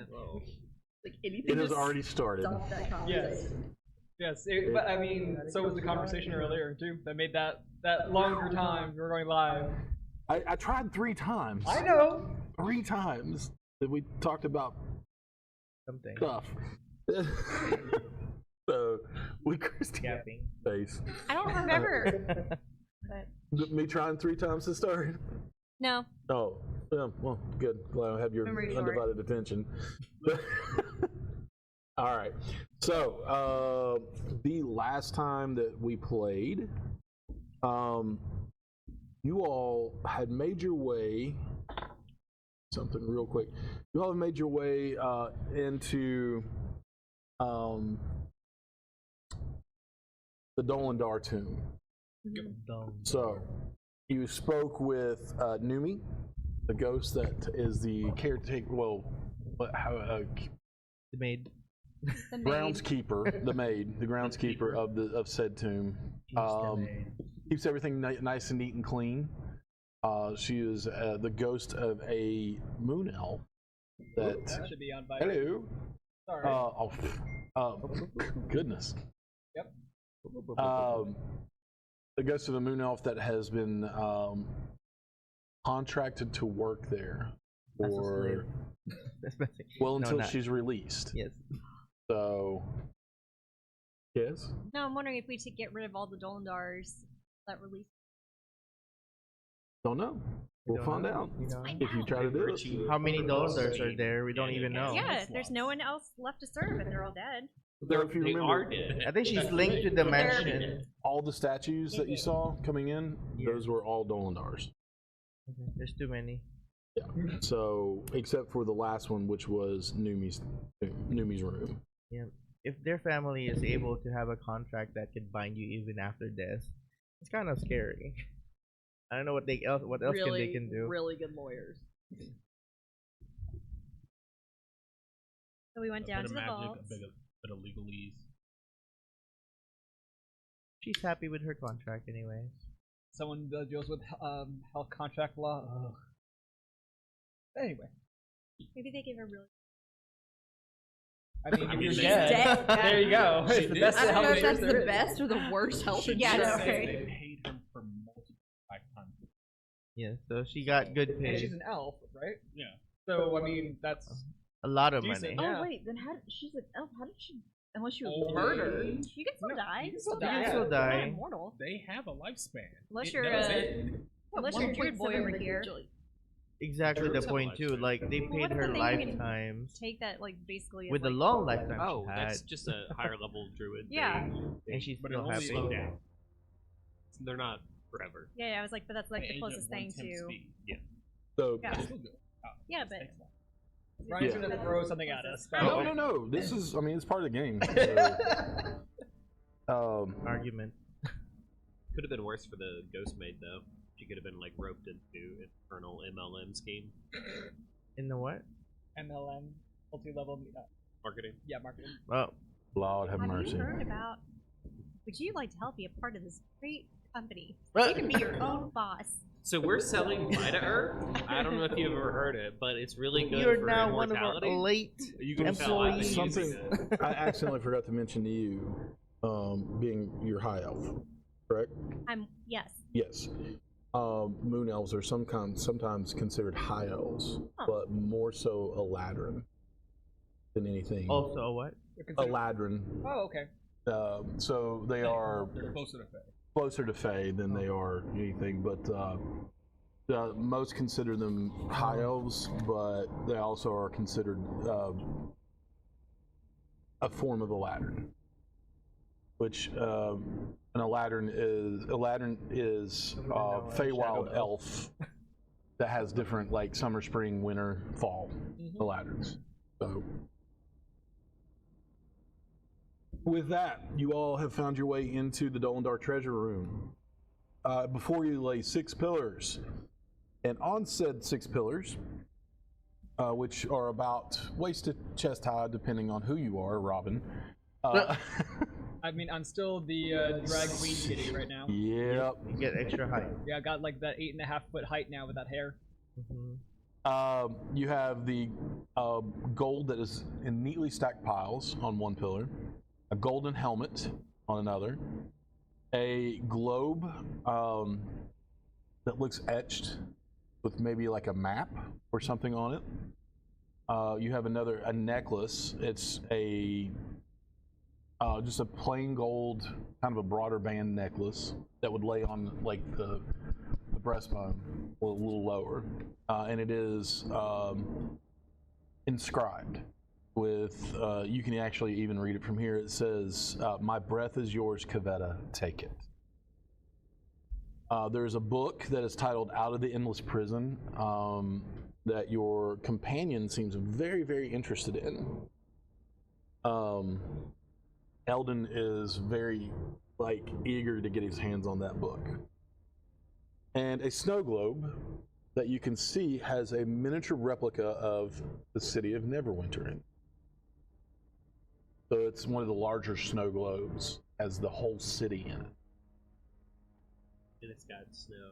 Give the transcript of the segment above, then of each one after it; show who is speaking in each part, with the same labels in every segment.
Speaker 1: Whoa.
Speaker 2: Like anything.
Speaker 3: It has already started.
Speaker 2: Stop that conversation.
Speaker 4: Yes, but I mean, so was the conversation earlier too. That made that longer time. We were going live.
Speaker 3: I tried 3 times.
Speaker 4: I know.
Speaker 3: 3 times that we talked about
Speaker 1: Something.
Speaker 3: stuff. So we Christy
Speaker 1: Yapping.
Speaker 3: face.
Speaker 5: I don't remember. But
Speaker 3: Me trying 3 times to start.
Speaker 5: no.
Speaker 3: Oh, yeah, well, good. Glad I have your
Speaker 5: Memory short.
Speaker 3: undivided attention. All right. So, the last time that we played, you all had made your way. Something real quick. You all have made your way into the Dolendar tomb. So, you spoke with Numi, the ghost that is the caretaker. Well,
Speaker 1: The maid.
Speaker 5: The maid.
Speaker 3: groundskeeper, the maid, the groundskeeper of said tomb. Keeps everything nice and neat and clean. She is the ghost of a moon elf.
Speaker 4: That should be on by.
Speaker 3: Hello.
Speaker 4: Sorry.
Speaker 3: Goodness.
Speaker 4: Yep.
Speaker 3: The ghost of a moon elf that has been contracted to work there for until she's released.
Speaker 1: Yes.
Speaker 3: So, yes.
Speaker 5: No, I'm wondering if we should get rid of all the Dolendars that release.
Speaker 3: Don't know. We'll find out if you try to do it.
Speaker 1: How many Dolendars are there? We don't even know.
Speaker 5: Yeah, there's no one else left to serve, and they're all dead.
Speaker 3: If you remember,
Speaker 6: dead.
Speaker 1: I think she's linked to the mansion.
Speaker 3: all the statues that you saw coming in, those were all Dolendars.
Speaker 1: Okay, there's too many.
Speaker 3: Yeah. So, except for the last one, which was Numi's room.
Speaker 1: Yeah. If their family is able to have a contract that can bind you even after death, it's kind of scary. I don't know what else
Speaker 2: Really,
Speaker 1: they can do.
Speaker 2: really good lawyers.
Speaker 5: So we went down to the
Speaker 6: magic,
Speaker 5: vault.
Speaker 6: a bit of legalese.
Speaker 1: She's happy with her contract anyways.
Speaker 4: Someone deals with health contract law. Ugh. Anyway,
Speaker 5: Maybe they give her really.
Speaker 4: I mean, if you're
Speaker 6: she's
Speaker 4: dead,
Speaker 2: dead.
Speaker 4: there you go. It's the best
Speaker 2: I don't know
Speaker 4: health
Speaker 2: if that's
Speaker 4: insurance there
Speaker 2: the
Speaker 4: is.
Speaker 2: best or the worst health
Speaker 5: Yeah,
Speaker 2: insurance.
Speaker 5: no, okay.
Speaker 6: They paid him for multiple lifetimes.
Speaker 1: Yeah, so she got good
Speaker 4: And
Speaker 1: pay.
Speaker 4: she's an elf, right?
Speaker 6: Yeah.
Speaker 4: So I mean, that's
Speaker 1: A lot of
Speaker 4: decent.
Speaker 1: money.
Speaker 4: Yeah.
Speaker 2: Oh wait, then how? She's an elf. How did she? Unless she was
Speaker 6: Oh,
Speaker 2: murdered.
Speaker 5: You can still
Speaker 4: No,
Speaker 5: die.
Speaker 4: you can still
Speaker 1: You
Speaker 4: die.
Speaker 1: can still
Speaker 5: You're
Speaker 1: die.
Speaker 5: not immortal.
Speaker 6: They have a lifespan.
Speaker 5: Unless
Speaker 6: It
Speaker 5: you're
Speaker 6: knows
Speaker 5: a-
Speaker 6: it.
Speaker 5: Unless you're a druid boy over here.
Speaker 1: Exactly
Speaker 6: There
Speaker 1: the
Speaker 6: is a
Speaker 1: point too.
Speaker 6: lifespan.
Speaker 1: Like they
Speaker 5: Well,
Speaker 1: paid
Speaker 5: what if
Speaker 1: her
Speaker 5: the thing we can
Speaker 1: lifetimes
Speaker 5: Take that like basically.
Speaker 1: with
Speaker 5: as,
Speaker 1: the
Speaker 5: like,
Speaker 1: long lifetime
Speaker 6: Oh,
Speaker 1: she had,
Speaker 6: that's just a higher level druid.
Speaker 5: Yeah.
Speaker 1: and she's
Speaker 6: but it
Speaker 1: still
Speaker 6: only
Speaker 1: happy.
Speaker 6: slow down. They're not forever.
Speaker 5: Yeah, I was like, but that's like
Speaker 6: They
Speaker 5: the
Speaker 6: age
Speaker 5: closest
Speaker 6: at
Speaker 5: thing
Speaker 6: 1/10
Speaker 5: to.
Speaker 6: speed. Yeah.
Speaker 3: So,
Speaker 5: Yeah.
Speaker 6: Still good.
Speaker 5: Yeah, but
Speaker 4: Brian's
Speaker 3: Yeah.
Speaker 4: gonna throw something at us.
Speaker 3: no. This is, I mean, it's part of the game. So,
Speaker 1: Argument.
Speaker 6: Could have been worse for the ghost maid though. She could have been like roped into infernal MLM scheme.
Speaker 1: In the what?
Speaker 4: MLM, multi-level
Speaker 6: Marketing.
Speaker 4: marketing.
Speaker 1: Well,
Speaker 3: Lord have
Speaker 5: have
Speaker 3: mercy.
Speaker 5: you heard about? Would you like to help be a part of this great company?
Speaker 1: Well-
Speaker 5: You can be your own boss.
Speaker 6: So we're selling Vita Earth. I don't know if you've ever heard it, but it's really good
Speaker 1: you're
Speaker 6: for
Speaker 1: now one of our
Speaker 6: immortality.
Speaker 1: elite
Speaker 6: You can tell I've been
Speaker 1: employees.
Speaker 6: using
Speaker 3: Something
Speaker 6: it.
Speaker 3: I accidentally forgot to mention to you, being your high elf, correct?
Speaker 5: Yes.
Speaker 3: Yes. Moon elves are sometimes considered high elves,
Speaker 5: Huh.
Speaker 3: but more so a ladrin than anything.
Speaker 1: Also, a what?
Speaker 3: A ladrin.
Speaker 4: Oh, okay.
Speaker 3: So they are
Speaker 6: They're closer to Fae.
Speaker 3: closer to Fae than they are anything, but most consider them high elves, but they also are considered a form of a ladrin, which an Eladrin is Feywild elf that has different like summer, spring, winter, fall Eladrins. So with that, you all have found your way into the Dolendar treasure room. Before you lay 6 pillars, and on said 6 pillars, which are about waist to chest high, depending on who you are, Robin.
Speaker 4: I mean, I'm still the drag queen kitty right now.
Speaker 3: Yep.
Speaker 1: You get extra height.
Speaker 4: Yeah, I got like that 8.5 foot height now with that hair.
Speaker 1: Mm-hmm.
Speaker 3: You have the gold that is in neatly stacked piles on one pillar, a golden helmet on another, a globe that looks etched with maybe like a map or something on it. You have a necklace. It's a just a plain gold, kind of a broader band necklace that would lay on like the breastbone a little lower, and it is inscribed with. You can actually even read it from here. It says, "My breath is yours, Kavetta. Take it." There's a book that is titled "Out of the Endless Prison" that your companion seems very, very interested in. Eldon is very eager to get his hands on that book. And a snow globe that you can see has a miniature replica of the city of Neverwinter in. So it's one of the larger snow globes, has the whole city in it.
Speaker 6: And it's got snow.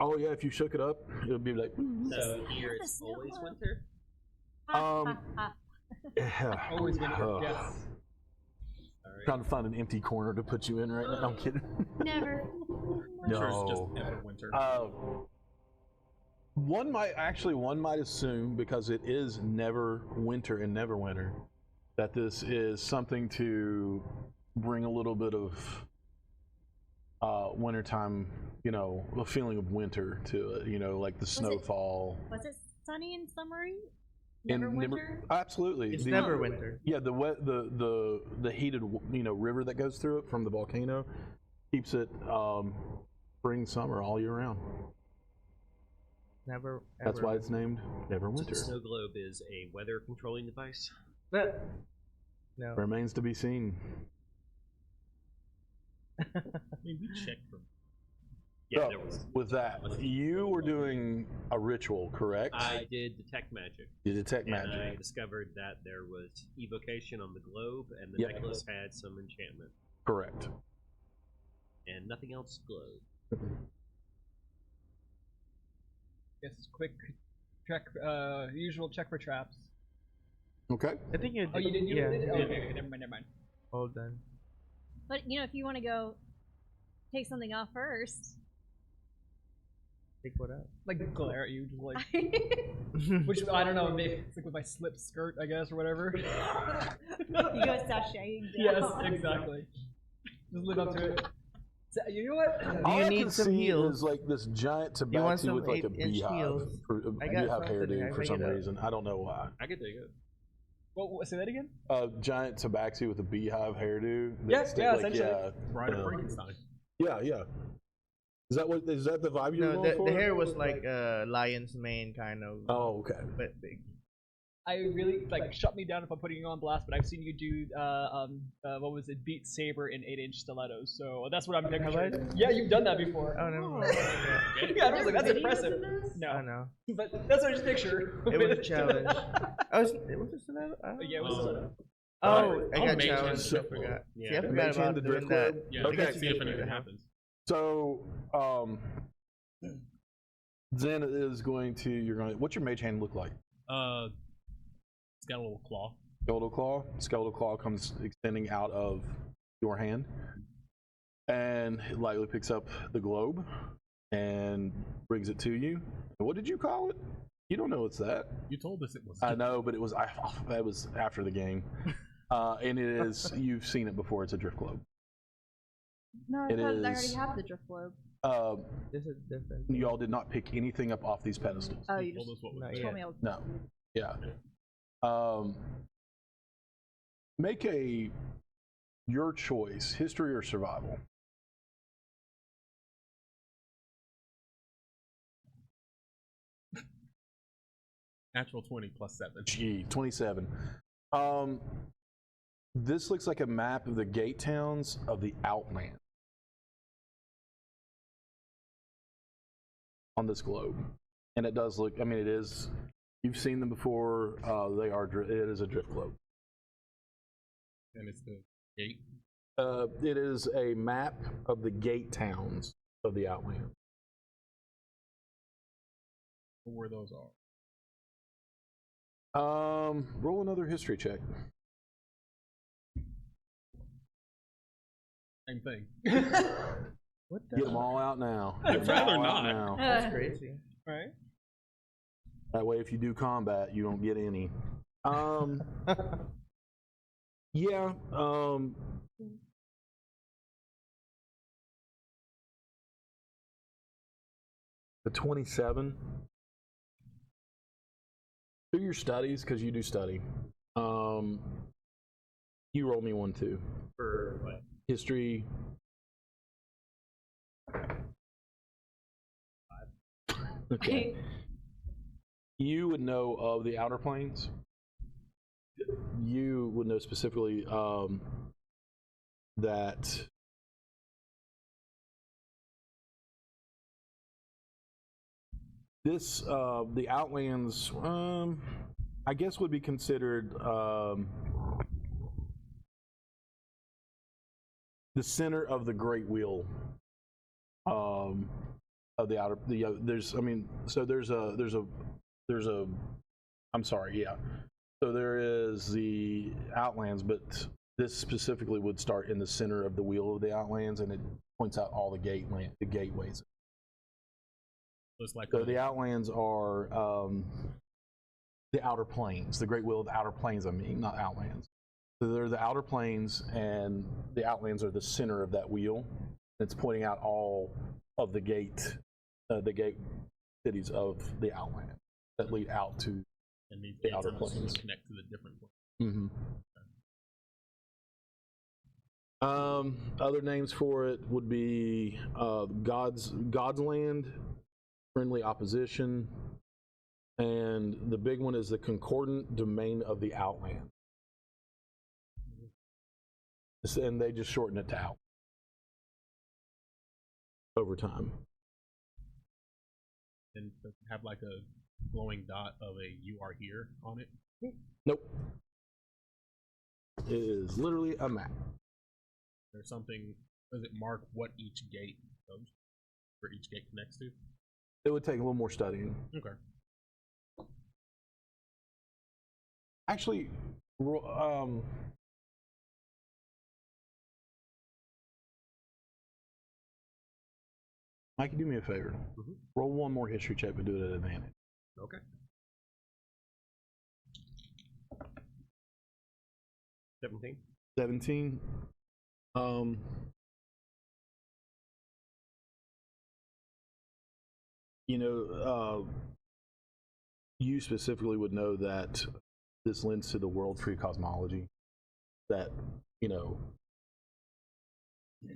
Speaker 3: Oh yeah, if you shook it up, it'll be like.
Speaker 6: So here
Speaker 5: a
Speaker 6: it's
Speaker 5: snow
Speaker 6: always
Speaker 5: globe.
Speaker 6: winter.
Speaker 3: Yeah.
Speaker 4: Always winter. Yes.
Speaker 6: Sorry.
Speaker 3: Trying to find an empty corner to put you in right now. I'm kidding.
Speaker 5: Never.
Speaker 3: No.
Speaker 7: winter.
Speaker 3: One might assume, because it is never winter in Neverwinter, that this is something to bring a little bit of wintertime, a feeling of winter to it, like the snowfall.
Speaker 5: Was it sunny and summery?
Speaker 3: In
Speaker 5: Never winter?
Speaker 3: Absolutely.
Speaker 1: It's never winter.
Speaker 3: Yeah, the heated river that goes through it from the volcano keeps it spring, summer all year round.
Speaker 1: Never.
Speaker 3: That's
Speaker 1: ever.
Speaker 3: why it's named
Speaker 6: So
Speaker 3: Neverwinter.
Speaker 6: the snow globe is a weather controlling device.
Speaker 1: But, no.
Speaker 3: Remains to be seen.
Speaker 7: I mean, we checked for.
Speaker 6: Yeah,
Speaker 3: So,
Speaker 6: there was.
Speaker 3: with that, you were doing a ritual, correct?
Speaker 6: I did detect magic.
Speaker 3: You detect
Speaker 6: And I
Speaker 3: magic.
Speaker 6: discovered that there was evocation on the globe, and the
Speaker 3: Yep.
Speaker 6: necklace had some enchantment,
Speaker 3: Correct.
Speaker 6: and nothing else glowed.
Speaker 4: Yes. Quick check. Usual check for traps.
Speaker 3: Okay.
Speaker 1: I think you did.
Speaker 4: Oh, you did. You
Speaker 1: yeah,
Speaker 4: did.
Speaker 1: you
Speaker 4: Oh,
Speaker 1: did.
Speaker 4: okay. Never mind.
Speaker 1: Hold on.
Speaker 5: But if you want to go take something off first.
Speaker 1: Take what out?
Speaker 4: Like glare at you, just like. Which I don't know. Maybe it's like with my slip skirt, I guess, or whatever.
Speaker 5: You go sashaying down.
Speaker 4: Yes, exactly. Just live up to it. So, you know what?
Speaker 3: All
Speaker 1: you
Speaker 3: I
Speaker 1: need
Speaker 3: can
Speaker 1: some
Speaker 3: see
Speaker 1: heels?
Speaker 3: is like this giant
Speaker 1: You want
Speaker 3: tabaxi
Speaker 1: some
Speaker 3: with like a
Speaker 1: 8-inch
Speaker 3: beehive.
Speaker 1: heels? I
Speaker 3: A
Speaker 1: got
Speaker 3: beehive
Speaker 1: something.
Speaker 3: hairdo
Speaker 1: I
Speaker 3: for
Speaker 1: pick
Speaker 3: some
Speaker 1: it up.
Speaker 3: reason. I don't know why.
Speaker 6: I could take it.
Speaker 4: Say that again.
Speaker 3: A giant tabaxi with a beehive hairdo.
Speaker 4: Yeah,
Speaker 3: that's
Speaker 4: yeah,
Speaker 3: like,
Speaker 4: essentially.
Speaker 3: yeah,
Speaker 7: Bride of
Speaker 3: yeah.
Speaker 7: Frankenstein.
Speaker 3: Yeah. Is that the vibe you're
Speaker 1: No,
Speaker 3: going
Speaker 1: the
Speaker 3: for?
Speaker 1: hair was like lion's mane kind of,
Speaker 3: Oh, okay.
Speaker 1: but big.
Speaker 4: I really shut me down if I'm putting you on blast, but I've seen you do what was it, Beat Saber in 8-inch stilettos. So that's what I'm
Speaker 1: Have
Speaker 4: picturing.
Speaker 1: I?
Speaker 4: Yeah, you've done that before.
Speaker 1: Oh, never mind.
Speaker 4: Yeah, I was like, that's impressive.
Speaker 1: I
Speaker 4: No,
Speaker 1: know.
Speaker 4: but that's what I just picture.
Speaker 1: It was a challenge. It was a stiletto? Oh.
Speaker 4: Yeah, it was stiletto.
Speaker 1: Oh, I
Speaker 7: I'll
Speaker 1: got
Speaker 7: mage hand
Speaker 1: challenged.
Speaker 7: the
Speaker 1: I
Speaker 7: drift
Speaker 1: forgot.
Speaker 6: Yeah.
Speaker 1: See, I
Speaker 3: Mage
Speaker 1: forgot
Speaker 3: hand
Speaker 1: about
Speaker 3: the
Speaker 1: doing
Speaker 3: drift
Speaker 1: that.
Speaker 3: globe?
Speaker 7: Yeah,
Speaker 3: Okay.
Speaker 7: okay. See if anything happens.
Speaker 3: So, Zen is going to. What's your mage hand look like?
Speaker 7: It's got a little claw.
Speaker 3: Skeletal claw. Skeletal claw comes extending out of your hand, and it lightly picks up the globe and brings it to you. What did you call it? You don't know it's that.
Speaker 7: You told us it was.
Speaker 3: I know, but it was after the game, and it is. You've seen it before. It's a drift globe.
Speaker 2: No, I
Speaker 3: It
Speaker 2: thought I already
Speaker 3: is-
Speaker 2: have the drift globe.
Speaker 1: This is different.
Speaker 3: You all did not pick anything up off these pedestals.
Speaker 2: Oh,
Speaker 7: You
Speaker 2: you
Speaker 7: told
Speaker 2: just
Speaker 7: us what was
Speaker 1: Not
Speaker 7: there.
Speaker 2: told me I was.
Speaker 3: No. Yeah. Make your choice, history or survival.
Speaker 7: Natural 20 plus 7.
Speaker 3: Gee, 27. This looks like a map of the gate towns of the Outland on this globe. And it does look, it is, you've seen them before, it is a drift globe.
Speaker 7: And it's the gate.
Speaker 3: It is a map of the gate towns of the Outland.
Speaker 7: where those are.
Speaker 3: Roll another history check.
Speaker 7: Same thing.
Speaker 1: What the?
Speaker 3: Get them all out now.
Speaker 7: I'd
Speaker 3: Get 'em
Speaker 7: rather
Speaker 3: all out
Speaker 7: not.
Speaker 3: now.
Speaker 1: That's crazy.
Speaker 4: Right.
Speaker 3: That way, if you do combat, you don't get any. Yeah. The 27. Do your studies, because you do study. You roll me one too.
Speaker 6: For what?
Speaker 3: History. Okay. You would know of the Outer Planes. You would know specifically that this the Outlands, I guess, would be considered the center of the Great Wheel of the outer. There's, I mean, so there's a. I'm sorry, yeah. So there is the Outlands, but this specifically would start in the center of the wheel of the Outlands, and it points out all the gateways.
Speaker 7: It's like
Speaker 3: So the Outlands are the Outer Planes, the Great Wheel of the Outer Planes. I mean, not Outlands. So they're the Outer Planes, and the Outlands are the center of that wheel. It's pointing out all of the gate cities of the Outland that lead out to
Speaker 7: and these
Speaker 3: the
Speaker 7: gates
Speaker 3: Outer
Speaker 7: almost
Speaker 3: Planes.
Speaker 7: connect to the different ones.
Speaker 3: Other names for it would be God's Land, Friendly Opposition, and the big one is the Concordant Domain of the Outland. And they just shorten it to Out over time.
Speaker 7: And does it have like a glowing dot of a "you are here" on it?
Speaker 3: Nope. It is literally a map.
Speaker 7: There's something. Does it mark what each gate goes? Where each gate connects to?
Speaker 3: It would take a little more studying.
Speaker 7: Okay.
Speaker 3: Actually, Mikey, do me a favor. Roll one more history check, but do it at advantage.
Speaker 6: Okay. 17.
Speaker 3: 17. You specifically would know that this lends to the world free cosmology. That,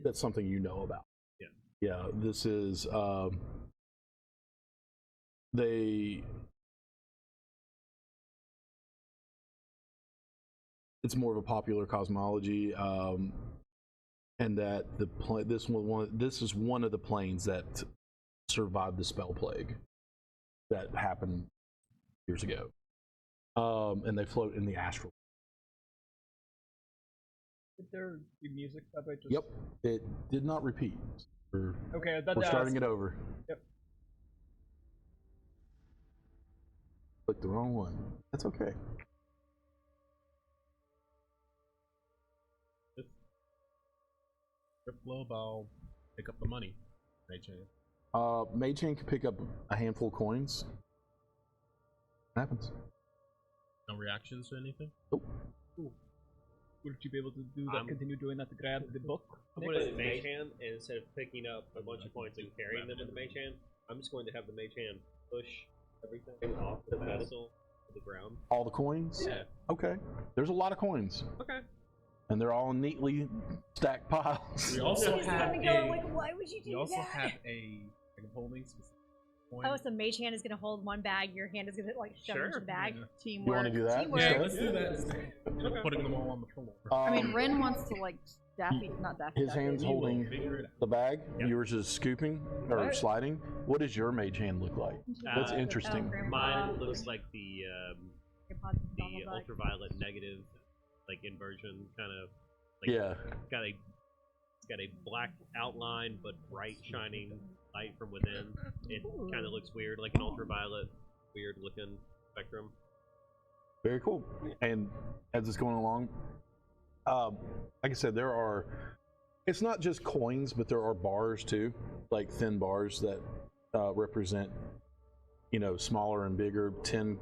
Speaker 3: that's something you know about.
Speaker 6: Yeah.
Speaker 3: Yeah, this is, it's more of a popular cosmology, and that this is one of the planes that survived the spell plague that happened years ago, and they float in the astral.
Speaker 4: Did there be music that way? Just...
Speaker 3: Yep, it did not repeat.
Speaker 4: Okay,
Speaker 3: We're starting it over.
Speaker 4: Yep.
Speaker 3: Clicked the wrong one. That's okay.
Speaker 7: Strip club, I'll pick up the money. Mage hand.
Speaker 3: Mage Hand can pick up a handful of coins. Happens.
Speaker 7: No reactions to anything?
Speaker 3: Nope.
Speaker 4: Cool. Would you be able to do that? Continue doing that to grab the book?
Speaker 6: I'm going to mage hand, and instead of picking up a bunch of points and carrying them with the mage hand, I'm just going to have the mage hand push everything off the pedestal to the ground.
Speaker 3: All the coins?
Speaker 6: Yeah.
Speaker 3: Okay. There's a lot of coins.
Speaker 6: Okay.
Speaker 3: And they're all neatly stacked piles.
Speaker 7: We also
Speaker 5: He's
Speaker 7: have
Speaker 5: gonna go like, why would you do
Speaker 7: we also
Speaker 5: that?
Speaker 7: have a holding specific coin.
Speaker 5: Oh, so mage hand is gonna hold one bag, your hand is gonna like shove it into
Speaker 6: Sure.
Speaker 5: the bag.
Speaker 7: Yeah.
Speaker 5: Teamwork.
Speaker 3: You wanna do that?
Speaker 5: Teamwork.
Speaker 7: Yeah, let's do that. Putting them all on the floor.
Speaker 2: I mean, Ren wants to like Daffy, not Daffy.
Speaker 3: His
Speaker 2: Daffy.
Speaker 3: hand's
Speaker 7: We will
Speaker 3: holding
Speaker 7: figure it out.
Speaker 3: the bag.
Speaker 6: Yep.
Speaker 3: Yours is scooping or
Speaker 4: Alright.
Speaker 3: sliding. What does your mage hand look like? That's
Speaker 6: Uh,
Speaker 3: interesting.
Speaker 6: Mine looks like the
Speaker 5: The
Speaker 6: ultraviolet negative, like inversion kind of. Like,
Speaker 3: Yeah.
Speaker 6: It's got a black outline, but bright shining light from within. It kind of looks weird, like an ultraviolet weird looking spectrum.
Speaker 3: Very cool. And as it's going along, like I said, it's not just coins, but there are bars too, like thin bars that represent, smaller and bigger 10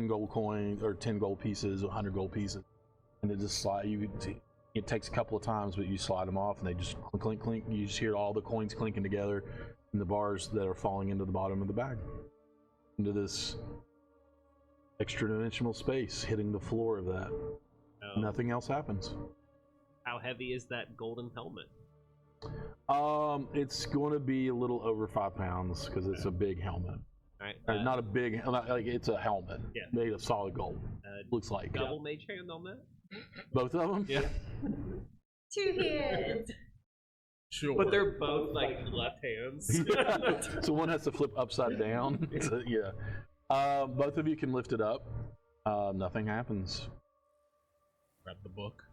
Speaker 3: gold coins or 10 gold pieces, 100 gold pieces. And it just it takes a couple of times, but you slide them off and they just clink, clink, clink. You just hear all the coins clinking together and the bars that are falling into the bottom of the bag, into this extra dimensional space, hitting the floor of that. Nothing else happens.
Speaker 6: How heavy is that golden helmet?
Speaker 3: It's going to be a little over 5 pounds because it's a big helmet.
Speaker 6: All right,
Speaker 3: Not a big, like it's a helmet made of solid gold. Looks like
Speaker 6: double mage hand on that.
Speaker 3: both of them.
Speaker 6: Yeah,
Speaker 5: 2 hands.
Speaker 7: Sure.
Speaker 6: but they're both like left hands.
Speaker 3: So one has to flip upside down. Yeah. Both of you can lift it up. Nothing happens.
Speaker 7: Grab the book.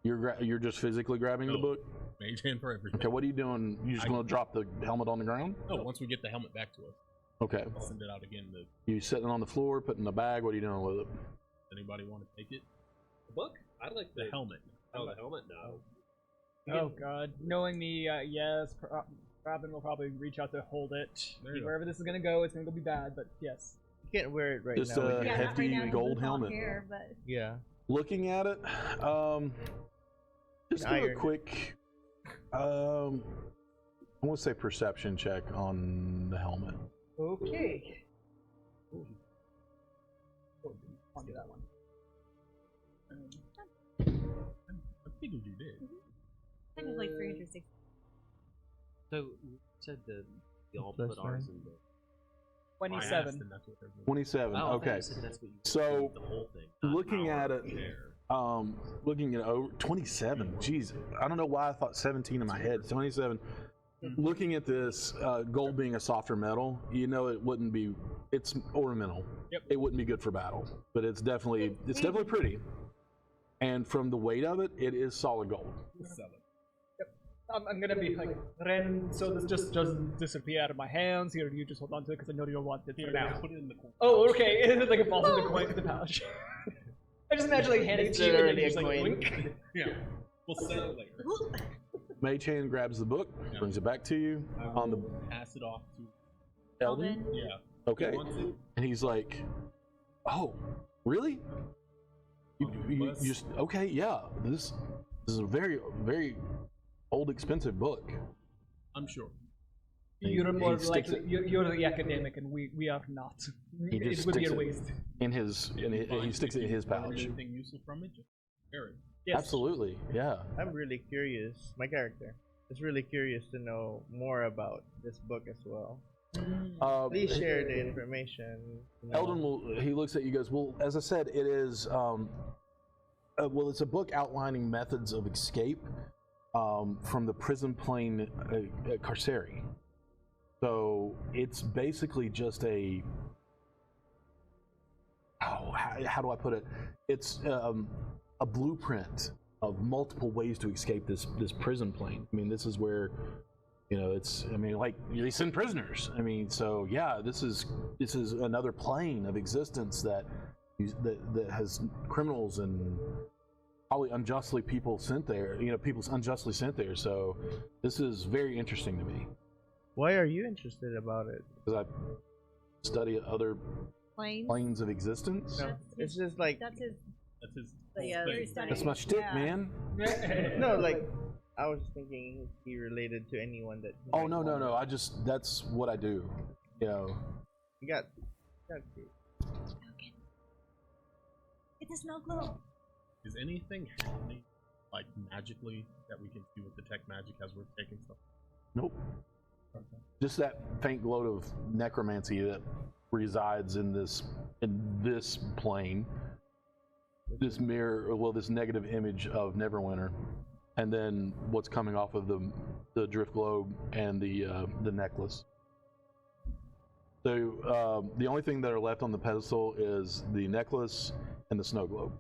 Speaker 3: You're just physically grabbing the book.
Speaker 7: Mage hand for everything.
Speaker 3: Okay, what are you doing? You just going to drop the helmet on the ground?
Speaker 7: No, once we get the helmet back to us,
Speaker 3: Okay.
Speaker 7: I'll send it out again.
Speaker 3: You sitting on the floor, putting the bag. What are you doing with it?
Speaker 7: Anybody want to take it?
Speaker 6: The book? I like
Speaker 7: The helmet.
Speaker 6: Oh, the helmet? No.
Speaker 4: Oh god. Knowing me, yes, Robin will probably reach out to hold it.
Speaker 7: There you go.
Speaker 4: Wherever this is gonna go, it's gonna go be bad, but yes.
Speaker 1: You can't wear it right
Speaker 3: Just
Speaker 1: now.
Speaker 3: a
Speaker 5: Yeah, not
Speaker 3: hefty
Speaker 5: right now. He's
Speaker 3: gold
Speaker 5: with long
Speaker 3: helmet.
Speaker 5: hair, but
Speaker 1: Yeah.
Speaker 3: Looking at it, just do a
Speaker 1: Iron.
Speaker 3: quick, I want to say perception check on the helmet.
Speaker 4: Okay. I'll do that one.
Speaker 7: I figured you did.
Speaker 5: kind of like 360.
Speaker 6: So you said the all
Speaker 1: Plus
Speaker 6: put ours
Speaker 1: nine.
Speaker 6: in the.
Speaker 7: I asked,
Speaker 4: 27.
Speaker 7: and that's what they're doing.
Speaker 3: 27.
Speaker 6: Oh, I thought
Speaker 3: Okay.
Speaker 6: you said that's what you
Speaker 3: So,
Speaker 6: the whole thing. not
Speaker 3: looking
Speaker 6: our
Speaker 3: at it,
Speaker 6: share.
Speaker 3: looking at over 27. Jeez, I don't know why I thought 17 in my head. 27. Looking at this, gold being a softer metal, it wouldn't be. It's ornamental.
Speaker 4: Yep.
Speaker 3: It wouldn't be good for battle, but it's definitely pretty. And from the weight of it, it is solid gold.
Speaker 7: We'll sell it.
Speaker 4: I'm gonna be like, Ren, so this just doesn't disappear out of my hands. Here, you just hold on to it because I know you don't want it for now.
Speaker 7: Put it in the corner.
Speaker 4: Oh, okay. It's like it falls into the coin to the pouch. I just imagine like handing it to you and then
Speaker 1: Literally
Speaker 4: you just
Speaker 1: a
Speaker 4: like
Speaker 1: coin.
Speaker 4: blink.
Speaker 7: Yeah. We'll sell it later.
Speaker 3: Mage Hand grabs the book, brings it back to you on the
Speaker 7: Pass it off to.
Speaker 3: Eldon.
Speaker 7: Yeah.
Speaker 3: Okay.
Speaker 7: He wants it.
Speaker 3: And he's like, "Oh, really? You just okay? Yeah. This is a very, very old, expensive book."
Speaker 7: I'm sure.
Speaker 4: You're
Speaker 3: He
Speaker 4: more
Speaker 3: sticks
Speaker 4: likely, you're the academic and we are not.
Speaker 3: He just
Speaker 4: It would be
Speaker 3: sticks
Speaker 4: a
Speaker 3: it
Speaker 4: waste.
Speaker 3: he sticks it in his
Speaker 7: Learn
Speaker 3: pouch.
Speaker 7: anything useful from it? Just share it.
Speaker 4: Yes.
Speaker 3: Absolutely, yeah.
Speaker 1: I'm really curious. My character is really curious to know more about this book as well. Please share the information.
Speaker 3: Eldon he looks at you, goes, "Well, as I said, it is it's a book outlining methods of escape from the prison plane carcery. So it's basically just how do I put it? It's a blueprint of multiple ways to escape this prison plane. I mean, this is where like they send prisoners. I mean, so yeah, this is another plane of existence that has criminals and probably unjustly people sent there. People's unjustly sent there. So this is very interesting to me
Speaker 1: Why are you interested about it?
Speaker 3: because I study other
Speaker 5: Planes.
Speaker 3: planes of existence.
Speaker 1: No, it's just like
Speaker 5: That's his.
Speaker 7: That's his.
Speaker 5: Yeah,
Speaker 7: whole
Speaker 5: very
Speaker 7: thing.
Speaker 5: stunning.
Speaker 3: That's my shtick,
Speaker 5: Yeah.
Speaker 3: man.
Speaker 1: no, like I was thinking he related to anyone that.
Speaker 3: Oh no! That's what I do.
Speaker 1: You got
Speaker 5: It does not glow.
Speaker 7: Is anything happening, like magically, that we can see with the tech magic as we're taking stuff?
Speaker 3: Nope. Just that faint glow of necromancy that resides in this plane. This mirror, this negative image of Neverwinter, and then what's coming off of the drift globe and the necklace. So the only thing that are left on the pedestal is the necklace and the snow globe.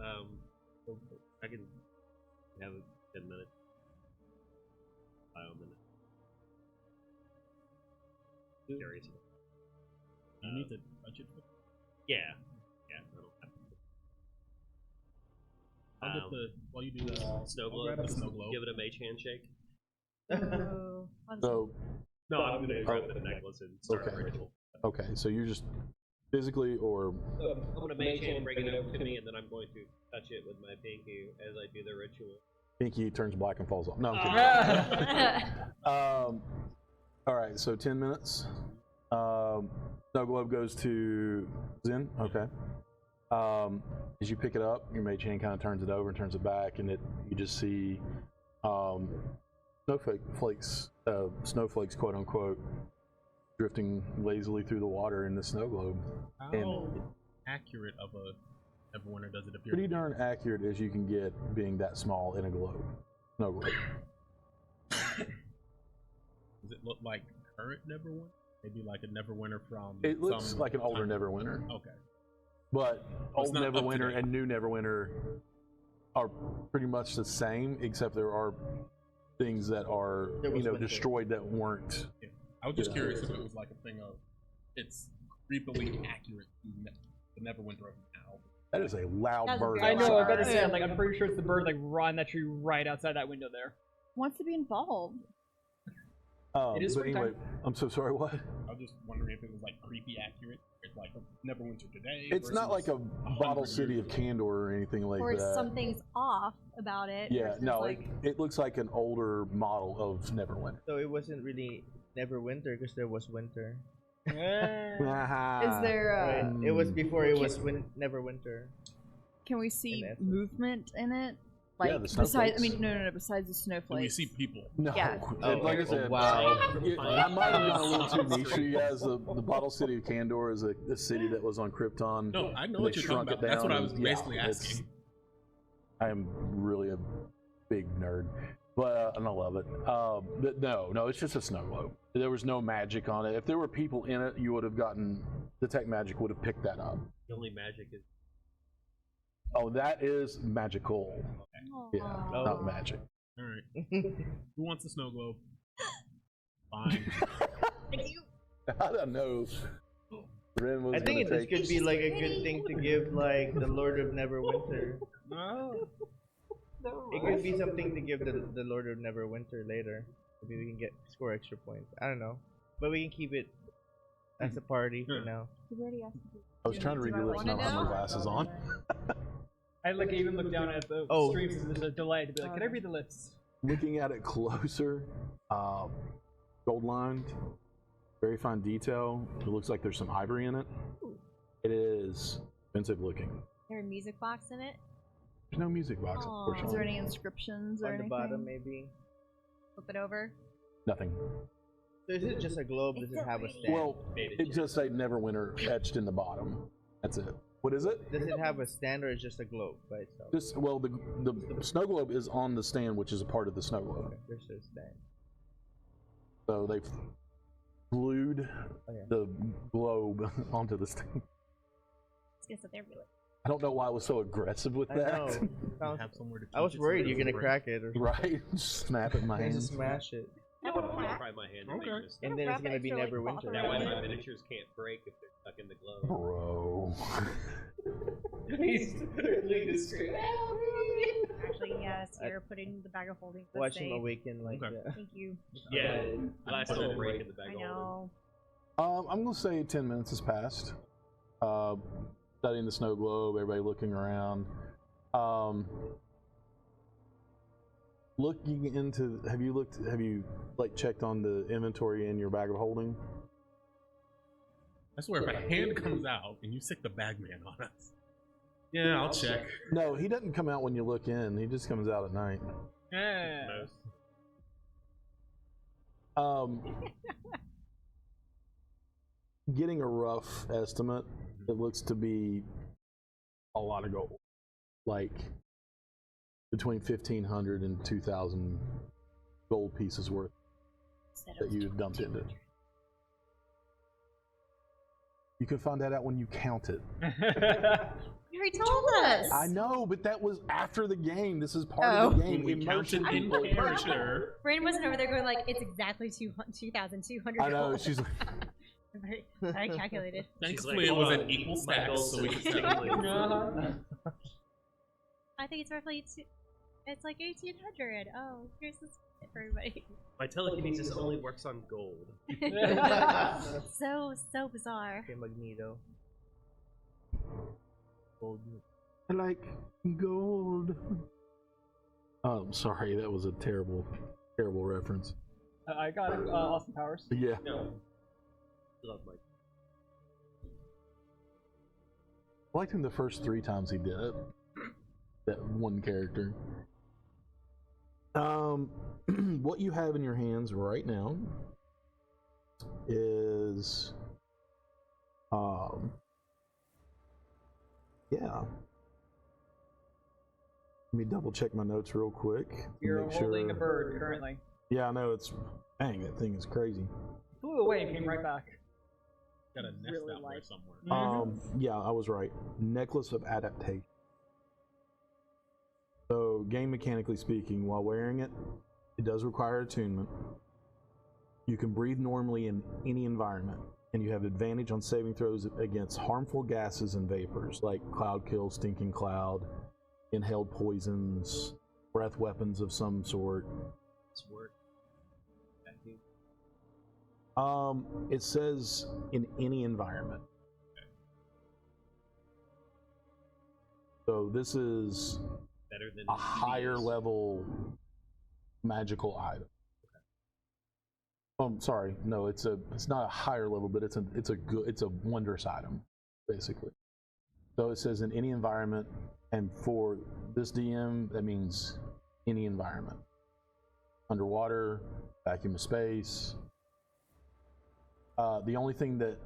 Speaker 6: I can have 10 minutes. 5 minutes. Curious.
Speaker 7: You need to touch it.
Speaker 6: Yeah. Yeah. That'll happen.
Speaker 7: I'll get the while you do that.
Speaker 6: Snow
Speaker 7: I'll
Speaker 6: globe.
Speaker 7: grab the snow globe.
Speaker 6: Give it a mage handshake.
Speaker 5: Oh,
Speaker 3: So,
Speaker 6: No, I'm gonna grab the necklace and start
Speaker 3: Okay.
Speaker 6: a ritual.
Speaker 3: okay, so you're just physically or
Speaker 6: I'm gonna mage hand bring it over to me, and then I'm going to touch it with my pinky as I do the ritual.
Speaker 3: pinky turns black and falls off. No, I'm kidding. All right, so 10 minutes. Snow globe goes to Zen. Okay. As you pick it up, your mage hand kind of turns it over and turns it back, and you just see snowflakes, quote unquote, drifting lazily through the water in the snow globe.
Speaker 7: How
Speaker 3: And
Speaker 7: accurate of a Neverwinter does it appear?
Speaker 3: pretty
Speaker 7: to be?
Speaker 3: darn accurate as you can get, being that small in a globe, snow globe.
Speaker 7: Does it look like current Neverwinter? Maybe like a Neverwinter from.
Speaker 3: It looks
Speaker 7: some
Speaker 3: like an older
Speaker 7: time.
Speaker 3: Neverwinter.
Speaker 7: Okay.
Speaker 3: But
Speaker 7: It's
Speaker 3: old
Speaker 7: not up to
Speaker 3: Neverwinter
Speaker 7: date.
Speaker 3: and new Neverwinter are pretty much the same, except there are things that are,
Speaker 1: There was winter.
Speaker 3: destroyed that weren't.
Speaker 7: I was just
Speaker 3: Yeah.
Speaker 7: curious if it was like a thing of it's creepily accurate to the Neverwinter of now.
Speaker 3: That is a loud
Speaker 5: That's a
Speaker 3: bird
Speaker 5: very
Speaker 4: I know. I
Speaker 3: outside.
Speaker 4: better say, like, I'm pretty sure it's the bird like on that tree right outside that window there.
Speaker 2: Wants to be involved.
Speaker 4: It is
Speaker 3: But anyway,
Speaker 4: springtime.
Speaker 3: I'm so sorry. What?
Speaker 7: I was just wondering if it was like creepy accurate. It's like Neverwinter today.
Speaker 3: It's not like
Speaker 7: versus
Speaker 3: a
Speaker 7: 100
Speaker 3: bottle city
Speaker 7: years
Speaker 3: of
Speaker 7: ago.
Speaker 3: Candor or anything like
Speaker 5: or
Speaker 3: that.
Speaker 5: something's off about it.
Speaker 3: Yeah,
Speaker 5: versus,
Speaker 3: no,
Speaker 5: like,
Speaker 3: it looks like an older model of Neverwinter.
Speaker 1: So it wasn't really Neverwinter because there was winter.
Speaker 2: Is there?
Speaker 1: Right? It was before it was Neverwinter.
Speaker 2: Can we see
Speaker 1: essence.
Speaker 2: movement in it?
Speaker 3: Yeah,
Speaker 2: Like
Speaker 3: the
Speaker 2: besides, I
Speaker 3: snowflakes.
Speaker 2: mean, no. Besides the
Speaker 7: When
Speaker 2: snowflakes.
Speaker 7: we see people.
Speaker 3: No,
Speaker 2: Yeah.
Speaker 3: like I said,
Speaker 1: wow.
Speaker 3: I might have gone a little too niche for you guys. The bottle city of Candor is a city that was on Krypton.
Speaker 7: No, I know
Speaker 3: and
Speaker 7: what
Speaker 3: they
Speaker 7: you're talking
Speaker 3: shrunk it
Speaker 7: about. That's what I
Speaker 3: down,
Speaker 7: was
Speaker 3: and,
Speaker 7: basically
Speaker 3: it's-
Speaker 7: asking.
Speaker 3: I am really a big nerd, but and I love it. But no, it's just a snow globe. There was no magic on it. If there were people in it, you would have gotten detect magic would have picked that up.
Speaker 6: The only magic is
Speaker 3: Oh, that is magical. Yeah,
Speaker 5: Aw.
Speaker 3: not magic.
Speaker 7: All right. Who wants the snow globe? Fine.
Speaker 5: Thank you.
Speaker 3: I don't know. Ren was
Speaker 1: I think
Speaker 3: gonna
Speaker 1: this
Speaker 3: take.
Speaker 1: could be like a good thing to give like the Lord of Neverwinter. It could be something to give the Lord of Neverwinter later. Maybe we can score extra points. I don't know, but we can keep it as a party for
Speaker 7: Yeah.
Speaker 1: now.
Speaker 5: You already asked me.
Speaker 3: I was trying to read your lips, and I don't have my glasses on.
Speaker 4: I like even look down at the
Speaker 1: Oh.
Speaker 4: streams and there's a delay to be like, can I read the lists?
Speaker 3: Looking at it closer, gold lined, very fine detail. It looks like there's some ivory in it. It is expensive looking.
Speaker 5: Is there a music box in it?
Speaker 3: There's no music box,
Speaker 5: Aw.
Speaker 2: Is there
Speaker 3: unfortunately.
Speaker 2: any inscriptions or
Speaker 1: On the
Speaker 2: anything?
Speaker 1: bottom, maybe.
Speaker 5: Flip it over.
Speaker 3: Nothing.
Speaker 1: So is it just a globe? Does it have a stand?
Speaker 3: Well, it just say Neverwinter etched in the bottom. That's it. What is it?
Speaker 1: Does it have a stand or is it just a globe by itself?
Speaker 3: Just well, the snow globe is on the stand, which is a part of the snow globe.
Speaker 1: Okay, there's a stand.
Speaker 3: So they've glued
Speaker 1: Okay.
Speaker 3: the globe onto the stand.
Speaker 5: It's gonna sit there and be like,
Speaker 3: I don't know why I was so aggressive with
Speaker 1: I
Speaker 3: that.
Speaker 1: know. Sounds-
Speaker 7: Have somewhere to
Speaker 1: I was
Speaker 7: keep it so
Speaker 1: worried
Speaker 7: it
Speaker 1: you're gonna
Speaker 7: doesn't
Speaker 1: crack it or
Speaker 3: Right? Snap it in my
Speaker 1: and
Speaker 3: hands.
Speaker 1: just smash it,
Speaker 6: I'll try my hand to make
Speaker 7: Okay.
Speaker 6: this.
Speaker 1: and then it's gonna be
Speaker 5: Extra, like,
Speaker 1: Neverwinter.
Speaker 5: cloth
Speaker 6: That way
Speaker 5: around
Speaker 6: my
Speaker 5: it.
Speaker 6: miniatures can't break if they're stuck in the globe.
Speaker 3: Bro.
Speaker 6: He's leading the screen.
Speaker 5: actually, yes, you're putting the bag of holding. for
Speaker 1: Watch him
Speaker 5: safe.
Speaker 1: awaken like
Speaker 7: Okay.
Speaker 1: that.
Speaker 5: Thank you.
Speaker 6: Yeah, last little break in the
Speaker 5: I
Speaker 6: bag.
Speaker 5: know.
Speaker 3: I'm gonna say 10 minutes has passed. Studying the snow globe, everybody looking around. Looking into, have you like checked on the inventory in your bag of holding?
Speaker 7: I swear, if a hand comes out and you sick the bagman on us. Yeah, I'll check.
Speaker 3: No, he doesn't come out when you look in. He just comes out at night.
Speaker 4: Yeah.
Speaker 3: Getting a rough estimate, it looks to be a lot of gold, like between 1,500 and 2,000 gold pieces worth that you've dumped into. You can find that out when you count it.
Speaker 5: You already told us.
Speaker 3: I know, but that was after the game. This is part
Speaker 2: Oh.
Speaker 3: of the game.
Speaker 7: We
Speaker 3: Immersion
Speaker 7: counted in
Speaker 3: people.
Speaker 7: character.
Speaker 5: Brandon wasn't over there going like, it's exactly 2,200.
Speaker 3: I know. She's like,
Speaker 5: Very calculated.
Speaker 7: Thankfully,
Speaker 6: like,
Speaker 7: it was
Speaker 6: "Hold
Speaker 7: an
Speaker 6: on,
Speaker 7: equal
Speaker 6: my
Speaker 7: stack,
Speaker 6: goals
Speaker 7: so we
Speaker 6: is
Speaker 7: could settle
Speaker 6: technically-
Speaker 7: it.
Speaker 5: I think it's roughly it's like 1800. Oh, here's this for everybody.
Speaker 6: My telekinesis only works on gold.
Speaker 5: So bizarre.
Speaker 1: Okay, Magneto.
Speaker 3: I like gold. Oh, sorry, that was a terrible reference.
Speaker 4: I got it. Austin Powers.
Speaker 3: Yeah.
Speaker 6: No. Love my.
Speaker 3: I liked him the first 3 times he did it. That one character. What you have in your hands right now is, yeah. Let me double check my notes real quick. to
Speaker 4: You're
Speaker 3: make
Speaker 4: holding a
Speaker 3: sure.
Speaker 4: bird currently.
Speaker 3: Yeah, I know it's. Dang, that thing is crazy.
Speaker 4: Flew away and came right back.
Speaker 7: Got a nest
Speaker 2: Really
Speaker 7: out there
Speaker 2: like-
Speaker 7: somewhere.
Speaker 3: Yeah, I was right. Necklace of Adaptation. So, game mechanically speaking, while wearing it, it does require attunement. You can breathe normally in any environment, and you have advantage on saving throws against harmful gases and vapors like cloud kill, stinking cloud, inhaled poisons, breath weapons of some sort.
Speaker 6: It's work.
Speaker 3: It says in any environment. So this is
Speaker 6: Better than
Speaker 3: a higher
Speaker 6: BS.
Speaker 3: level magical item. Sorry, no, it's not a higher level, but it's a wondrous item, basically. So it says in any environment, and for this DM, that means any environment. Underwater, vacuum of space. The only thing that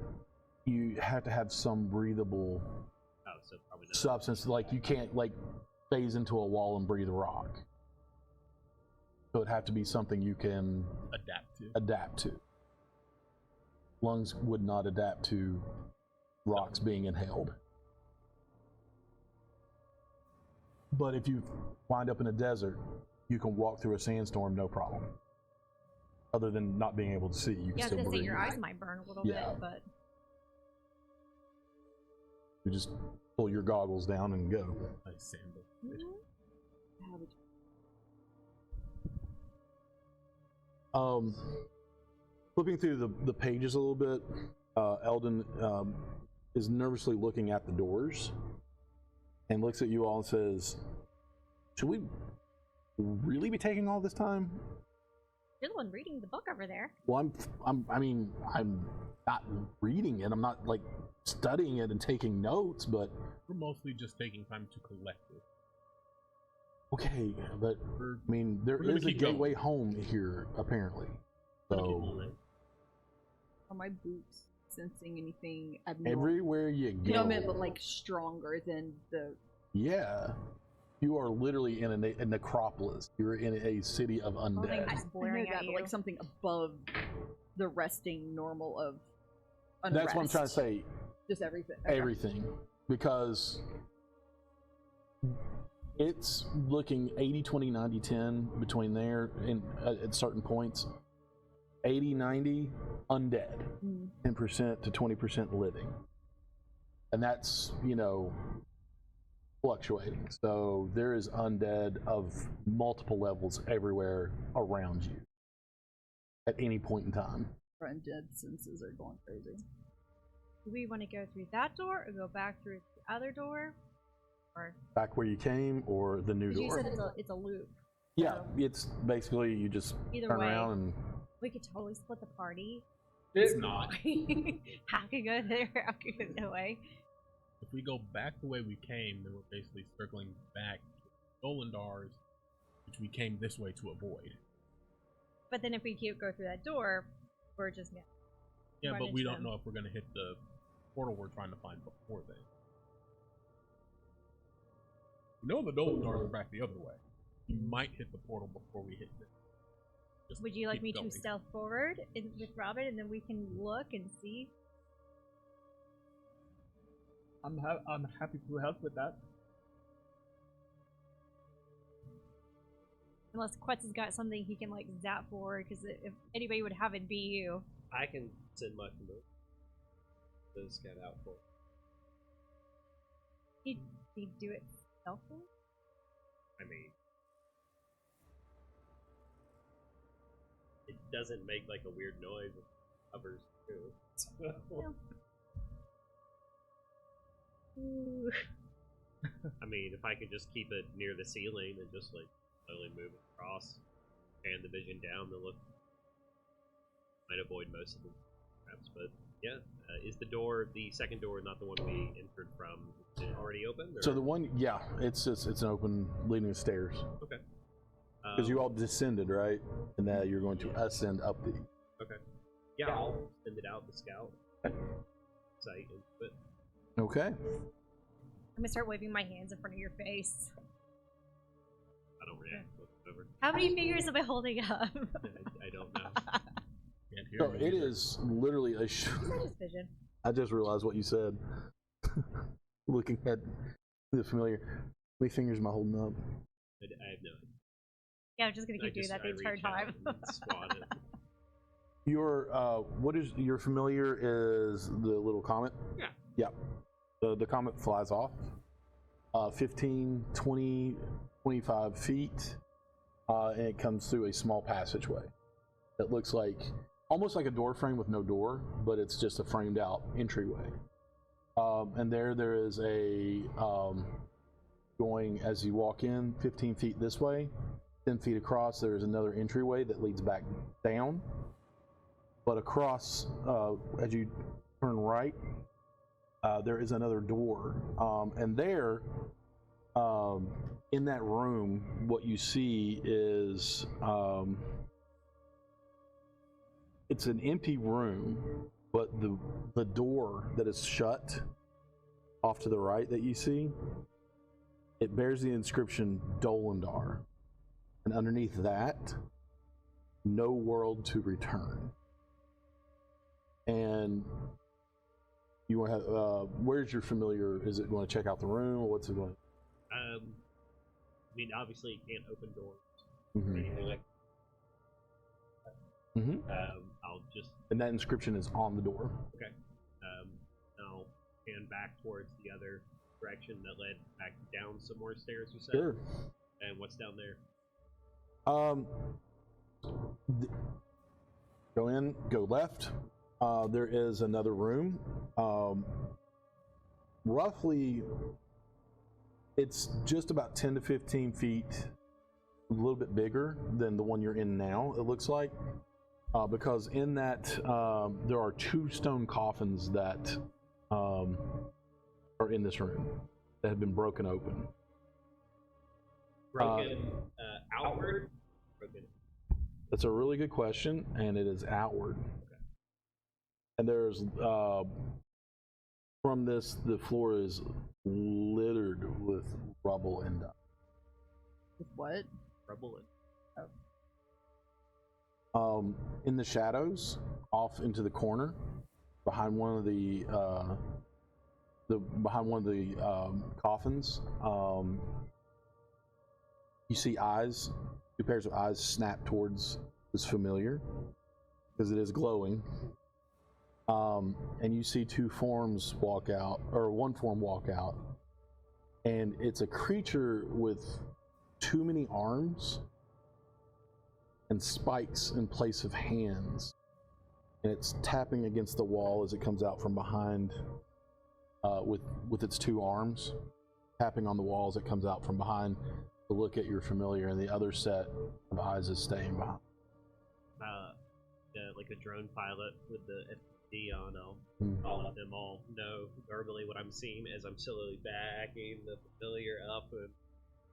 Speaker 3: you have to have some breathable
Speaker 6: Oh, so probably not.
Speaker 3: substance, like you can't like phase into a wall and breathe rock. So it'd have to be something you can adapt to. Lungs would not adapt to rocks being inhaled. But if you wind up in a desert, you can walk through a sandstorm no problem. Other than not being able to see, you can
Speaker 5: Yeah, I was
Speaker 3: still
Speaker 5: gonna say
Speaker 3: breathe.
Speaker 5: your eyes might burn a little
Speaker 3: Yeah.
Speaker 5: bit, but
Speaker 3: You just pull your goggles down and go.
Speaker 7: Nice sandal.
Speaker 3: Flipping through the pages a little bit, Eldon is nervously looking at the doors and looks at you all and says, "Should we really be taking all this time?"
Speaker 5: you're the one reading the book over there.
Speaker 3: Well, I'm not reading it. I'm not like studying it and taking notes, but
Speaker 7: We're mostly just taking time to collect it.
Speaker 3: okay. But I mean, there
Speaker 7: we're gonna
Speaker 3: is a
Speaker 7: keep going.
Speaker 3: gateway home here, apparently. So
Speaker 2: Are my boots sensing anything abnormal?
Speaker 3: everywhere you go,
Speaker 2: You know, I meant, but like stronger than the.
Speaker 3: yeah, you are literally in a necropolis. You're in a city of
Speaker 5: Something
Speaker 3: undead.
Speaker 5: just
Speaker 2: I
Speaker 5: blaring
Speaker 2: heard that,
Speaker 5: at
Speaker 2: but
Speaker 5: you.
Speaker 2: like something above the resting normal of unrest.
Speaker 3: That's what I'm trying to say.
Speaker 2: Just everything. Okay.
Speaker 3: Everything, because it's looking 80, 20, 90, 10 between there and at certain points. 80, 90 undead,
Speaker 2: Mm.
Speaker 3: 10% to 20% living, and that's fluctuating. So there is undead of multiple levels everywhere around you at any point in time.
Speaker 2: Our undead senses are going crazy.
Speaker 5: Do we want to go through that door or go back through the other door? Or
Speaker 3: Back where you came, or the new
Speaker 5: 'cause you
Speaker 3: door.
Speaker 5: said it's a loop.
Speaker 3: Yeah,
Speaker 5: so
Speaker 3: it's basically you just
Speaker 5: Either
Speaker 3: turn
Speaker 5: way.
Speaker 3: around and
Speaker 5: we could totally split the party.
Speaker 7: It's not.
Speaker 5: Half could go there, half could go that way.
Speaker 7: If we go back the way we came, then we're basically circling back to Dolendars, which we came this way to avoid.
Speaker 5: But then if we keep go through that door, we're just
Speaker 7: Yeah,
Speaker 5: run
Speaker 7: but we
Speaker 5: into
Speaker 7: don't
Speaker 5: them.
Speaker 7: know if we're gonna hit the portal we're trying to find before then. We know the Dolendars are back the other way. We might hit the portal before we hit this. Just
Speaker 5: Would you like
Speaker 7: keep
Speaker 5: me
Speaker 7: going.
Speaker 5: to stealth forward with Robin, and then we can look and see?
Speaker 4: I'm happy to help with that.
Speaker 5: Unless Quetz has got something he can like zap forward, because if anybody would have it be you.
Speaker 6: I can send my promote. the scout out for.
Speaker 5: He'd do it stealthily?
Speaker 6: I mean, it doesn't make like a weird noise. It hovers too.
Speaker 5: Ooh.
Speaker 6: I mean, if I could just keep it near the ceiling and just like slowly move it across and the vision down, the look might avoid most of the traps. But yeah, is the second door, not the one we entered from, is it already open? Or?
Speaker 3: So the one, yeah, it's an open leading the stairs.
Speaker 6: Okay.
Speaker 3: Because you all descended, right? And now you're going to ascend up the.
Speaker 6: Okay. Yeah, I'll send it out the scout site. But
Speaker 3: Okay.
Speaker 5: I'm gonna start waving my hands in front of your face.
Speaker 6: I don't react whatsoever.
Speaker 5: How many fingers am I holding up?
Speaker 6: I don't know.
Speaker 7: Can't hear
Speaker 3: So
Speaker 7: me
Speaker 3: it
Speaker 7: either.
Speaker 3: is literally a.
Speaker 5: Just vision.
Speaker 3: I just realized what you said. Looking at the familiar. How many fingers am I holding up?
Speaker 6: I have no idea.
Speaker 5: Yeah, I'm just gonna keep doing that the entire
Speaker 6: reach out
Speaker 5: time.
Speaker 6: and swat it.
Speaker 3: Your what is your familiar is the little comet?
Speaker 6: Yeah.
Speaker 3: Yeah. The comet flies off 15, 20, 25 feet, and it comes through a small passageway that looks like almost like a door frame with no door, but it's just a framed out entryway. And there is a going as you walk in 15 feet this way, 10 feet across, there's another entryway that leads back down. But across, as you turn right, there is another door. And there, in that room, what you see is it's an empty room, but the door that is shut off to the right that you see, it bears the inscription Dolendar. And underneath that, no world to return. And you want to have, where's your familiar? Is it going to check out the room, or what's it going?
Speaker 6: I mean, obviously, you can't open doors
Speaker 3: Mm-hmm.
Speaker 6: or anything like.
Speaker 3: Mm-hmm.
Speaker 6: I'll just
Speaker 3: And that inscription is on the door.
Speaker 6: okay. I'll hand back towards the other direction that led back down some more stairs. You said.
Speaker 3: Sure.
Speaker 6: And what's down there?
Speaker 3: Go in, go left. There is another room. Roughly, it's just about 10 to 15 feet, a little bit bigger than the one you're in now, it looks like. Because in that, there are 2 stone coffins that are in this room that have been broken open.
Speaker 6: Broken outward. Broken.
Speaker 3: That's a really good question, and it is outward.
Speaker 6: Okay.
Speaker 3: And there's from this, the floor is littered with rubble and dust.
Speaker 2: With what?
Speaker 6: Rubble and
Speaker 3: In the shadows, off into the corner, behind one of the coffins, you see eyes, 2 pairs of eyes snap towards this familiar, because it is glowing. And you see 2 forms walk out, or 1 form walk out, and it's a creature with too many arms and spikes in place of hands, and it's tapping against the wall as it comes out from behind, with its 2 arms, tapping on the wall as it comes out from behind to look at your familiar, and the other set of eyes is staying behind.
Speaker 6: like a drone pilot with the FPV on. I'll let them all know verbally what I'm seeing as I'm slowly backing the familiar up and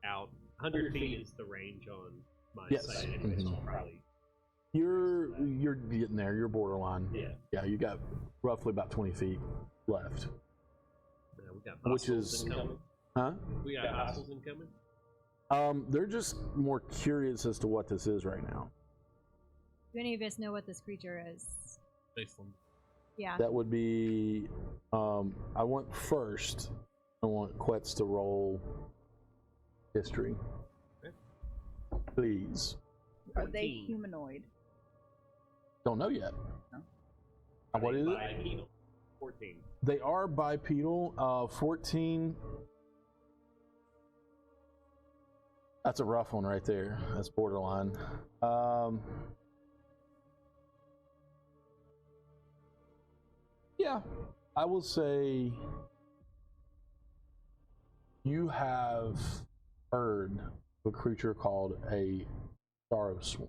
Speaker 6: out. 100 feet is the range on my side anyway, so probably.
Speaker 3: You're getting there. You're borderline.
Speaker 6: Yeah.
Speaker 3: You got roughly about 20 feet left.
Speaker 6: We got
Speaker 3: Which
Speaker 6: hostiles
Speaker 3: is-
Speaker 6: incoming.
Speaker 3: Huh?
Speaker 6: We got hostiles incoming.
Speaker 3: They're just more curious as to what this is right now.
Speaker 5: Do any of us know what this creature is?
Speaker 7: Based on
Speaker 5: Yeah.
Speaker 3: That would be. I want Quetz to roll history.
Speaker 6: Okay.
Speaker 3: Please.
Speaker 2: Are they
Speaker 6: 14.
Speaker 2: humanoid?
Speaker 3: Don't know yet.
Speaker 2: No.
Speaker 3: What is it?
Speaker 6: Bipedal. 14.
Speaker 3: They are bipedal. 14. That's a rough one right there. That's borderline. Yeah, I will say you have heard of a creature called a sorrow swarm.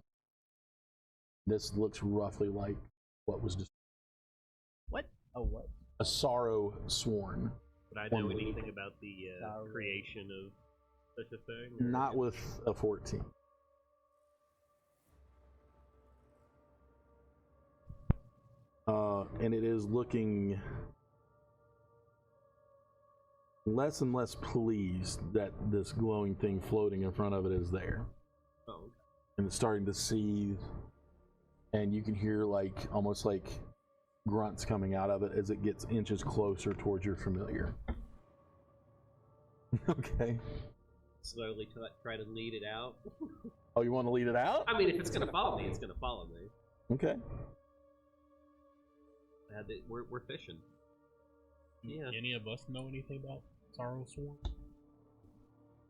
Speaker 3: This looks roughly like what was just
Speaker 1: What? Oh, what?
Speaker 3: a sorrow sworn.
Speaker 6: Would I know anything about the creation of such a thing? Or?
Speaker 3: Not with a 14. And it is looking less and less pleased that this glowing thing floating in front of it is there.
Speaker 6: Oh, okay.
Speaker 3: And it's starting to seethe, and you can hear like almost like grunts coming out of it as it gets inches closer towards your familiar. Okay.
Speaker 6: Slowly try to lead it out.
Speaker 3: Oh, you want to lead it out?
Speaker 6: I mean, if it's gonna follow me, it's gonna follow me.
Speaker 3: Okay.
Speaker 6: We're fishing. Yeah.
Speaker 7: Any of us know anything about Sorrow Swarm?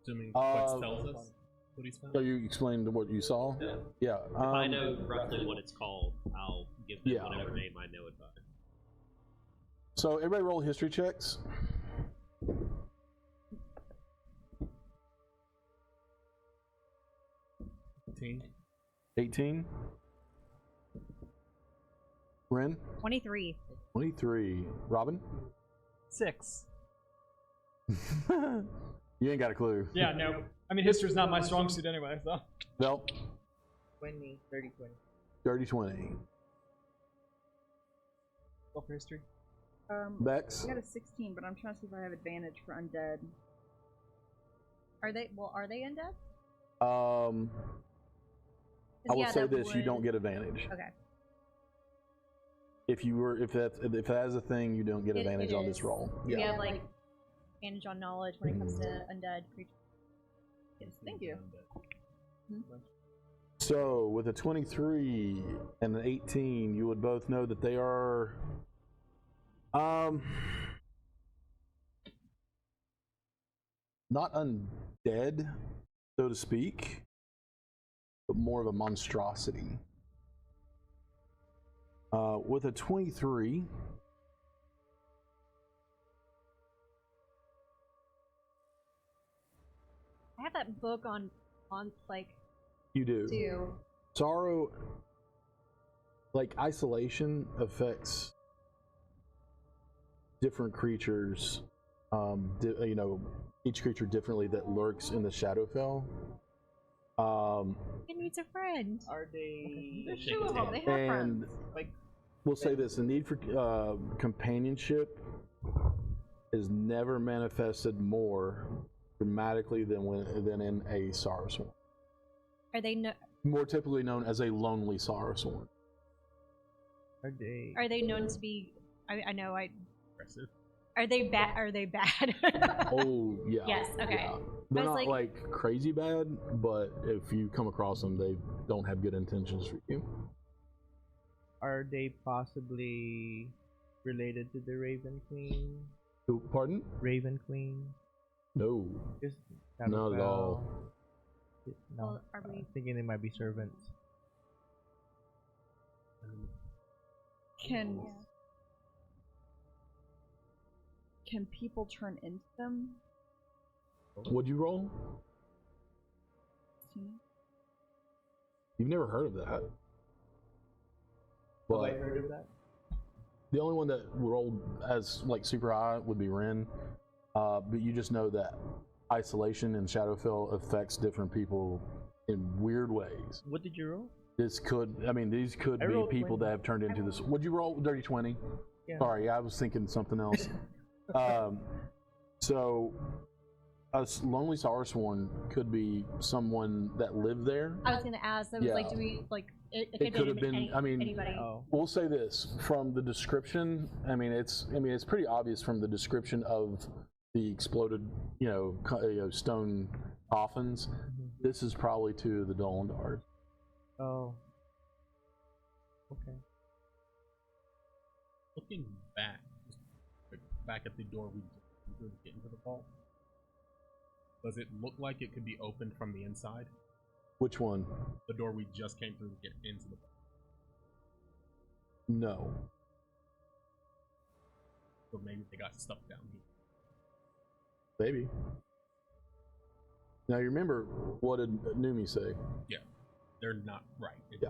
Speaker 7: Assuming Quest tells us what he's found.
Speaker 3: So you explained what you saw?
Speaker 6: Yeah.
Speaker 3: Yeah.
Speaker 6: If I know roughly what it's called, I'll give them whatever name I know it by.
Speaker 3: So everybody roll history checks. 18. Ren?
Speaker 5: 23.
Speaker 3: 23. Robin?
Speaker 4: 6.
Speaker 3: You ain't got a clue.
Speaker 4: Yeah, no. I mean, history's not my strong suit anyway, so.
Speaker 3: Nope.
Speaker 1: 20, 30,
Speaker 3: 30,
Speaker 1: 20.
Speaker 3: 20.
Speaker 4: Go for history.
Speaker 3: Bex?
Speaker 2: I got a 16, but I'm trying to see if I have advantage for undead.
Speaker 5: Are they undead?
Speaker 3: I will say this: you don't get advantage.
Speaker 5: Okay.
Speaker 3: If that is a thing, you don't get advantage on this roll.
Speaker 5: Do we have like advantage on knowledge when it comes to undead creatures?
Speaker 2: Yes, thank you.
Speaker 3: So, with a 23 and an 18, you would both know that they are, not undead, so to speak, but more of a monstrosity. With a 23,
Speaker 5: I have that book on like
Speaker 3: you do.
Speaker 5: too.
Speaker 3: Sorrow, like isolation, affects different creatures. Each creature differently that lurks in the Shadowfell.
Speaker 5: It needs a friend.
Speaker 1: Are they?
Speaker 5: There's two of them. They have
Speaker 3: And
Speaker 5: friends.
Speaker 1: Like,
Speaker 3: we'll say this: the need for companionship is never manifested more dramatically than in a sorrow swarm.
Speaker 5: Are they
Speaker 3: More typically known as a lonely sorrow swarm.
Speaker 1: are they?
Speaker 5: Are they known to be? I know.
Speaker 7: Aggressive.
Speaker 5: Are they bad? Are they bad?
Speaker 3: Oh yeah.
Speaker 5: Yes, okay.
Speaker 3: Yeah. They're
Speaker 5: I was
Speaker 3: not
Speaker 5: like-
Speaker 3: crazy bad, but if you come across them, they don't have good intentions for you.
Speaker 1: Are they possibly related to the Raven Queen?
Speaker 3: Oh, pardon?
Speaker 1: Raven Queen?
Speaker 3: No.
Speaker 1: Just
Speaker 3: Not at all.
Speaker 1: No,
Speaker 5: Well, are we-
Speaker 1: I'm thinking they might be servants.
Speaker 2: Can people turn into them?
Speaker 3: What'd you roll? You've never heard of that.
Speaker 1: Have
Speaker 3: But
Speaker 1: I heard of that?
Speaker 3: the only one that rolled as super high would be Ren. But you just know that isolation and Shadowfell affects different people in weird ways.
Speaker 1: What did you roll?
Speaker 3: These could
Speaker 1: I
Speaker 3: be
Speaker 1: rolled
Speaker 3: people
Speaker 1: 20.
Speaker 3: that have turned into this. Would you roll dirty 20?
Speaker 1: Yeah.
Speaker 3: Sorry, I was thinking something else. So a lonely Sarsworn could be someone that lived there.
Speaker 5: I was gonna ask. I was like,
Speaker 3: Yeah.
Speaker 5: do we like? It
Speaker 3: could have been.
Speaker 5: anybody.
Speaker 1: Oh.
Speaker 3: We'll say this from the description. It's pretty obvious from the description of the exploded, stone coffins. This is probably to the Dolendars.
Speaker 1: Oh. Okay.
Speaker 7: Looking back, just back at the door we just came through to get into the vault, does it look like it could be opened from the inside?
Speaker 3: Which one?
Speaker 7: The door we just came through to get into the vault.
Speaker 3: No.
Speaker 7: So maybe they got stuff down here.
Speaker 3: Maybe. Now you remember, what did Numi say?
Speaker 7: Yeah, they're not right.
Speaker 3: Yeah.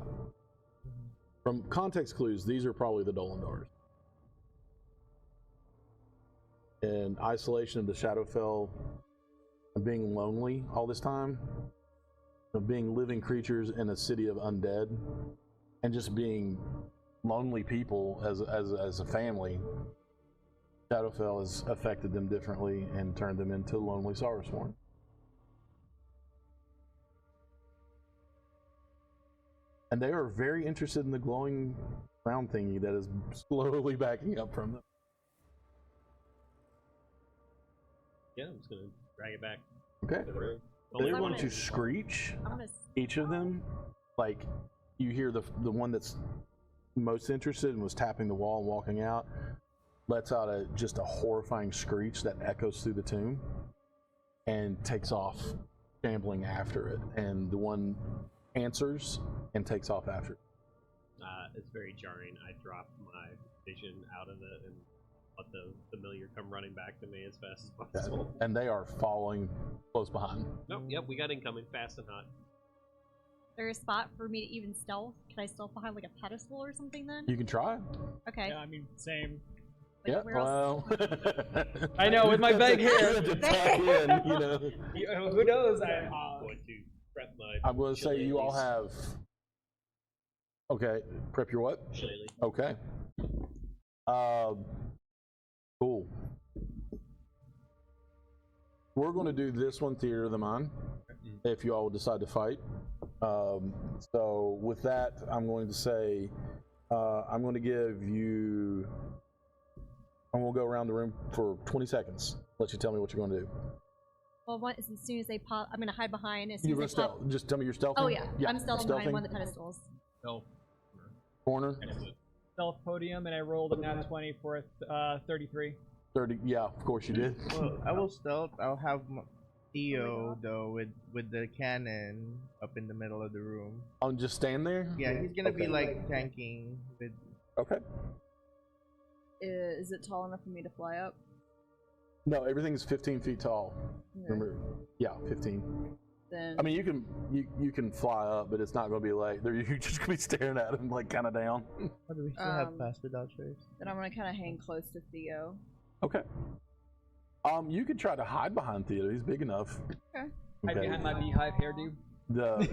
Speaker 3: From context clues, these are probably the Dolendars. And isolation of the Shadowfell, of being lonely all this time, of being living creatures in a city of undead, and just being lonely people as a family. Shadowfell has affected them differently and turned them into lonely Sorrowsworn. And they are very interested in the glowing round thingy that is slowly backing up from them.
Speaker 6: Yeah, I'm just gonna drag it back
Speaker 3: Okay.
Speaker 6: to the room.
Speaker 3: They're
Speaker 5: I
Speaker 3: going
Speaker 5: wanna-
Speaker 3: to screech.
Speaker 5: I'm gonna.
Speaker 3: Each of them, like, you hear the one that's most interested and was tapping the wall and walking out, lets out just a horrifying screech that echoes through the tomb and takes off, shambling after it. And the one answers and takes off after it.
Speaker 6: It's very jarring. I drop my vision out of it and let the familiar come running back to me as fast as possible.
Speaker 3: And they are following close behind.
Speaker 6: Nope, yep, we got incoming fast and hot.
Speaker 5: Is there a spot for me to even stealth? Can I stealth behind like a pedestal or something then?
Speaker 3: You can try.
Speaker 5: Okay.
Speaker 4: Yeah, I mean, same.
Speaker 5: Like,
Speaker 3: Yeah,
Speaker 5: where else?
Speaker 3: well.
Speaker 4: I know, with my bag
Speaker 3: You
Speaker 4: here.
Speaker 3: have to tuck in, you know.
Speaker 4: Who knows?
Speaker 6: I'm going to prep my.
Speaker 3: I'm going to say you all
Speaker 6: shillelaghs.
Speaker 3: have. Okay, prep your what?
Speaker 6: Shillelagh.
Speaker 3: Okay. Cool. We're going to do this one, Theater of the Mind, if you all decide to fight. So with that, I'm going to say, I'm going to give you. I'm going to go around the room for 20 seconds. Let you tell me what you're going to do.
Speaker 5: Well, as soon as they pop, I'm gonna hide behind. As soon
Speaker 3: You're
Speaker 5: as
Speaker 3: going
Speaker 5: they
Speaker 3: to
Speaker 5: pop.
Speaker 3: stealth. Just tell me you're stealthing.
Speaker 5: Oh yeah, I'm stealthing behind one of the pedestals.
Speaker 7: Stealth.
Speaker 3: Corner.
Speaker 4: Stealth podium, and I rolled a nat 20 for 33.
Speaker 3: 30. Yeah, of course you did.
Speaker 1: Well, I will stealth. I'll have Theo though with the cannon up in the middle of the room.
Speaker 3: I'll just stand there.
Speaker 1: Yeah, he's gonna be
Speaker 3: Okay.
Speaker 1: like tanking with.
Speaker 3: Okay.
Speaker 2: Is it tall enough for me to fly up?
Speaker 3: No, everything's 15 feet tall.
Speaker 2: Okay.
Speaker 3: Remember? Yeah, 15.
Speaker 2: Then
Speaker 3: I mean, you can fly up, but it's not going to be like you're just going to be staring at him like kind of down.
Speaker 1: Oh, do we still have
Speaker 2: Um,
Speaker 1: pass without trace?
Speaker 2: then I'm gonna kind of hang close to Theo.
Speaker 3: Okay. You could try to hide behind Theo. He's big enough.
Speaker 2: Okay.
Speaker 4: Hide behind my beehive hairdo.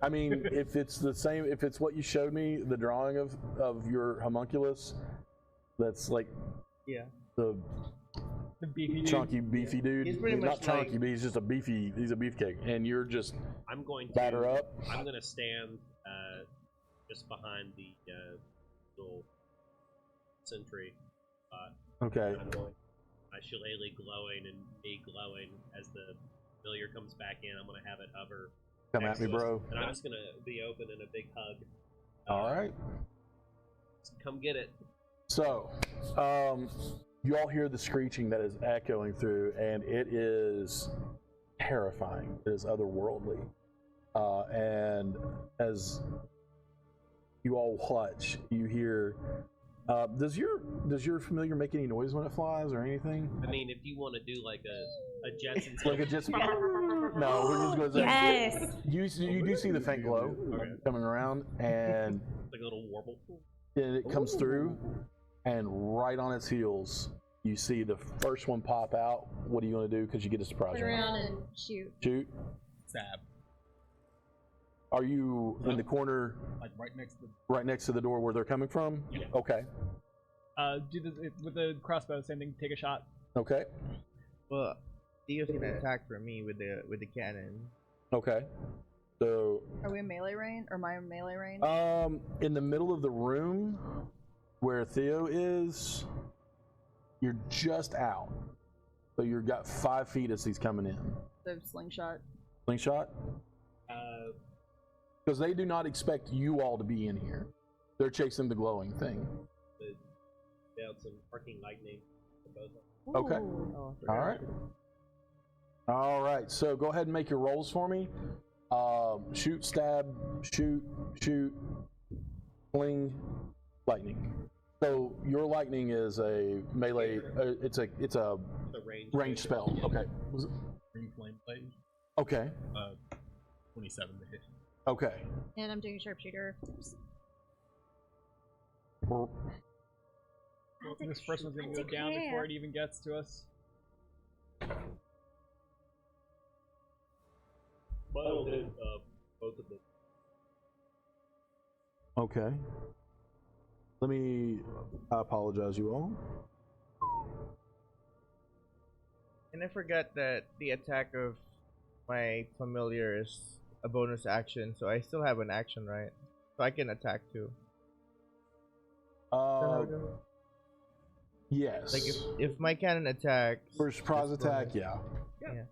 Speaker 3: I mean, if it's the same, if it's what you showed me, the drawing of your homunculus, that's like
Speaker 1: Yeah.
Speaker 3: the
Speaker 4: The beefy dude.
Speaker 3: chunky, beefy dude.
Speaker 1: He's pretty
Speaker 3: not
Speaker 1: much
Speaker 3: chunky,
Speaker 1: like-
Speaker 3: but he's just he's a beefcake, and you're just
Speaker 6: I'm going to
Speaker 3: batter up.
Speaker 6: I'm gonna stand just behind the little sentry spot.
Speaker 3: Okay.
Speaker 6: I'm going my shillelagh glowing and me glowing as the familiar comes back in. I'm gonna have it hover.
Speaker 3: Come
Speaker 6: next
Speaker 3: at me,
Speaker 6: to us,
Speaker 3: bro.
Speaker 6: And I'm just gonna be open in a big hug.
Speaker 3: All right.
Speaker 6: Just come get it.
Speaker 3: So, you all hear the screeching that is echoing through, and it is terrifying. It is otherworldly. And as you all watch, you hear. Does your familiar make any noise when it flies or anything?
Speaker 6: I mean, if you want to do like a Jetsons,
Speaker 3: Like it just. No, we're just going to say.
Speaker 5: Yes.
Speaker 3: You do see the faint glow coming around, and
Speaker 6: like a little warble.
Speaker 3: it comes through, and right on its heels, you see the first one pop out. What are you going to do? Because you get a surprise
Speaker 5: Turn
Speaker 3: round.
Speaker 5: around and shoot.
Speaker 3: Shoot.
Speaker 7: Stab.
Speaker 3: Are you in the corner
Speaker 7: Like right next to
Speaker 3: the door where they're coming from?
Speaker 7: Yeah.
Speaker 3: Okay.
Speaker 4: Do this with the crossbow. Same thing. Take a shot.
Speaker 3: Okay.
Speaker 1: Well, Theo's gonna attack for me with the cannon.
Speaker 3: Okay. So,
Speaker 2: Are we in melee range? Or am I in melee range?
Speaker 3: in the middle of the room where Theo is, you're just out. So you've got 5 feet as he's coming in.
Speaker 2: So slingshot.
Speaker 3: Slingshot? Because they do not expect you all to be in here. They're chasing the glowing thing.
Speaker 6: Down some arcing lightning.
Speaker 3: Okay.
Speaker 1: Oh,
Speaker 3: All right. All right. So go ahead and make your rolls for me. Shoot, stab, shoot, fling, lightning. So your lightning is a melee. It's a
Speaker 6: The
Speaker 3: range spell. Okay.
Speaker 7: Green flame blade.
Speaker 3: Okay.
Speaker 7: 27 to hit.
Speaker 3: Okay.
Speaker 5: And I'm doing sharpshooter.
Speaker 3: Well,
Speaker 4: This first one's gonna go down before it even gets to us.
Speaker 6: Well, then, both of them.
Speaker 3: Okay. Let me. I apologize, you all.
Speaker 1: And I forgot that the attack of my familiar is a bonus action, so I still have an action, right? So I can attack too.
Speaker 3: Yes.
Speaker 1: Like if my cannon attacks
Speaker 3: For surprise
Speaker 1: it's
Speaker 3: attack,
Speaker 1: bonus.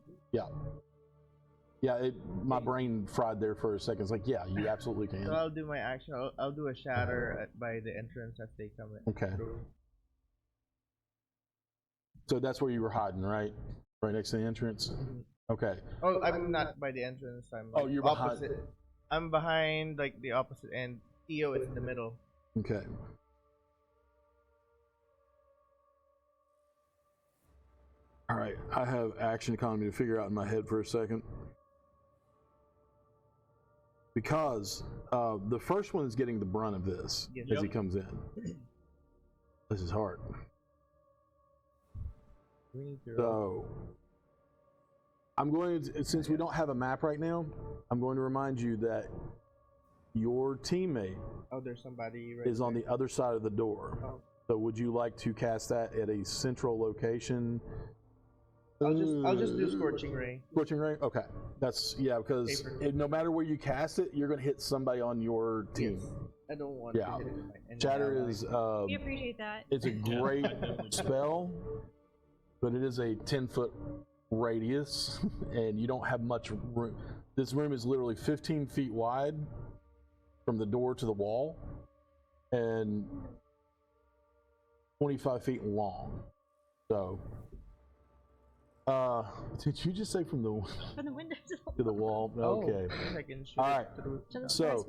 Speaker 3: yeah. My brain fried there for a second. It's like, yeah, you absolutely can.
Speaker 1: So I'll do my action. I'll do a shatter by the entrance as they come in.
Speaker 3: Okay. So that's where you were hiding, right? Right next to the entrance. Okay.
Speaker 1: Oh, I'm not by the entrance. I'm
Speaker 3: Oh, you're behind.
Speaker 1: opposite. I'm behind like the opposite end. Theo is in the middle.
Speaker 3: Okay. All right. I have action economy to figure out in my head for a second. Because the first one is getting the brunt of this
Speaker 1: Yes.
Speaker 3: as he comes in. This is hard.
Speaker 1: We need to
Speaker 3: So I'm going to, since we don't have a map right now, I'm going to remind you that your teammate
Speaker 1: Oh, there's somebody right
Speaker 3: is on
Speaker 1: there.
Speaker 3: the other side of the door.
Speaker 1: Oh.
Speaker 3: So would you like to cast that at a central location?
Speaker 1: I'll just do scorching ray.
Speaker 3: Scorching ray? Okay. That's, yeah, because no matter where you cast it, you're going to hit somebody on your team.
Speaker 1: Yes. I don't want
Speaker 3: Yeah.
Speaker 1: to hit it. And
Speaker 3: Shatter is,
Speaker 5: We appreciate that.
Speaker 3: it's a great spell, but it is a 10-foot radius, and you don't have much room. This room is literally 15 feet wide from the door to the wall, and 25 feet long. So, did you just say from the
Speaker 5: window
Speaker 3: to the wall? Okay.
Speaker 1: I can shoot
Speaker 3: All
Speaker 1: it
Speaker 3: right.
Speaker 1: through.
Speaker 3: So,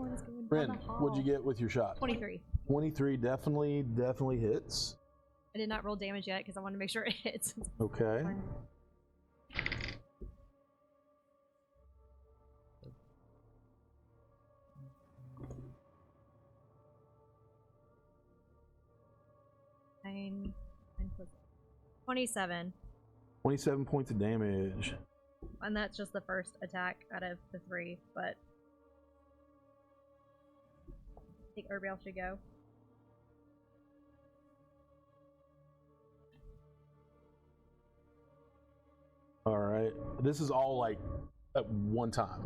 Speaker 3: Ren, what'd you get with your shot?
Speaker 5: 23.
Speaker 3: 23 definitely hits.
Speaker 5: I did not roll damage yet because I want to make sure it hits.
Speaker 3: Okay.
Speaker 5: Nine plus 27.
Speaker 3: 27 points of damage.
Speaker 5: And that's just the first attack out of the 3, but I think everybody else should go.
Speaker 3: All right. This is all like at one time.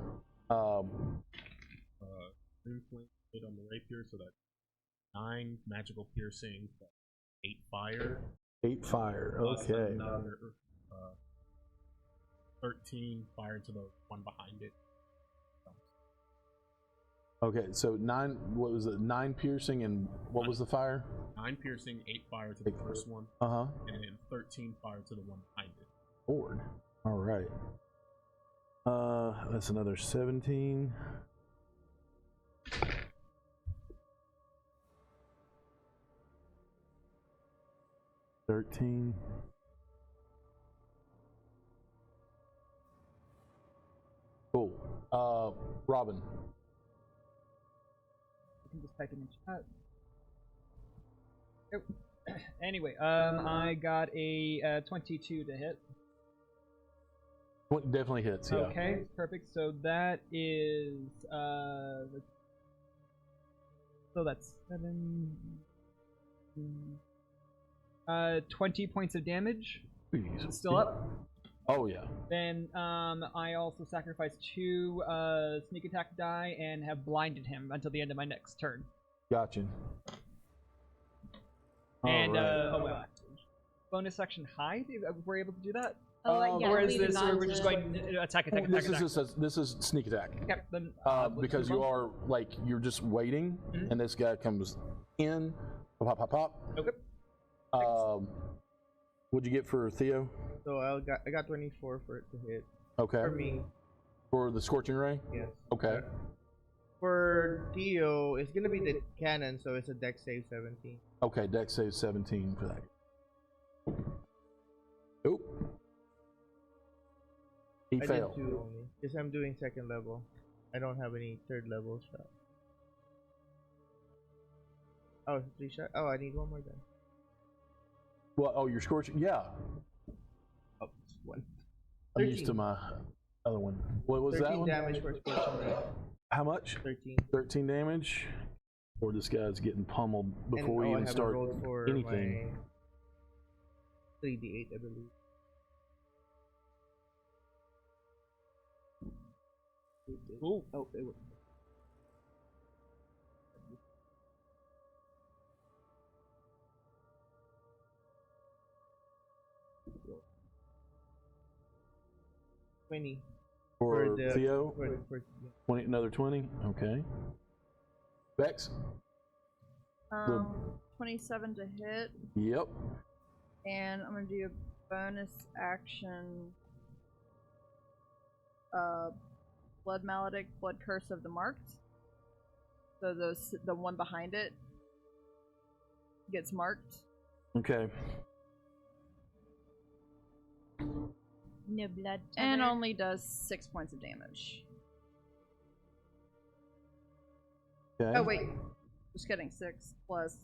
Speaker 7: Green flame blade on the rapier, so that's 9 magical piercing, 8 fire.
Speaker 3: 8 fire.
Speaker 7: Plus
Speaker 3: Okay.
Speaker 7: another 13 fire to the one behind it.
Speaker 3: Okay. So 9. What was it? 9 piercing and what was the fire?
Speaker 7: 9 piercing, 8 fire to the first one,
Speaker 3: Uh huh.
Speaker 7: and then 13 fire to the one behind it.
Speaker 3: Lord. All right. That's another 17. $13. Cool. Robin.
Speaker 4: I can just type it in chat. Oh. Anyway, I got a 22 to hit.
Speaker 3: Definitely hits. Yeah.
Speaker 4: Okay, perfect. So that is so that's 7. 20 points of damage.
Speaker 3: Jeez.
Speaker 4: It's still up.
Speaker 3: Oh yeah.
Speaker 4: Then I also sacrifice 2 sneak attack die and have blinded him until the end of my next turn.
Speaker 3: Gotcha.
Speaker 4: And
Speaker 3: Alright.
Speaker 4: bonus action hide. If we're able to do that.
Speaker 5: Oh, yeah,
Speaker 4: Or is
Speaker 5: leaving
Speaker 4: this
Speaker 5: on
Speaker 4: we're just
Speaker 5: to-
Speaker 4: going attack?
Speaker 3: This is sneak attack.
Speaker 4: Okay, then,
Speaker 3: Because you are like you're just waiting,
Speaker 4: Mhm.
Speaker 3: and this guy comes in, pop, pop, pop.
Speaker 4: Okay.
Speaker 3: What'd you get for Theo?
Speaker 1: So I got 24 for it to hit.
Speaker 3: Okay.
Speaker 1: For me,
Speaker 3: For the Scorching Ray?
Speaker 1: yes.
Speaker 3: Okay.
Speaker 1: For Theo, it's gonna be the cannon, so it's a dex save 17.
Speaker 3: Okay, dex save 17 for that. Nope. He
Speaker 1: I
Speaker 3: failed.
Speaker 1: did 2 only, because I'm doing second level. I don't have any third level shot. Oh, 3 shot? Oh, I need 1 more then.
Speaker 3: Well, oh, you're Scorching? Yeah.
Speaker 1: Oh, just 1.
Speaker 3: I'm used to my other one. What was that
Speaker 1: 13
Speaker 3: one?
Speaker 1: damage for Scorching Ray.
Speaker 3: How much?
Speaker 1: 13.
Speaker 3: 13 damage. Or this guy's getting pummeled before we
Speaker 1: I
Speaker 3: even
Speaker 1: haven't
Speaker 3: start
Speaker 1: rolled for
Speaker 3: anything.
Speaker 1: my 3d8, I believe.
Speaker 4: Ooh.
Speaker 1: Oh, it was.
Speaker 3: For
Speaker 1: the
Speaker 3: Theo?
Speaker 1: for
Speaker 3: 20, another 20? Okay. Vex?
Speaker 2: 27 to hit,
Speaker 3: Yep.
Speaker 2: and I'm gonna do a bonus action. Blood Maledict, Blood Curse of the Marked. So the one behind it gets marked.
Speaker 3: Okay.
Speaker 5: No blood.
Speaker 2: And
Speaker 5: tether.
Speaker 2: only does 6 points of damage.
Speaker 3: Okay.
Speaker 2: Oh wait, just kidding. 6 plus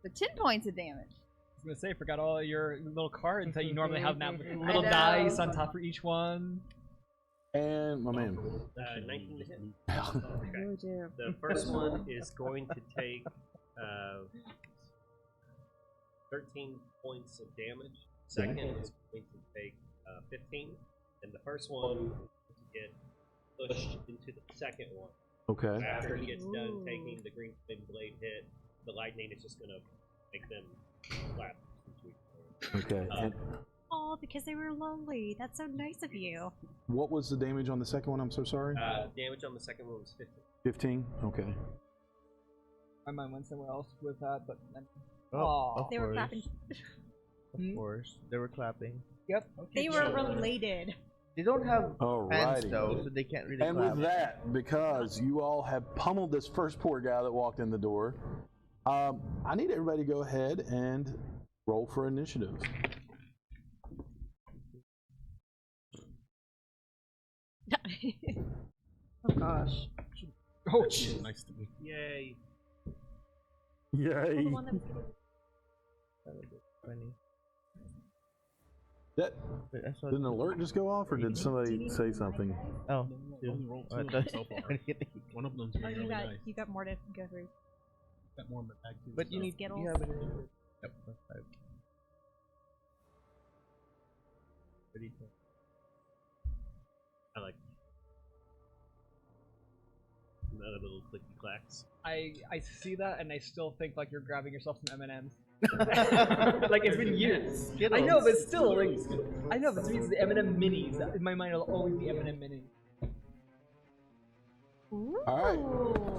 Speaker 2: the 10 points of damage.
Speaker 4: I was gonna say, forgot all your little cards that you normally have now with
Speaker 2: I
Speaker 4: little
Speaker 2: know.
Speaker 4: dice on top for each one.
Speaker 3: And my man.
Speaker 6: 19 to hit.
Speaker 2: I really do.
Speaker 6: The first one is going to take 13 points of damage. Second is going to take 15, and the first one to get pushed into the second one.
Speaker 3: Okay.
Speaker 6: After he gets done
Speaker 5: Ooh.
Speaker 6: taking the green flame blade hit, the lightning is just going to make them clap.
Speaker 3: Okay. And
Speaker 5: Oh, because they were lonely. That's so nice of you.
Speaker 3: what was the damage on the second one? I'm so sorry.
Speaker 6: Damage on the second one was 15.
Speaker 3: 15? Okay.
Speaker 4: My mind went somewhere else with that, but then.
Speaker 1: Oh,
Speaker 4: Aw.
Speaker 1: of
Speaker 5: They were
Speaker 1: course.
Speaker 5: clapping.
Speaker 1: Of course, they were clapping.
Speaker 4: Yep.
Speaker 5: They were related.
Speaker 1: They don't have hands
Speaker 3: Alrighty.
Speaker 1: though, so they can't really
Speaker 3: And
Speaker 1: clap.
Speaker 3: with that, because you all have pummeled this first poor guy that walked in the door, I need everybody to go ahead and roll for initiative.
Speaker 2: Oh gosh.
Speaker 4: Oh,
Speaker 7: That's
Speaker 4: jeez.
Speaker 7: nice to me.
Speaker 6: Yay!
Speaker 3: Yay!
Speaker 5: The one that was
Speaker 1: Funny.
Speaker 3: That,
Speaker 1: Wait, I saw
Speaker 3: did an alert just go off, or did somebody say something?
Speaker 1: Oh,
Speaker 7: I've only rolled
Speaker 1: oh, I
Speaker 7: two
Speaker 1: thought-
Speaker 7: so far. One of them's
Speaker 5: Oh,
Speaker 7: been
Speaker 5: you
Speaker 7: really
Speaker 5: got
Speaker 7: nice.
Speaker 5: you got more to go through.
Speaker 7: Got more in my bag too.
Speaker 1: But you
Speaker 7: so-
Speaker 1: need
Speaker 5: Skittles.
Speaker 1: you have it. Yep, that's 5. What do you think?
Speaker 6: I like none of the little clicky clacks.
Speaker 4: I see that, and I still think like you're grabbing yourself some M&Ms. Like it's been years. I know, but still, like I know, but to me it's the M&M minis. In my mind, it'll always be M&M minis.
Speaker 3: All right,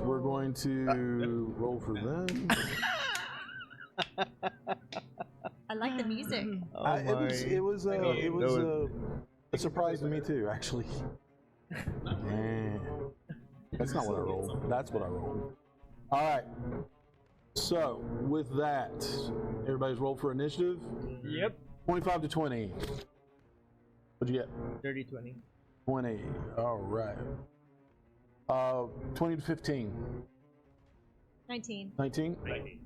Speaker 3: we're going to roll for them.
Speaker 5: I like the music.
Speaker 1: Oh
Speaker 3: It was a surprise to me too, actually. Man. That's not what I rolled. That's what I rolled. All right. So with that, everybody's rolled for initiative.
Speaker 4: Yep.
Speaker 3: 25 to 20. What'd you get?
Speaker 1: 30-20.
Speaker 3: 20. All right. 20 to 15.
Speaker 5: 19.
Speaker 3: 19.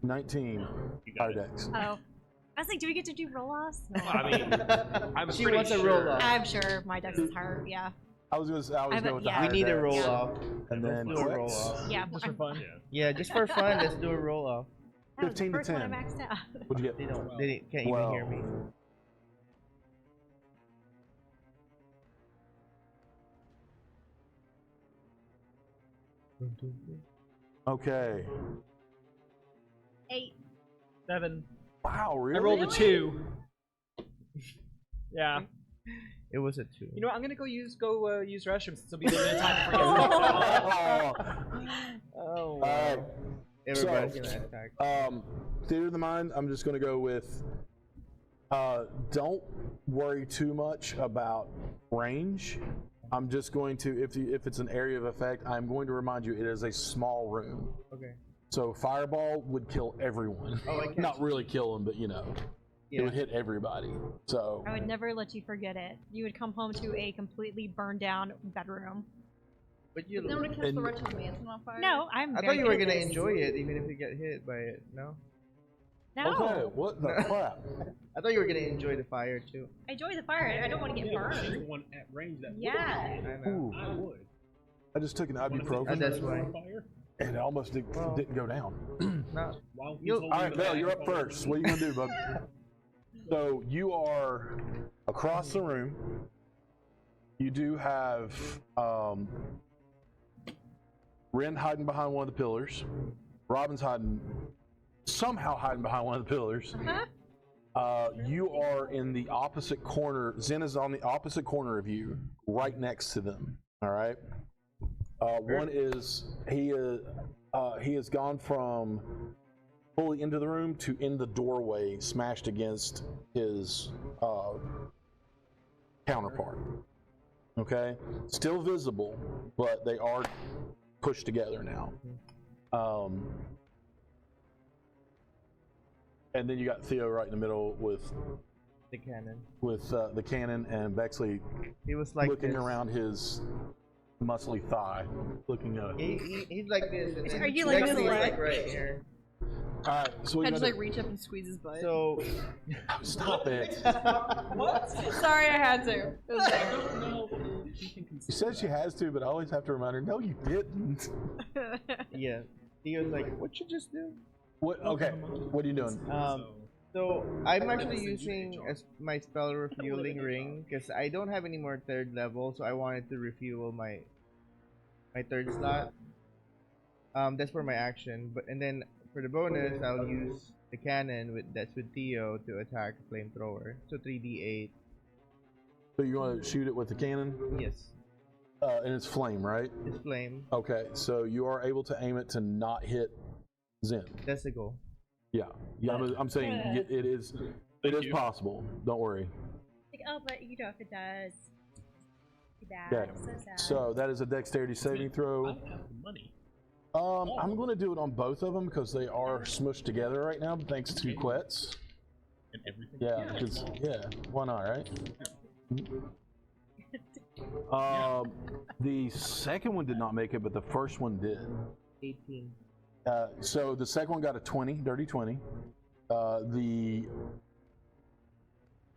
Speaker 3: 19.
Speaker 6: You got it.
Speaker 3: Dex.
Speaker 5: Oh. I was like, do we get to do roll-offs?
Speaker 6: I mean, I'm
Speaker 1: She
Speaker 6: pretty
Speaker 1: wants a
Speaker 6: sure.
Speaker 1: roll-off.
Speaker 5: I'm sure my dex is higher. Yeah.
Speaker 3: I was going to go with the
Speaker 5: yeah.
Speaker 3: higher
Speaker 1: We need a
Speaker 3: dex.
Speaker 1: roll off.
Speaker 3: And then
Speaker 1: Let's do a
Speaker 3: Quex.
Speaker 1: roll off.
Speaker 5: Yeah.
Speaker 4: Just for fun.
Speaker 6: Yeah.
Speaker 1: Yeah, just for fun, let's do a roll off.
Speaker 5: That was the
Speaker 3: 15 to
Speaker 5: first one I
Speaker 3: 10.
Speaker 5: maxed out.
Speaker 3: What'd you
Speaker 1: They
Speaker 3: get?
Speaker 1: don't. They can't even
Speaker 3: Well.
Speaker 1: hear me.
Speaker 3: Okay.
Speaker 5: 8.
Speaker 4: 7.
Speaker 3: Wow, really?
Speaker 4: I rolled a 2. Yeah.
Speaker 1: It was a 2.
Speaker 4: You know what? I'm gonna go use restrooms. This will be a little bit of time before you guys.
Speaker 1: Oh.
Speaker 3: All right.
Speaker 1: It everybody's gonna attack.
Speaker 3: Theater of the mind, I'm just going to go with don't worry too much about range. I'm just going to, if it's an area of effect, I'm going to remind you it is a small room.
Speaker 1: Okay.
Speaker 3: So fireball would kill everyone.
Speaker 1: Oh, I can't
Speaker 3: Not really kill them, but you know,
Speaker 1: Yeah.
Speaker 3: it would hit everybody. So
Speaker 5: I would never let you forget it. You would come home to a completely burned down bedroom.
Speaker 1: But you.
Speaker 2: No one catch the
Speaker 3: And-
Speaker 2: wretched mansion on fire?
Speaker 5: No, I'm
Speaker 1: I
Speaker 5: very
Speaker 1: thought you were
Speaker 5: good
Speaker 1: gonna
Speaker 5: at this.
Speaker 1: enjoy it, even if you get hit by it. No.
Speaker 5: No,
Speaker 3: okay, what the crap?
Speaker 1: I thought you were gonna enjoy the fire too.
Speaker 5: I enjoy the fire. I don't want to get
Speaker 7: She's the
Speaker 5: burned.
Speaker 7: one at range that
Speaker 5: Yeah.
Speaker 1: I know.
Speaker 3: Ooh,
Speaker 7: I would.
Speaker 3: I just took an
Speaker 1: And
Speaker 3: ibuprofen
Speaker 1: that's why.
Speaker 7: Fire?
Speaker 3: and it almost didn't go down.
Speaker 1: No.
Speaker 7: While he's
Speaker 1: You'll-
Speaker 7: holding
Speaker 3: All right,
Speaker 7: the
Speaker 3: Val,
Speaker 7: bag
Speaker 3: you're up
Speaker 7: fire.
Speaker 3: first. What are you gonna do, bud? So you are across the room. You do have Ren hiding behind one of the pillars. Robin's somehow hiding behind one of the pillars. You are in the opposite corner. Zen is on the opposite corner of you, right next to them. All right. One is he has gone from fully into the room to in the doorway, smashed against his counterpart. Okay, still visible, but they are pushed together now. And then you got Theo right in the middle with
Speaker 1: The cannon.
Speaker 3: the cannon, and Bexley
Speaker 1: He was like
Speaker 3: looking
Speaker 1: this.
Speaker 3: around his muscly thigh, looking up.
Speaker 1: He's like this. And then
Speaker 5: Are you like
Speaker 1: Lexi
Speaker 5: this
Speaker 1: is
Speaker 5: leg?
Speaker 1: like right here.
Speaker 3: All right, so what
Speaker 2: I
Speaker 3: you
Speaker 2: just
Speaker 3: gonna
Speaker 2: like reach up and squeeze his butt.
Speaker 1: So
Speaker 3: do? Stop it.
Speaker 2: Sorry, I had to. It was there.
Speaker 7: No, she can
Speaker 3: She
Speaker 7: consider
Speaker 3: says she has to, but I always have to remind her, no, you didn't.
Speaker 1: yeah, he was like, "What you just do?"
Speaker 3: What? Okay, what are you doing?
Speaker 1: So I'm actually using my spell refueling ring because I don't have any more third level, so I wanted to refuel my third slot. That's for my action, and then for the bonus, I'll use the cannon that's with Theo to attack a flamethrower. So 3d8.
Speaker 3: So you want to shoot it with the cannon?
Speaker 1: Yes,
Speaker 3: And it's flame, right?
Speaker 1: it's flame.
Speaker 3: Okay, so you are able to aim it to not hit Zen.
Speaker 1: That's the goal.
Speaker 3: Yeah, I'm saying it is
Speaker 7: you.
Speaker 3: possible. Don't worry.
Speaker 5: Like, oh, but you know if it does. Too bad.
Speaker 3: Okay,
Speaker 5: So sad.
Speaker 3: so that is a dexterity saving throw.
Speaker 7: I have the money.
Speaker 3: I'm going to do it on both of them because they are smushed together right now, thanks to Quetz.
Speaker 7: And everything.
Speaker 3: Yeah, because why not, right? The second one did not make it, but the first one did.
Speaker 1: 18.
Speaker 3: So the second one got a 20, dirty 20.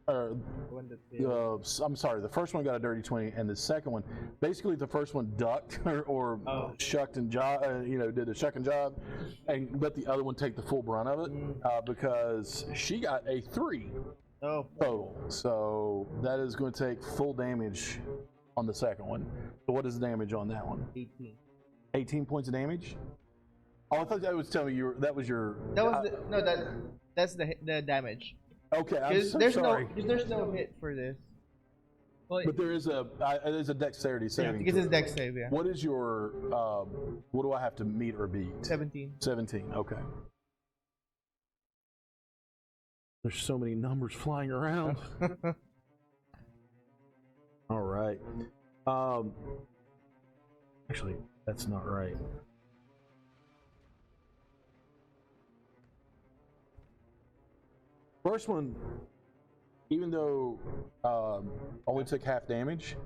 Speaker 1: One that's
Speaker 3: I'm sorry, the first one got a dirty 20, and the second one, basically the first one ducked or shucked and did a shuck and job, and let the other one take the full brunt of it because she got a 3
Speaker 1: Oh,
Speaker 3: total. So that is going to take full damage on the second one. So what is the damage on that one?
Speaker 1: 18.
Speaker 3: 18 points of damage? Oh, I thought that was telling you that was your.
Speaker 1: That was that's the damage.
Speaker 3: Okay, I'm so
Speaker 1: there's
Speaker 3: sorry.
Speaker 1: there's no hit for this.
Speaker 3: But there is a dexterity saving.
Speaker 1: Because it's
Speaker 3: throw.
Speaker 1: dex save, yeah.
Speaker 3: What is your? What do I have to meet or beat?
Speaker 1: 17.
Speaker 3: 17. Okay. There's so many numbers flying around. All right. Actually, that's not right. First one, even though only took half damage,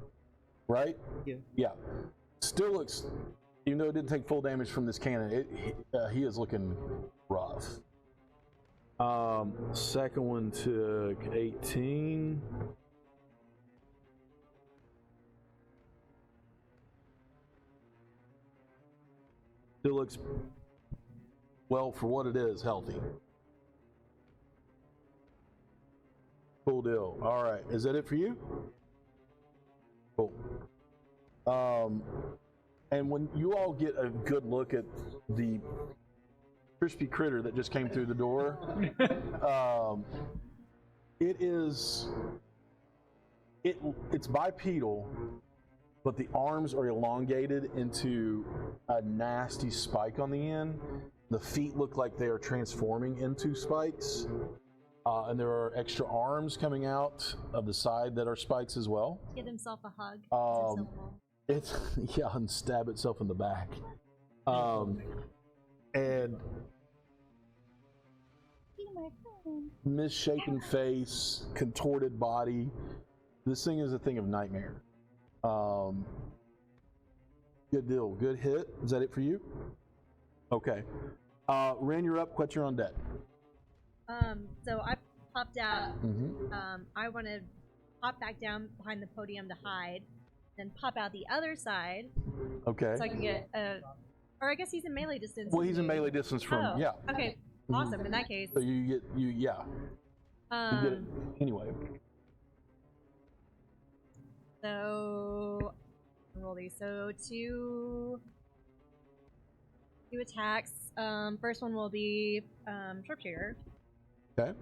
Speaker 3: right?
Speaker 1: Yeah.
Speaker 3: Yeah. Still looks, even though it didn't take full damage from this cannon, he is looking rough. Second one took 18. Still looks, well, for what it is, healthy. Cool deal. All right, is that it for you? Cool. And when you all get a good look at the crispy critter that just came through the door, it's bipedal, but the arms are elongated into a nasty spike on the end, The feet look like they are transforming into spikes. And there are extra arms coming out of the side that are spikes as well.
Speaker 5: Give himself a hug.
Speaker 3: It's yeah, and stab itself in the back. And misshapen face, contorted body. This thing is a thing of nightmare. Good deal. Good hit. Is that it for you? Okay. Ren, you're up. Quet, you're on deck.
Speaker 5: So I popped out.
Speaker 3: Mm-hmm.
Speaker 5: I want to pop back down behind the podium to hide, then pop out the other side.
Speaker 3: Okay.
Speaker 5: So I can get or I guess he's in melee distance.
Speaker 3: Well, he's in melee distance from,
Speaker 5: Oh,
Speaker 3: yeah.
Speaker 5: Okay, awesome. In that case.
Speaker 3: So you get, you get it anyway.
Speaker 5: So, roll these. So two attacks. First one will be sharpshooter.
Speaker 3: Okay.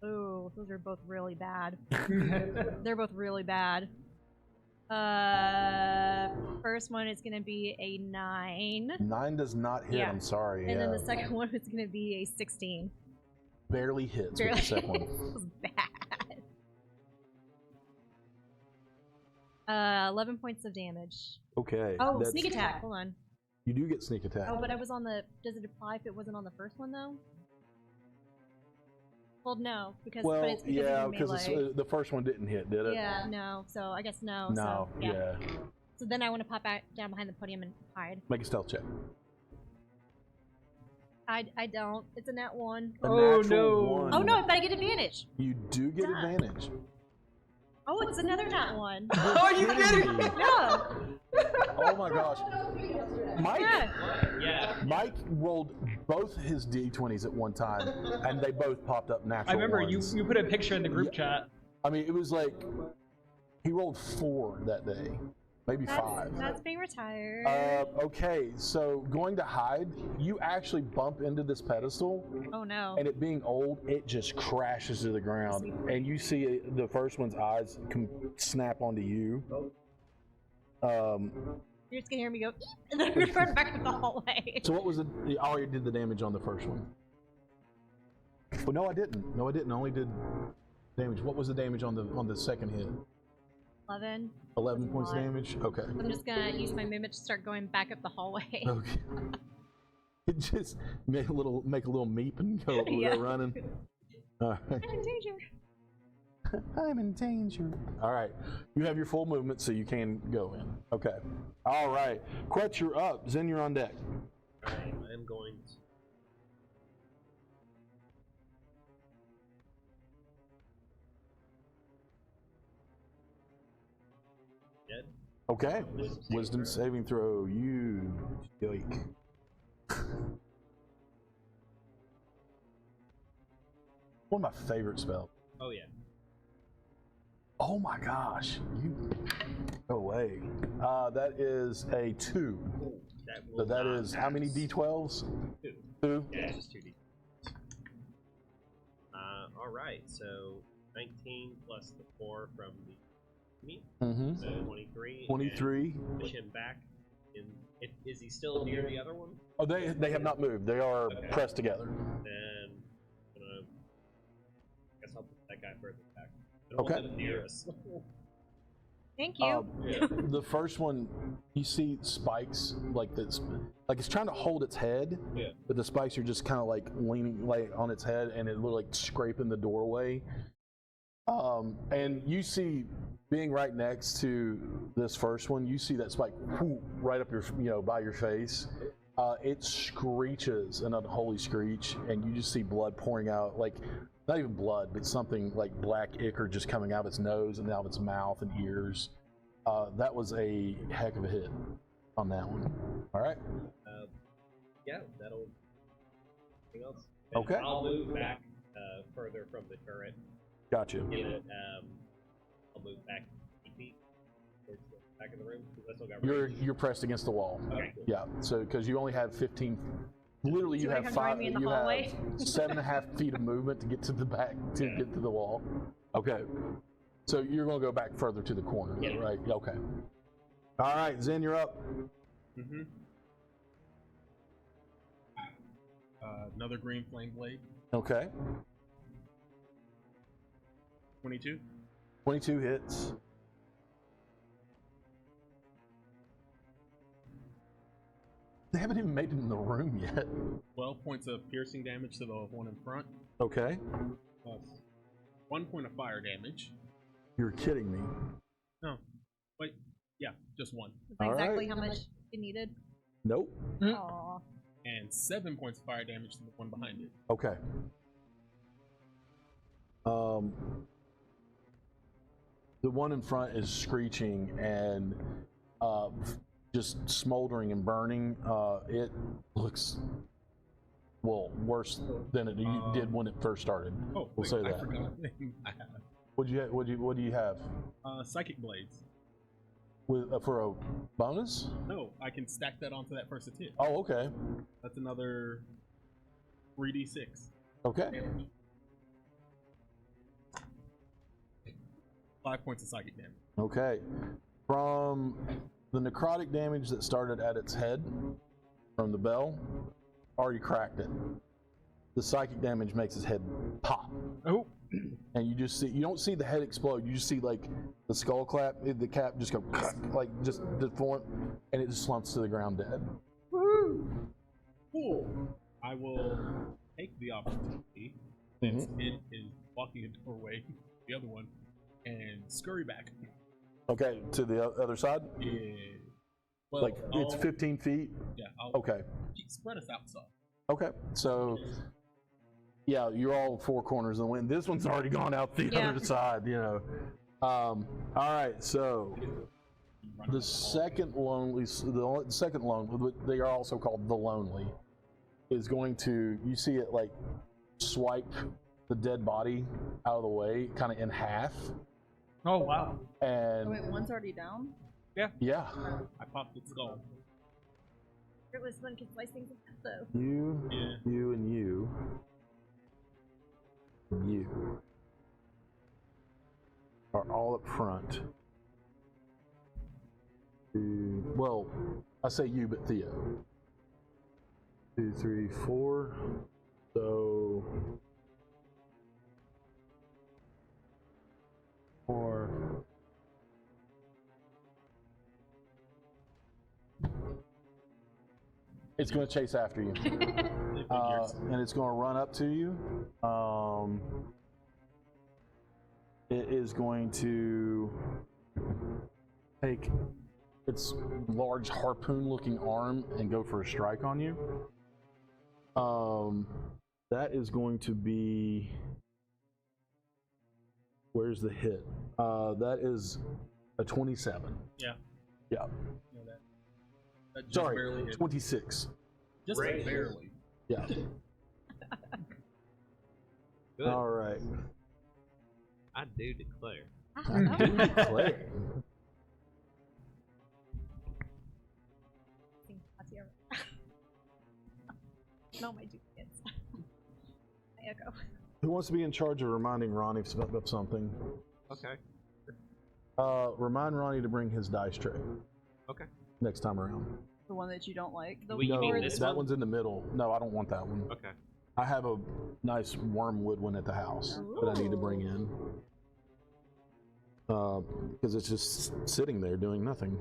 Speaker 5: Oh, those are both really bad. They're both really bad. First one is gonna be a 9.
Speaker 3: 9 does not hit.
Speaker 5: Yeah.
Speaker 3: I'm sorry.
Speaker 5: And then the second one is gonna be a 16.
Speaker 3: Barely hits with the second one.
Speaker 5: It was bad. 11 points of damage.
Speaker 3: Okay.
Speaker 5: Oh, sneak attack. Hold on.
Speaker 3: You do get sneak attack.
Speaker 5: Oh, but I was on the. Does it apply if it wasn't on the first one though? Well, no, because
Speaker 3: well,
Speaker 5: but it's because
Speaker 3: yeah,
Speaker 5: of
Speaker 3: because
Speaker 5: melee.
Speaker 3: the first one didn't hit, did it?
Speaker 5: Yeah, no. So I guess no.
Speaker 3: No.
Speaker 5: So, yeah.
Speaker 3: Yeah.
Speaker 5: So then I want to pop back down behind the podium and hide.
Speaker 3: Make a stealth check.
Speaker 5: I don't. It's a nat 1.
Speaker 3: A
Speaker 4: Oh,
Speaker 3: natural
Speaker 4: no.
Speaker 3: one.
Speaker 5: Oh no! But I get advantage.
Speaker 3: You do get
Speaker 5: Duh.
Speaker 3: advantage.
Speaker 5: Oh, it's another nat 1.
Speaker 4: Are you kidding me?
Speaker 5: No.
Speaker 3: Oh my gosh. Mike.
Speaker 5: Yeah.
Speaker 3: Mike rolled both his d20s at one time, and they both popped up natural
Speaker 4: I remember
Speaker 3: ones.
Speaker 4: you put a picture in the group chat.
Speaker 3: I mean, it was like he rolled 4 that day, maybe 5.
Speaker 5: That's being retired.
Speaker 3: Okay, so going to hide, you actually bump into this pedestal,
Speaker 5: Oh no.
Speaker 3: and it being old, it just crashes to the ground, and you see the first one's eyes snap onto you.
Speaker 5: You're just gonna hear me go, eep, and then we're run back up the hallway.
Speaker 3: So what was it? I already did the damage on the first one. Well, no, I didn't. No, I didn't. I only did damage. What was the damage on the second hit?
Speaker 5: 11.
Speaker 3: 11 points
Speaker 5: lot.
Speaker 3: damage. Okay.
Speaker 5: I'm just gonna use my movement to start going back up the hallway.
Speaker 3: Okay. It just make a little meep and go
Speaker 5: Yeah.
Speaker 3: running. All right.
Speaker 5: I'm in danger.
Speaker 3: I'm in danger. All right. You have your full movement, so you can go in. Okay. All right. Quet, you're up. Zen, you're on deck.
Speaker 6: Alright, I am going to. Dead?
Speaker 3: Okay. Wisdom saving throw. You yoik. One of my favorite spells.
Speaker 6: Oh, yeah.
Speaker 3: Oh my gosh. You go away. That is a 2.
Speaker 6: That
Speaker 3: So
Speaker 6: will
Speaker 3: that
Speaker 6: not
Speaker 3: is how many
Speaker 6: pass.
Speaker 3: d12s?
Speaker 6: 2.
Speaker 3: 2?
Speaker 6: Yeah, it's just 2d. Alright, so 19 plus the 4 from the meat.
Speaker 3: Mm-hmm.
Speaker 6: So 23.
Speaker 3: 23.
Speaker 6: And push him back. Is he still near the other one?
Speaker 3: Oh, they have not moved. They are
Speaker 6: Okay.
Speaker 3: pressed together.
Speaker 6: Then I guess I'll put that guy further back. And
Speaker 3: Okay.
Speaker 6: hold him near us.
Speaker 5: Thank you.
Speaker 3: The first one, you see spikes like this, like it's trying to hold its head,
Speaker 6: Yeah.
Speaker 3: but the spikes are just kind of like leaning like on its head, and it look like scraping the doorway. And you see, being right next to this first one, you see that spike whoo, right up your, by your face. It screeches an unholy screech, and you just see blood pouring out, like not even blood, but something like black ichor just coming out of its nose and out of its mouth and ears. That was a heck of a hit on that one. All right.
Speaker 6: Yeah, that'll. Anything else? And
Speaker 3: Okay.
Speaker 6: I'll move back further from the turret.
Speaker 3: Gotcha.
Speaker 6: Give it. I'll move back 8 feet towards the back of the room. 'Cause I still got range.
Speaker 3: You're pressed against the wall.
Speaker 6: Okay, cool.
Speaker 3: Yeah. So because you only have 15. Literally, you
Speaker 5: So I
Speaker 3: have
Speaker 5: can join
Speaker 3: 5.
Speaker 5: me in the
Speaker 3: You
Speaker 5: hallway?
Speaker 3: have 7.5 feet of movement to get to the back to get to the wall. Okay. So you're going to go back further to the corner,
Speaker 6: Yeah.
Speaker 3: right? Okay. All right, Zen, you're up.
Speaker 6: Mm-hmm.
Speaker 7: Another green flame blade.
Speaker 3: Okay.
Speaker 7: 22.
Speaker 3: 22 hits. They haven't even made it in the room yet.
Speaker 7: 12 points of piercing damage to the one in front.
Speaker 3: Okay.
Speaker 7: Plus 1 point of fire damage.
Speaker 3: You're kidding me.
Speaker 7: No. Wait. Yeah, just 1.
Speaker 5: That's exactly
Speaker 3: Alright.
Speaker 5: how much you needed.
Speaker 3: Nope.
Speaker 5: Aw.
Speaker 7: And 7 points of fire damage to the one behind it.
Speaker 3: Okay. The one in front is screeching and just smoldering and burning. It looks, well, worse than it did when it first started.
Speaker 7: Oh,
Speaker 3: We'll say
Speaker 7: I
Speaker 3: that.
Speaker 7: forgot. I have
Speaker 3: What do you have
Speaker 7: psychic blades.
Speaker 3: with for a bonus?
Speaker 7: No, I can stack that onto that first hit.
Speaker 3: Oh, okay.
Speaker 7: That's another 3d6
Speaker 3: Okay.
Speaker 7: damage. 5 points of psychic damage.
Speaker 3: Okay. From the necrotic damage that started at its head from the bell, already cracked it. The psychic damage makes his head pop.
Speaker 4: Oh.
Speaker 3: And you just see, you don't see the head explode, you just see like the skull clap, the cap just go like just deform, and it just slumps to the ground dead.
Speaker 7: Cool. I will take the opportunity since it is blocking a doorway, the other one, and scurry back.
Speaker 3: Okay, to the other side?
Speaker 7: Yeah. Well,
Speaker 3: Like it's 15 feet?
Speaker 7: Yeah, I'll
Speaker 3: Okay.
Speaker 7: spread us out some.
Speaker 3: Okay, so yeah, you're all four corners of the wind. This one's already gone out the other side, you know. All right, so the second lonely, they are also called the lonely, is going to, you see it like swipe the dead body out of the way, kind of in half.
Speaker 4: Oh, wow.
Speaker 3: And
Speaker 2: Oh, wait, one's already down?
Speaker 3: yeah,
Speaker 7: I popped its skull.
Speaker 5: It was fun can slice things in half, though.
Speaker 3: you,
Speaker 7: Yeah.
Speaker 3: you, and you, and you are all up front. Well, I say you, but Theo. 2, 3, 4. So 4. It's going to chase after you. And it's going to run up to you. It is going to take its large harpoon-looking arm and go for a strike on you. That is going to be. Where's the hit? That is a 27.
Speaker 7: Yeah.
Speaker 3: Yeah.
Speaker 7: No, that just
Speaker 3: Sorry,
Speaker 7: barely hit.
Speaker 3: 26.
Speaker 7: Just barely.
Speaker 3: Yeah.
Speaker 6: Good.
Speaker 3: All right.
Speaker 6: I do declare.
Speaker 3: Claire.
Speaker 5: No, my two kids. I echo.
Speaker 3: Who wants to be in charge of reminding Ronnie of something?
Speaker 6: Okay.
Speaker 3: Remind Ronnie to bring his dice tray
Speaker 6: Okay.
Speaker 3: next time around.
Speaker 2: The one that you don't like?
Speaker 6: Well, you mean this
Speaker 3: that
Speaker 6: one?
Speaker 3: one's in the middle. No, I don't want that one.
Speaker 6: Okay.
Speaker 3: I have a nice wormwood one at the house that I need to bring in. Because it's just sitting there doing nothing.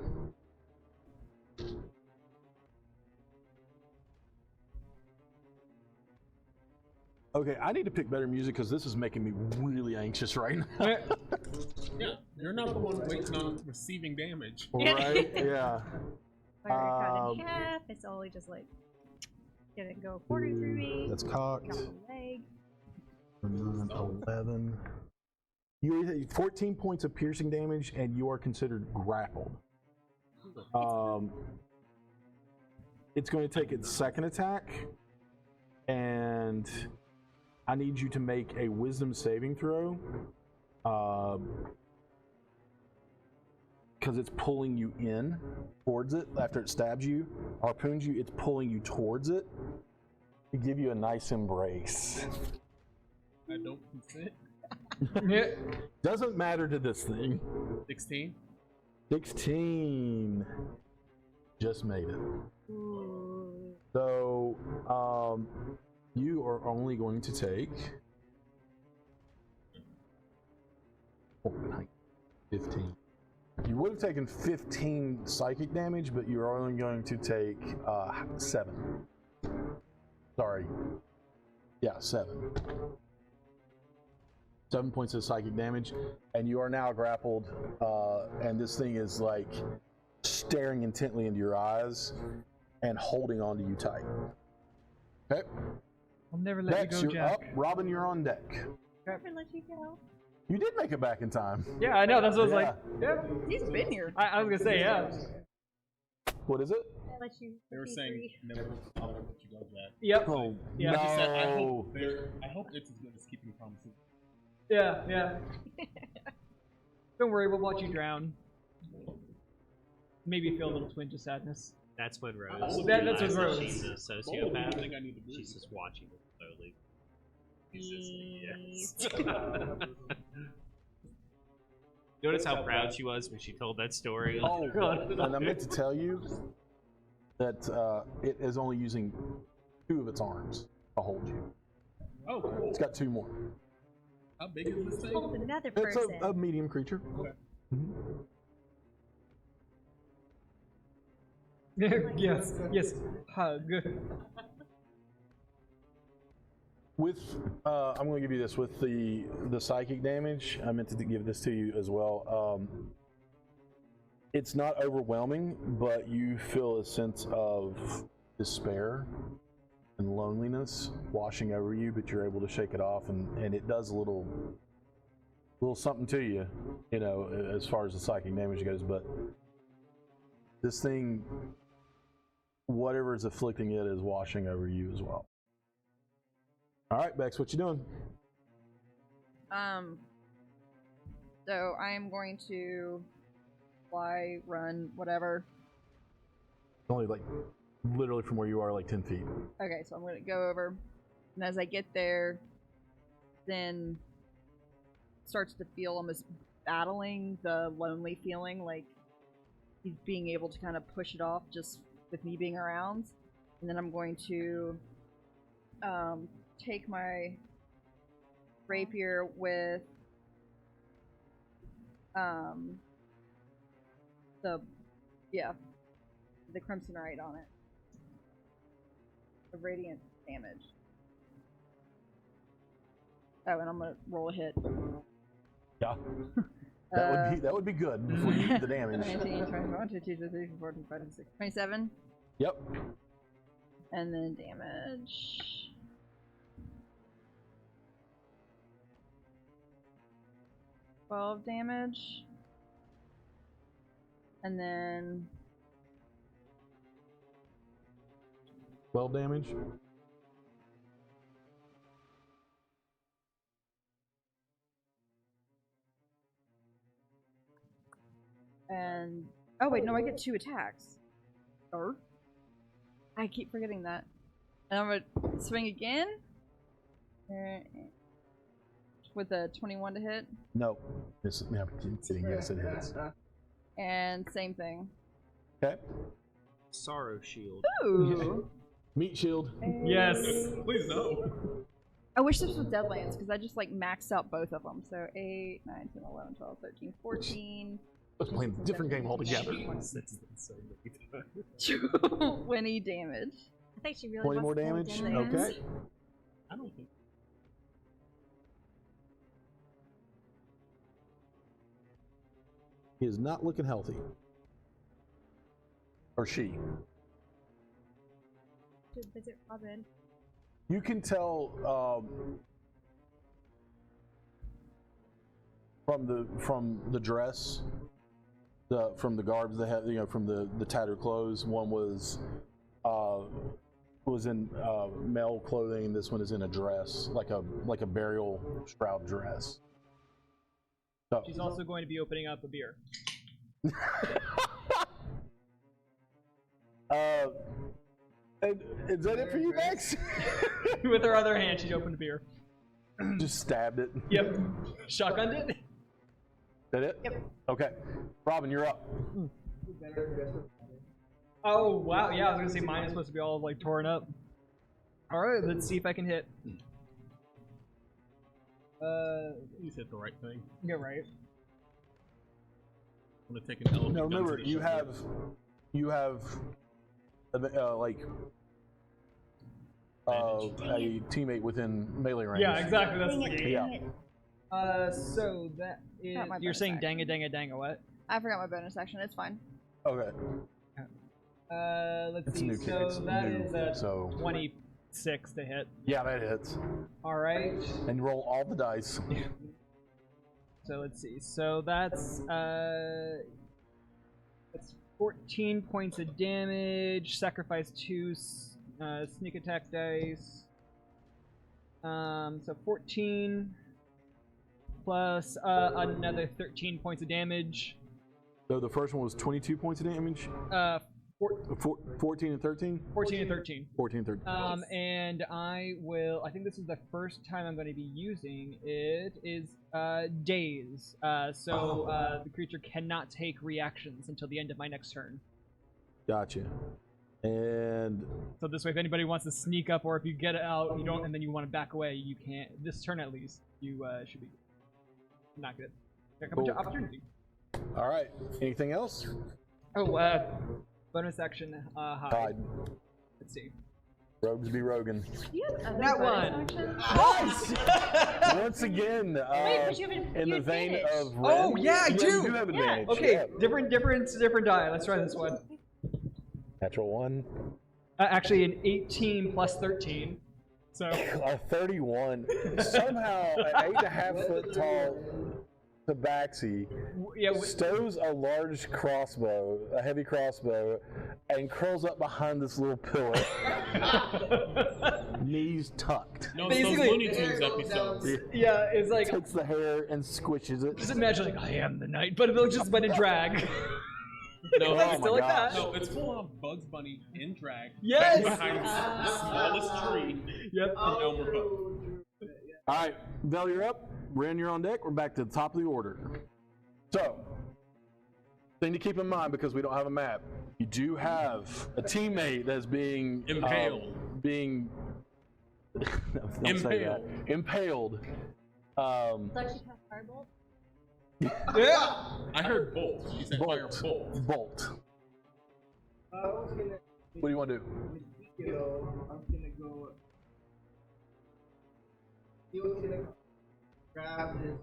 Speaker 3: Okay, I need to pick better music because this is making me really anxious right now.
Speaker 7: Yeah, you're not the one waiting on receiving damage.
Speaker 3: Right? Yeah.
Speaker 5: Fire cut in half. It's only just like didn't go a quarter through me.
Speaker 3: That's cocked.
Speaker 5: Got the leg.
Speaker 3: 11. You have 14 points of piercing damage, and you are considered grappled. It's going to take its second attack, and I need you to make a wisdom saving throw. Because it's pulling you in towards it after it stabs you, harpoons you, it's pulling you towards it to give you a nice embrace.
Speaker 7: I don't consent.
Speaker 3: Doesn't matter to this thing.
Speaker 7: 16.
Speaker 3: 16. Just made it.
Speaker 5: Ooh.
Speaker 3: So, You are only going to take 15. You would have taken 15 psychic damage, but you're only going to take 7. Sorry. Yeah, 7. 7 points of psychic damage, and you are now grappled, and this thing is like staring intently into your eyes and holding on to you tight. Okay.
Speaker 4: I'll never let
Speaker 3: Next,
Speaker 4: you go,
Speaker 3: you're
Speaker 4: Jack.
Speaker 3: up. Robin, you're on deck.
Speaker 5: Never let you go.
Speaker 3: You did make it back in time.
Speaker 4: Yeah, I know. That's what I was like. Yeah.
Speaker 2: He's been here.
Speaker 4: I was gonna say yeah.
Speaker 3: What is it?
Speaker 5: I let you.
Speaker 7: They were
Speaker 5: be
Speaker 7: saying
Speaker 5: free.
Speaker 7: never I'll let you go, Jack.
Speaker 4: Yep.
Speaker 3: Oh,
Speaker 4: Yeah.
Speaker 3: no.
Speaker 7: He said, I hope it's as good as keeping promises.
Speaker 4: Yeah. Yeah. Don't worry, we'll watch you drown. Maybe feel a little twinge of sadness.
Speaker 6: That's when Rose
Speaker 7: That's
Speaker 6: realizes
Speaker 4: when
Speaker 6: that
Speaker 4: Rose.
Speaker 6: she's a
Speaker 7: I
Speaker 6: sociopath.
Speaker 7: think I need to breathe.
Speaker 6: She's just watching it slowly. She's just Notice how proud she was when she told that story.
Speaker 3: Oh, and I meant to tell you that it is only using 2 of its arms to hold you.
Speaker 7: Oh, cool.
Speaker 3: It's got 2 more.
Speaker 7: How big is this thing?
Speaker 5: Hold another
Speaker 3: It's
Speaker 5: person.
Speaker 3: a medium creature.
Speaker 7: Okay.
Speaker 4: Yes. Yes. Hug.
Speaker 3: With, I'm going to give you this with the psychic damage. I meant to give this to you as well. It's not overwhelming, but you feel a sense of despair and loneliness washing over you, but you're able to shake it off, and it does a little something to you, you know, as far as the psychic damage goes. But this thing, whatever is afflicting it, is washing over you as well. All right, Bex, what you doing?
Speaker 2: So I am going to fly, run, whatever.
Speaker 3: Only like literally from where you are, like 10 feet.
Speaker 2: Okay, so I'm gonna go over, and as I get there, then starts to feel almost battling the lonely feeling, like he's being able to kind of push it off just with me being around. And then I'm going to take my rapier with the crimsonite on it. The radiant damage. Oh, and I'm gonna roll a hit.
Speaker 3: Yeah. That would be good before you do the damage.
Speaker 2: 19, 21, 22, 23, 24, 25, 26, 27.
Speaker 3: Yep.
Speaker 2: And then damage. $12 damage. And then
Speaker 3: 12 damage.
Speaker 2: and oh wait, no, I get 2 attacks. Or I keep forgetting that. And I'm gonna swing again. With a 21 to hit.
Speaker 3: No. It's, yeah, I'm kidding. Yes, it hits.
Speaker 2: And same thing.
Speaker 3: Okay.
Speaker 6: Sorrow shield.
Speaker 2: Ooh.
Speaker 3: Meat shield.
Speaker 4: Yes.
Speaker 7: Please no.
Speaker 2: I wish this was Deadlands because I just like maxed out both of them. So 8, 9, 10, 11, 12, 13, 14.
Speaker 3: I was playing a different game altogether.
Speaker 2: 20 damage.
Speaker 5: I think she really
Speaker 3: 20 more
Speaker 5: wants to
Speaker 3: damage.
Speaker 5: know Deadlands.
Speaker 3: Okay.
Speaker 7: I don't think.
Speaker 3: He is not looking healthy. Or she.
Speaker 5: To visit Robin.
Speaker 3: You can tell from the dress, from the garbs they have, you know, from the tattered clothes. One was in male clothing. This one is in a dress, like a burial shroud dress. So,
Speaker 4: She's also going to be opening up a beer.
Speaker 3: is that it for you, Max?
Speaker 4: With her other hand, she opened a beer.
Speaker 3: Just stabbed it.
Speaker 4: Yep. Shotgunned it?
Speaker 3: That it?
Speaker 2: Yep.
Speaker 3: Okay. Robin, you're up.
Speaker 4: Oh, wow. Yeah, I was going to say mine is supposed to be all, like, torn up. All right, let's see if I can hit.
Speaker 7: You said the right thing.
Speaker 4: You're right.
Speaker 7: I'm gonna take an element.
Speaker 3: Now
Speaker 7: gun to
Speaker 3: remember,
Speaker 7: the
Speaker 3: you have, like, a teammate within melee range.
Speaker 4: Yeah, exactly. That's the game.
Speaker 3: Yeah.
Speaker 4: So that is
Speaker 2: Not my
Speaker 4: you're
Speaker 2: bonus
Speaker 4: saying
Speaker 2: action.
Speaker 4: danga what?
Speaker 2: I forgot my bonus action. It's fine.
Speaker 3: Okay.
Speaker 4: Let's
Speaker 3: It's a
Speaker 4: see.
Speaker 3: new kid.
Speaker 4: So
Speaker 3: It's
Speaker 4: that
Speaker 3: new,
Speaker 4: is a
Speaker 3: so
Speaker 4: 26 to hit.
Speaker 3: yeah, that hits.
Speaker 4: All right.
Speaker 3: And roll all the dice.
Speaker 4: So let's see. So that's 14 points of damage. Sacrifice 2 sneak attack dice. So 14 plus another 13 points of damage.
Speaker 3: So the first one was 22 points of damage. 14 and 13.
Speaker 4: 14 and 13.
Speaker 3: 14 and 13.
Speaker 4: And I think this is the first time I'm going to be using it, is Daze. The creature cannot take reactions until the end of my next turn.
Speaker 3: Gotcha. And
Speaker 4: So this way, if anybody wants to sneak up, or if you get out, you don't, and then you want to back away, you can't. This turn at least, you should be not good. Got a bunch of opportunity.
Speaker 3: all right. Anything else?
Speaker 4: Oh, bonus action, hide.
Speaker 3: Hide.
Speaker 4: Let's see.
Speaker 3: Rogues be rogan.
Speaker 4: That one.
Speaker 3: Once again,
Speaker 5: Wait, but you have an
Speaker 3: in the vein
Speaker 5: advantage.
Speaker 3: of Ren,
Speaker 4: Oh, yeah, I do.
Speaker 3: You do have advantage.
Speaker 4: Okay,
Speaker 3: yeah.
Speaker 4: different die. Let's try this one.
Speaker 3: Natural 1.
Speaker 4: Actually, an 18 plus 13. So
Speaker 3: A 31. Somehow, an 8.5 foot tall tabaxi
Speaker 4: yeah,
Speaker 3: stows a large crossbow, a heavy crossbow, and curls up behind this little pillar. Knees tucked.
Speaker 7: No, it's those
Speaker 4: Basically-
Speaker 7: Looney Tunes episodes.
Speaker 4: yeah, it's like
Speaker 3: Takes the hair and squishes it.
Speaker 4: just imagine like I am the knight, but it'll just went in drag.
Speaker 7: No,
Speaker 3: Oh
Speaker 4: Still
Speaker 3: my
Speaker 4: like that.
Speaker 3: gosh.
Speaker 7: no, it's full on Bugs Bunny in drag.
Speaker 4: Yes!
Speaker 7: Behind the smallest tree
Speaker 4: Yep.
Speaker 7: in Elmer Pope.
Speaker 3: All right, Vel, you're up. Ren, you're on deck. We're back to the top of the order. So, thing to keep in mind, because we don't have a map, you do have a teammate that's being
Speaker 7: Impaled.
Speaker 3: don't say that. Impaled.
Speaker 5: Thought you cast Firebolt?
Speaker 4: Yeah.
Speaker 7: I heard bolt. You said fire bolt.
Speaker 3: Bolt.
Speaker 1: I was gonna,
Speaker 3: What do you want to do?
Speaker 1: I'm gonna go. He was gonna grab his.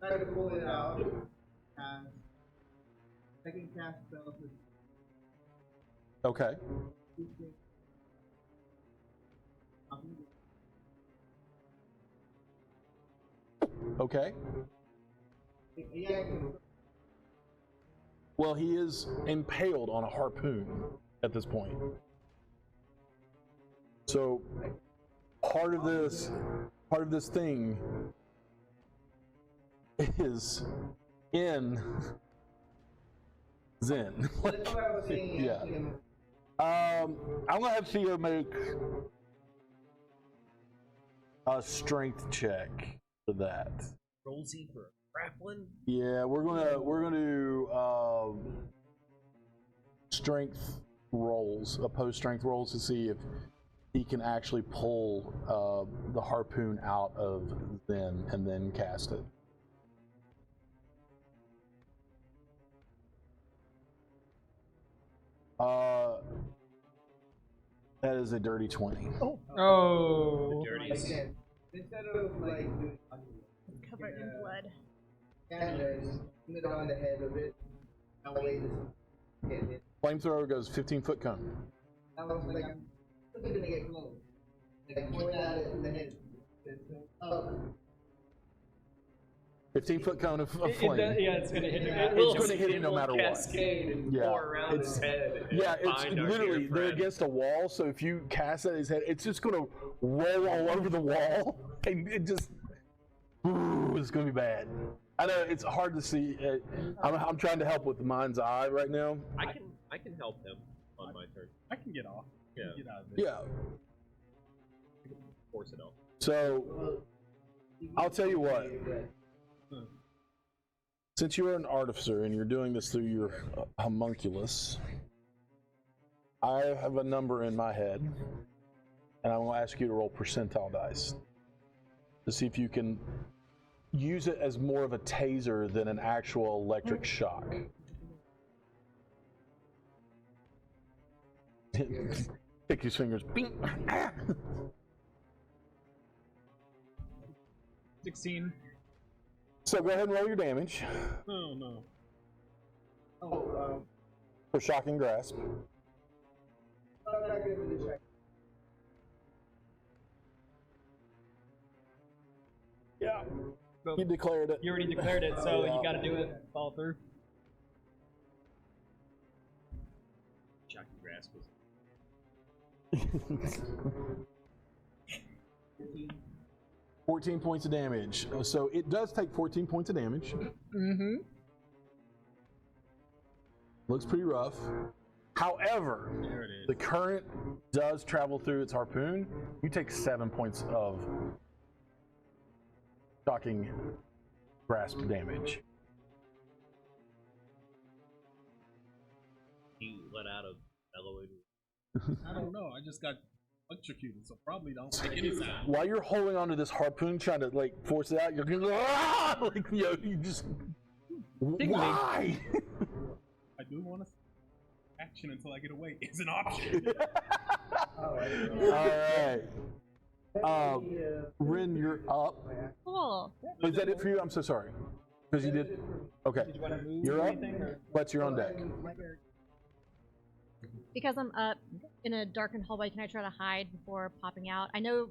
Speaker 1: Try to pull it out. And I can cast spells with
Speaker 3: Okay. Okay.
Speaker 1: Yeah,
Speaker 3: Well, he is impaled on a harpoon at this point. So, part of this thing is in Zen.
Speaker 1: that's what I was saying.
Speaker 3: Yeah. I'm gonna have Theo make a strength check for that.
Speaker 6: Rollsy for grappling.
Speaker 3: Yeah, we're gonna do strength rolls, opposed strength rolls, to see if he can actually pull the harpoon out of Zen and then cast it. That is a dirty 20.
Speaker 4: Oh.
Speaker 6: Dirties.
Speaker 1: Again, instead of like doing
Speaker 5: Covered in blood.
Speaker 1: canvas, put it on the head of it. That way this hit it.
Speaker 3: Flamethrower goes 15-foot cone.
Speaker 1: I was like, I'm still gonna get close. Like, point at it in the head. Oh,
Speaker 3: 15-foot cone of
Speaker 4: It-
Speaker 3: flame.
Speaker 4: yeah, it's gonna hit him.
Speaker 3: It's gonna hit him no matter what.
Speaker 6: Cascade and
Speaker 3: Yeah,
Speaker 6: pour around
Speaker 3: it's-
Speaker 6: his head. And
Speaker 3: Yeah, it's
Speaker 6: find our
Speaker 3: literally,
Speaker 6: dear
Speaker 3: they're
Speaker 6: friend.
Speaker 3: against a wall, so if you cast at his head, it's just gonna roll all over the wall, and it just, ooh, it's gonna be bad. I know, it's hard to see. I'm trying to help with the mind's eye right now.
Speaker 6: I can help him on my turn.
Speaker 7: I can get off. I can
Speaker 6: Yeah.
Speaker 7: Get out of this.
Speaker 3: Yeah,
Speaker 6: Force it off.
Speaker 3: so, I'll tell you what. Since you're an artificer and you're doing this through your homunculus, I have a number in my head and I will ask you to roll percentile dice to see if you can use it as more of a taser than an actual electric shock. Pick his fingers. Bing.
Speaker 7: 16.
Speaker 3: So go ahead and roll your damage
Speaker 7: Oh no.
Speaker 3: for shocking grasp. Yeah,
Speaker 4: Well,
Speaker 3: you declared it.
Speaker 4: you already declared it, so
Speaker 3: Yeah.
Speaker 4: you gotta do it. Follow through.
Speaker 6: Shocking grasp was
Speaker 3: 14 points of damage. So it does take 14 points of damage.
Speaker 4: Mm-hmm.
Speaker 3: Looks pretty rough. However,
Speaker 7: There it is.
Speaker 3: the current does travel through its harpoon. You take 7 points of shocking grasp damage.
Speaker 6: you let out a bellowing.
Speaker 7: I don't know. I just got electrocuted, so probably don't make any sound.
Speaker 3: While you're holding onto this harpoon, trying to like force it out, you're going like, you just. Why?
Speaker 7: I do want to action until I get away. Is an option.
Speaker 3: All right. Rin, you're up.
Speaker 5: Cool.
Speaker 3: Is that it for you? I'm so sorry. Because you did. Okay.
Speaker 4: Did you want to move
Speaker 3: You're
Speaker 4: or
Speaker 3: up.
Speaker 4: anything? Or?
Speaker 3: Let's you're on deck.
Speaker 5: Because I'm up in a darkened hallway, can I try to hide before popping out? I know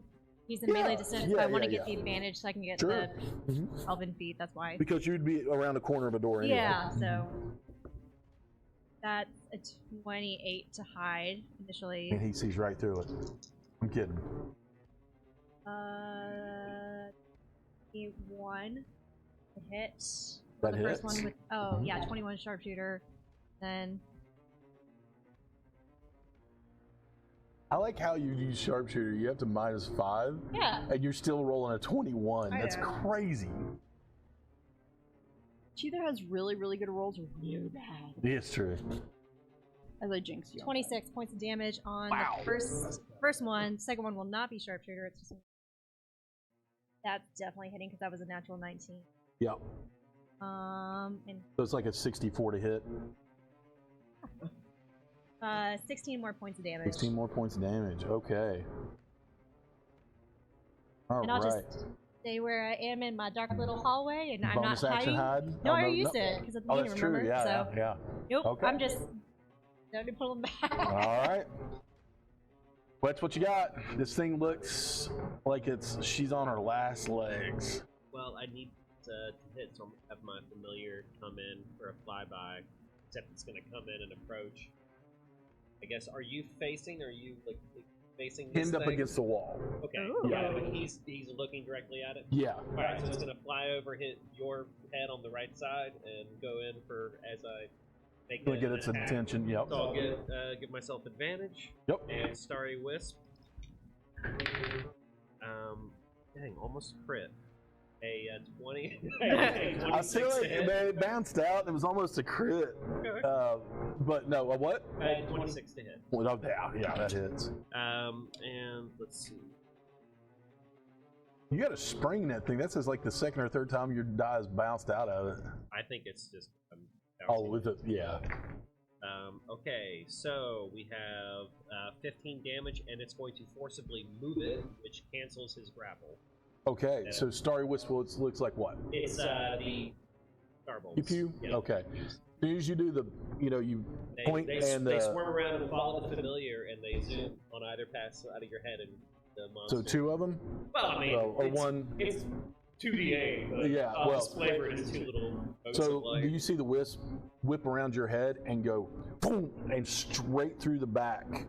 Speaker 5: he's in melee distance, but I want to get the advantage so I can get
Speaker 3: Sure.
Speaker 5: the 11 feet. That's why.
Speaker 3: Because you'd be around the corner of a door anyway.
Speaker 5: Yeah, so that's a 28 to hide initially.
Speaker 3: And he sees right through it. I'm kidding.
Speaker 5: 1 to hit.
Speaker 3: That
Speaker 5: the
Speaker 3: hits.
Speaker 5: first one with yeah, 21 sharpshooter. Then
Speaker 3: I like how you use sharpshooter. You have to -5,
Speaker 5: yeah,
Speaker 3: and you're still rolling a 21.
Speaker 5: I
Speaker 3: That's
Speaker 5: know.
Speaker 3: crazy.
Speaker 2: She either has really, really good rolls or really bad.
Speaker 3: It's true.
Speaker 2: As I jinx you.
Speaker 5: 26 points of damage on
Speaker 3: Wow.
Speaker 5: the first one. Second one will not be sharpshooter. It's just that's definitely hitting because that was a natural 19.
Speaker 3: Yep.
Speaker 5: And
Speaker 3: So it's like a 64 to hit.
Speaker 5: 16 more points of damage.
Speaker 3: 16 more points of damage. Okay. All
Speaker 5: And I'll
Speaker 3: right.
Speaker 5: just stay where I am in my dark little hallway, and I'm
Speaker 3: Bonus
Speaker 5: not
Speaker 3: action
Speaker 5: hiding.
Speaker 3: hide?
Speaker 5: No,
Speaker 3: Oh,
Speaker 5: I already used it because at the
Speaker 3: Oh,
Speaker 5: beginning,
Speaker 3: that's
Speaker 5: remember?
Speaker 3: true. Yeah,
Speaker 5: So
Speaker 3: yeah.
Speaker 5: nope,
Speaker 3: Okay.
Speaker 5: I'm just going to pull them back.
Speaker 3: All right. Well, that's what you got. This thing looks like she's on her last legs.
Speaker 6: Well, I need to hit, so I'm gonna have my familiar come in for a flyby. Except it's gonna come in and approach. I guess. Are you facing? Or are you like facing this
Speaker 3: Pinned up
Speaker 6: thing?
Speaker 3: against the wall.
Speaker 6: Okay.
Speaker 5: Ooh.
Speaker 6: Yeah. But he's looking directly at it.
Speaker 3: Yeah.
Speaker 6: All right. So it's gonna fly over, hit your head on the right side, and go in for as I make
Speaker 3: Gonna
Speaker 6: an
Speaker 3: get its
Speaker 6: attack.
Speaker 3: attention. Yep.
Speaker 6: So I'll give myself advantage.
Speaker 3: Yep.
Speaker 6: And Starry Wisp. Dang, almost crit. A 20. A
Speaker 3: I feel
Speaker 6: 26 to
Speaker 3: like
Speaker 6: hit.
Speaker 3: it bounced out. It was almost a crit.
Speaker 6: Okay.
Speaker 3: But no, a what?
Speaker 6: 26 to hit.
Speaker 3: Well, no, yeah, that hits.
Speaker 6: And let's see.
Speaker 3: You got to spring that thing. That says like the second or third time your die has bounced out of it.
Speaker 6: I think it's just.
Speaker 3: Oh, with it, yeah.
Speaker 6: Okay, so we have 15 damage, and it's going to forcibly move it, which cancels his grapple.
Speaker 3: Okay,
Speaker 6: Yeah.
Speaker 3: so Starry Wisp looks like what?
Speaker 6: It's the starbolts.
Speaker 3: Pew pew?
Speaker 6: Yeah.
Speaker 3: Okay. As soon as you do the, you point
Speaker 6: They
Speaker 3: and
Speaker 6: swarm around and follow the familiar, and they zoom on either pass out of your head, and the monster.
Speaker 3: so 2 of them?
Speaker 6: Well, I mean,
Speaker 3: Or
Speaker 6: it's,
Speaker 3: one?
Speaker 6: It's 2d8, but
Speaker 3: Yeah, well-
Speaker 6: it's flavored as 2 little.
Speaker 3: So do you see the wisp whip around your head and go boom and straight through the back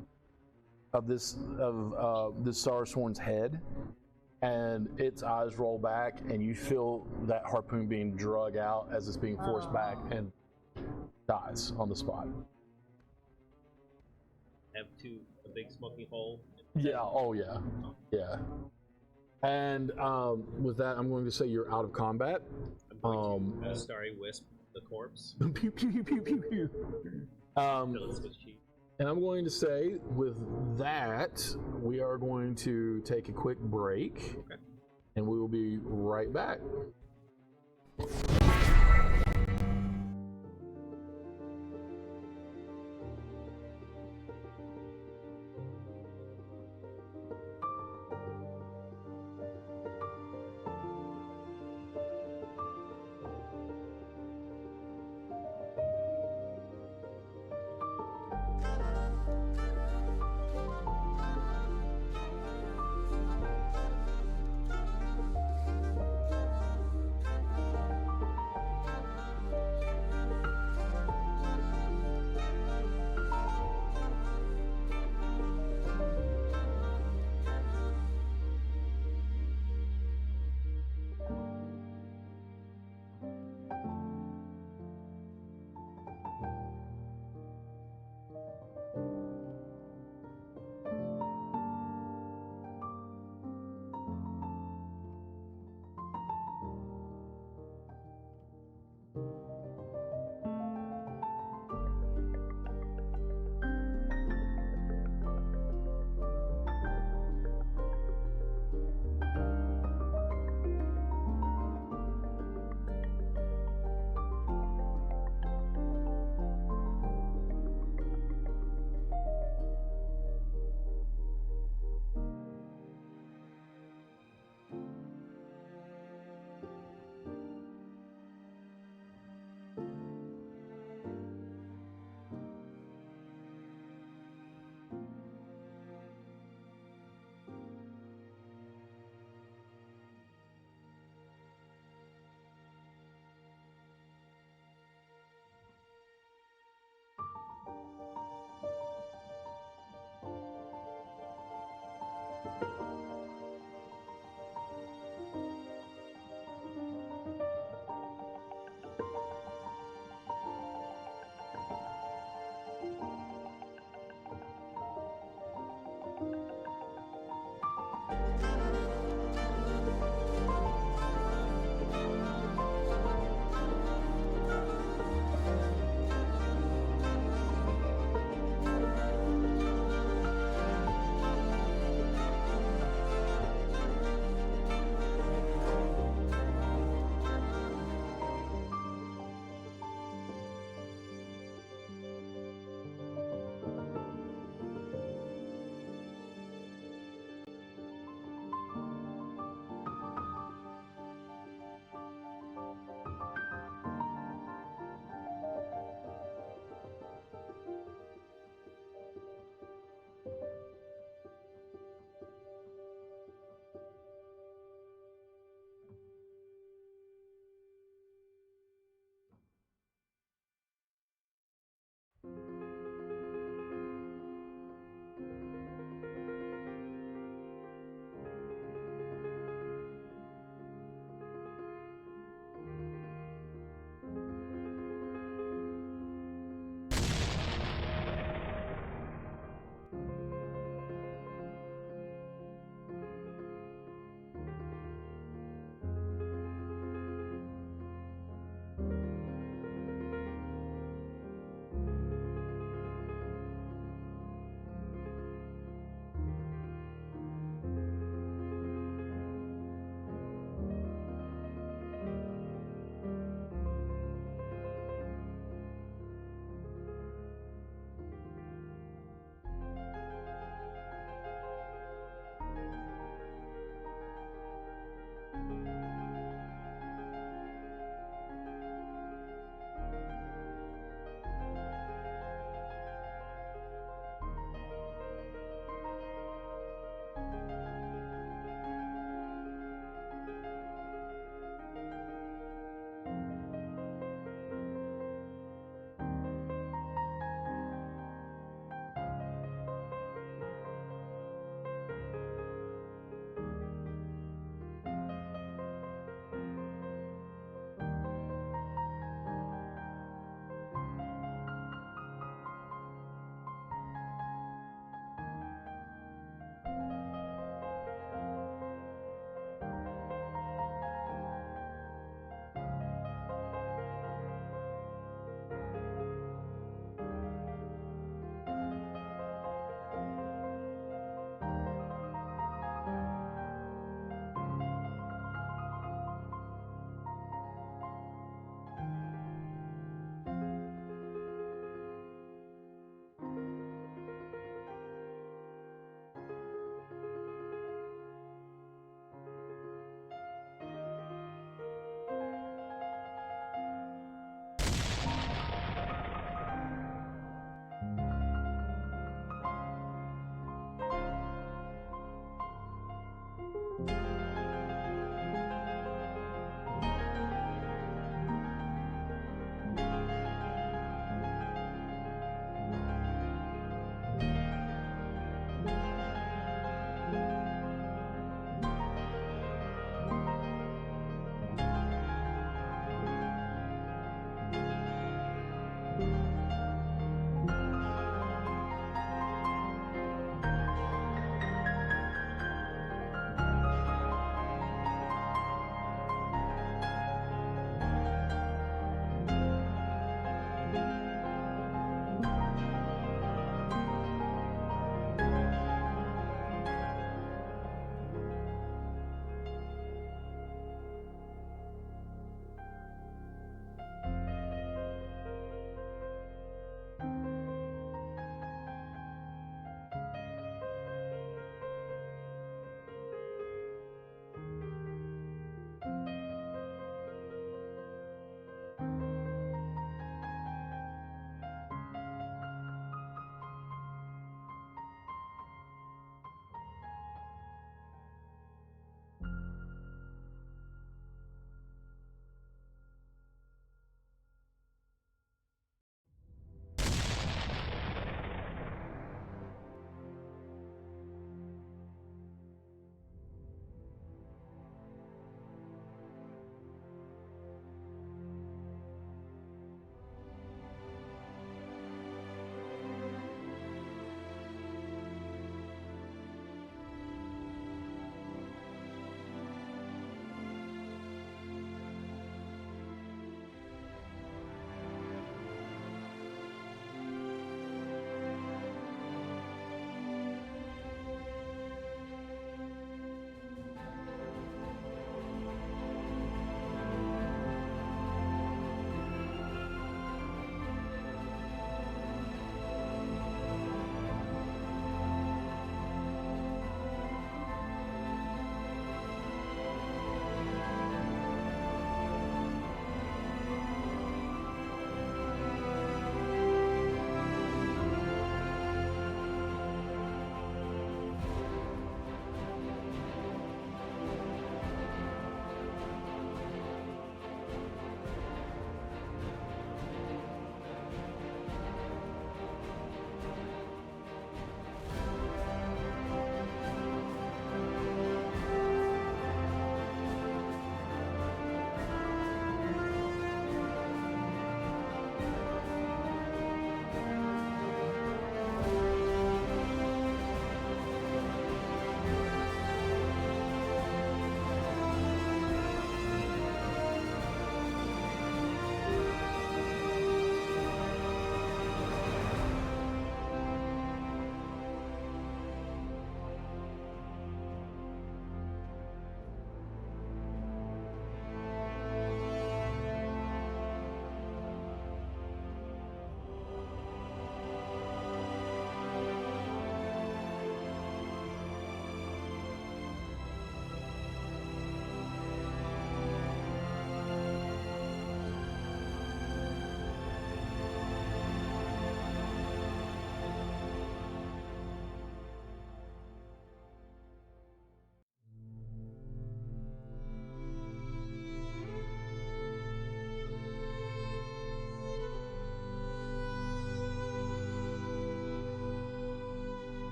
Speaker 3: of this Sarsworn's head, and its eyes roll back, and you feel that harpoon being drug out as it's being forced back, and dies on the spot.
Speaker 6: have a big smoky hole?
Speaker 3: Yeah. Oh yeah. Yeah. And with that, I'm going to say you're out of combat.
Speaker 6: I'm going to Starry Wisp the corpse.
Speaker 3: Pew pew pew pew pew pew.
Speaker 6: Until it switch cheap.
Speaker 3: And I'm going to say, with that, we are going to take a quick break.
Speaker 6: Okay.
Speaker 3: And we will be right back.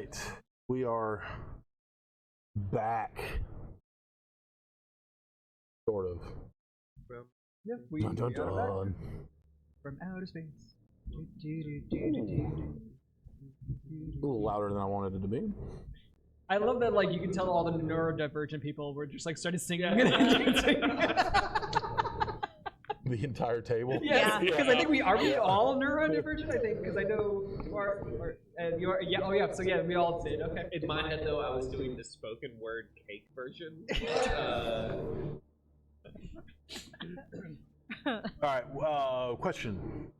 Speaker 3: right, we are back. Sort of.
Speaker 4: Yeah, we
Speaker 3: Dun, dun,
Speaker 4: we are back
Speaker 3: dun.
Speaker 4: from outer space.
Speaker 3: A little louder than I wanted it to be.
Speaker 4: I love that, like, you can tell all the neurodivergent people were just like started singing.
Speaker 3: The entire table.
Speaker 4: Yes, because I think we all neurodivergent. I think because I know you are, and you are. Yeah. Oh yeah. So yeah, we all did. Okay.
Speaker 6: In my head, though, I was doing the spoken word cake version.
Speaker 3: All right. Question.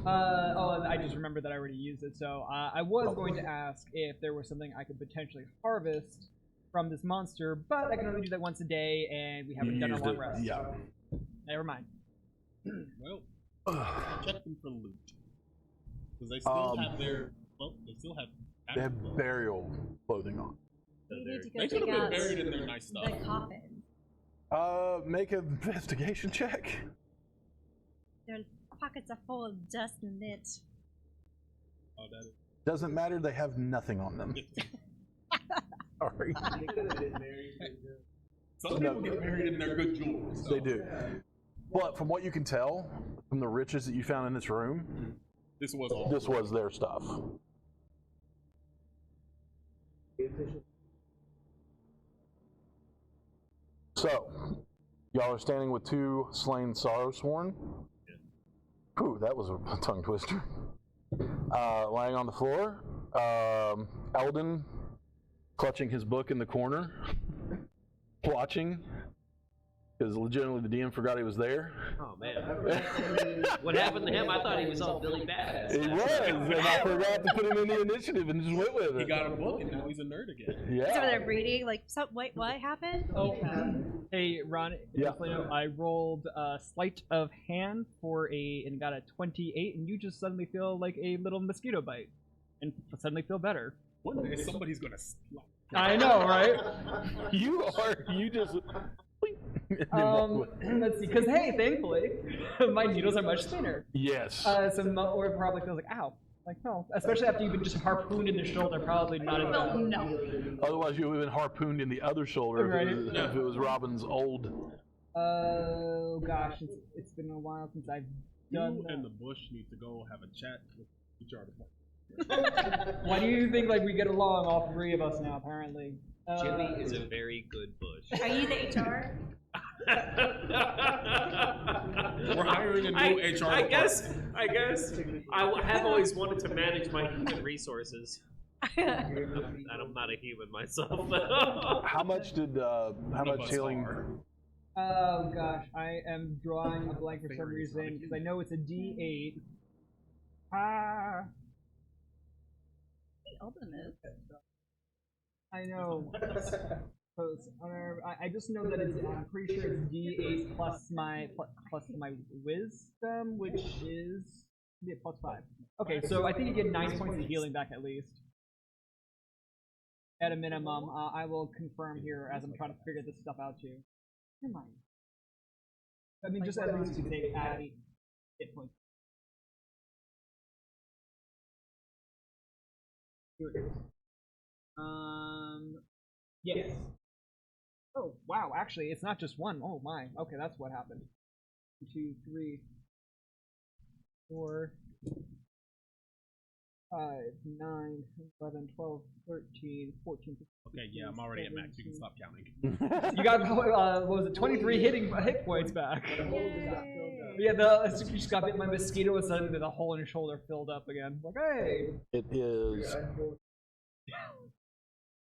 Speaker 4: Oh, I just remembered that I already used it. So I was going to ask if there was something I could potentially harvest from this monster, but I can only do that once a day, and we haven't done a long rest.
Speaker 3: Yeah.
Speaker 4: So never mind.
Speaker 7: Well, check them for loot. Because they still have their. Well, they still have.
Speaker 3: They have burial clothing on.
Speaker 5: We need to go
Speaker 7: They could
Speaker 5: check
Speaker 7: have been
Speaker 5: out
Speaker 7: buried in their nice stuff.
Speaker 5: the coffin.
Speaker 3: Make an investigation check.
Speaker 5: Their pockets are full of dust and it.
Speaker 7: Oh, that is.
Speaker 3: Doesn't matter. They have nothing on them. Sorry.
Speaker 7: Some people get married in their good jewelry. So.
Speaker 3: They do. But from what you can tell, from the riches that you found in this room,
Speaker 7: This was all.
Speaker 3: this was their stuff. So, y'all are standing with two slain Sorrowsworn. Whew, that was a tongue twister. Lying on the floor. Eldon clutching his book in the corner, watching. Because legitimately the DM forgot he was there.
Speaker 6: Oh man. What happened to him? I thought he was all Billy Badass.
Speaker 3: He was, and I forgot to put him in the initiative and just went with it.
Speaker 7: He got a book and now he's a nerd again.
Speaker 3: Yeah.
Speaker 5: So they're reading, like, so, wait, what happened?
Speaker 4: Oh, hey Ron.
Speaker 3: Yeah.
Speaker 4: Just so you know, I rolled sleight of hand and got a 28, and you just suddenly feel like a little mosquito bite, and suddenly feel better.
Speaker 7: One day somebody's gonna slap.
Speaker 4: I know, right?
Speaker 3: You just.
Speaker 4: Let's see, because hey, thankfully, my needles are much thinner.
Speaker 3: Yes.
Speaker 4: So or probably feels like ow, like no, especially after you've been just harpooned in the shoulder, probably not enough.
Speaker 5: No.
Speaker 3: Otherwise, you would have been harpooned in the other shoulder
Speaker 4: Right.
Speaker 3: if it was Robin's old.
Speaker 4: Oh gosh, it's been a while since I've done
Speaker 7: You
Speaker 4: that.
Speaker 7: and the bush need to go have a chat with HR department.
Speaker 4: Why do you think like we get along, all three of us now? Apparently,
Speaker 6: Jimmy is a very good bush.
Speaker 5: Are you the HR?
Speaker 7: We're hiring a new HR
Speaker 6: I
Speaker 7: department.
Speaker 6: guess I have always wanted to manage my human resources. I'm not a human myself.
Speaker 3: How much healing?
Speaker 4: oh gosh, I am drawing a blank for some reason because I know it's a D8. Ah,
Speaker 2: Elden is.
Speaker 4: I know. I just know that I'm pretty sure it's D8 plus my wisdom, which is plus 5. Okay, so I think you get 9 points of healing back at least. At a minimum, I will confirm here as I'm trying to figure this stuff out too. Never mind. I mean, just at least you can add 8 hit points. Here it is. Yes. Oh, wow, actually, it's not just one. Oh my. Okay, that's what happened. 1, 2, 3, 4, 5, 9, 11, 12, 13, 14, 15.
Speaker 7: Okay, yeah, I'm already at max. You can stop counting.
Speaker 4: You got, what was it, 23 hit points back. Yeah, you just got bit by a mosquito and suddenly the hole in your shoulder filled up again. Like, hey!
Speaker 3: It is.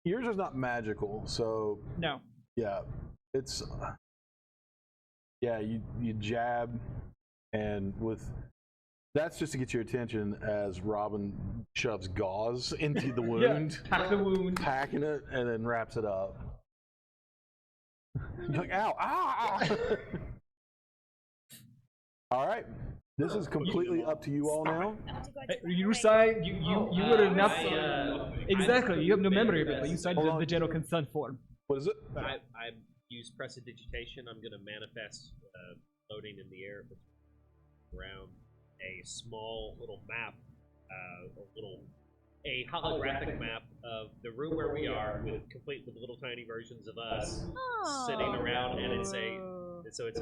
Speaker 3: Yours is not magical, so
Speaker 4: No.
Speaker 3: yeah, it's. Yeah, you jab, and with. That's just to get your attention as Robin shoves gauze into the wound.
Speaker 4: Yeah, pack the wound.
Speaker 3: Packing it, and then wraps it up. You're like, ow, ah! All right. This is completely up to you all now.
Speaker 4: You signed. You would have enough. Exactly. You have no memory of it, but you signed the general consent form.
Speaker 3: What is it?
Speaker 6: I use prestidigitation. I'm going to manifest floating in the air around a small little map, a holographic map of the room where we are, complete with little tiny versions of us
Speaker 2: Oh.
Speaker 6: sitting around, and it's a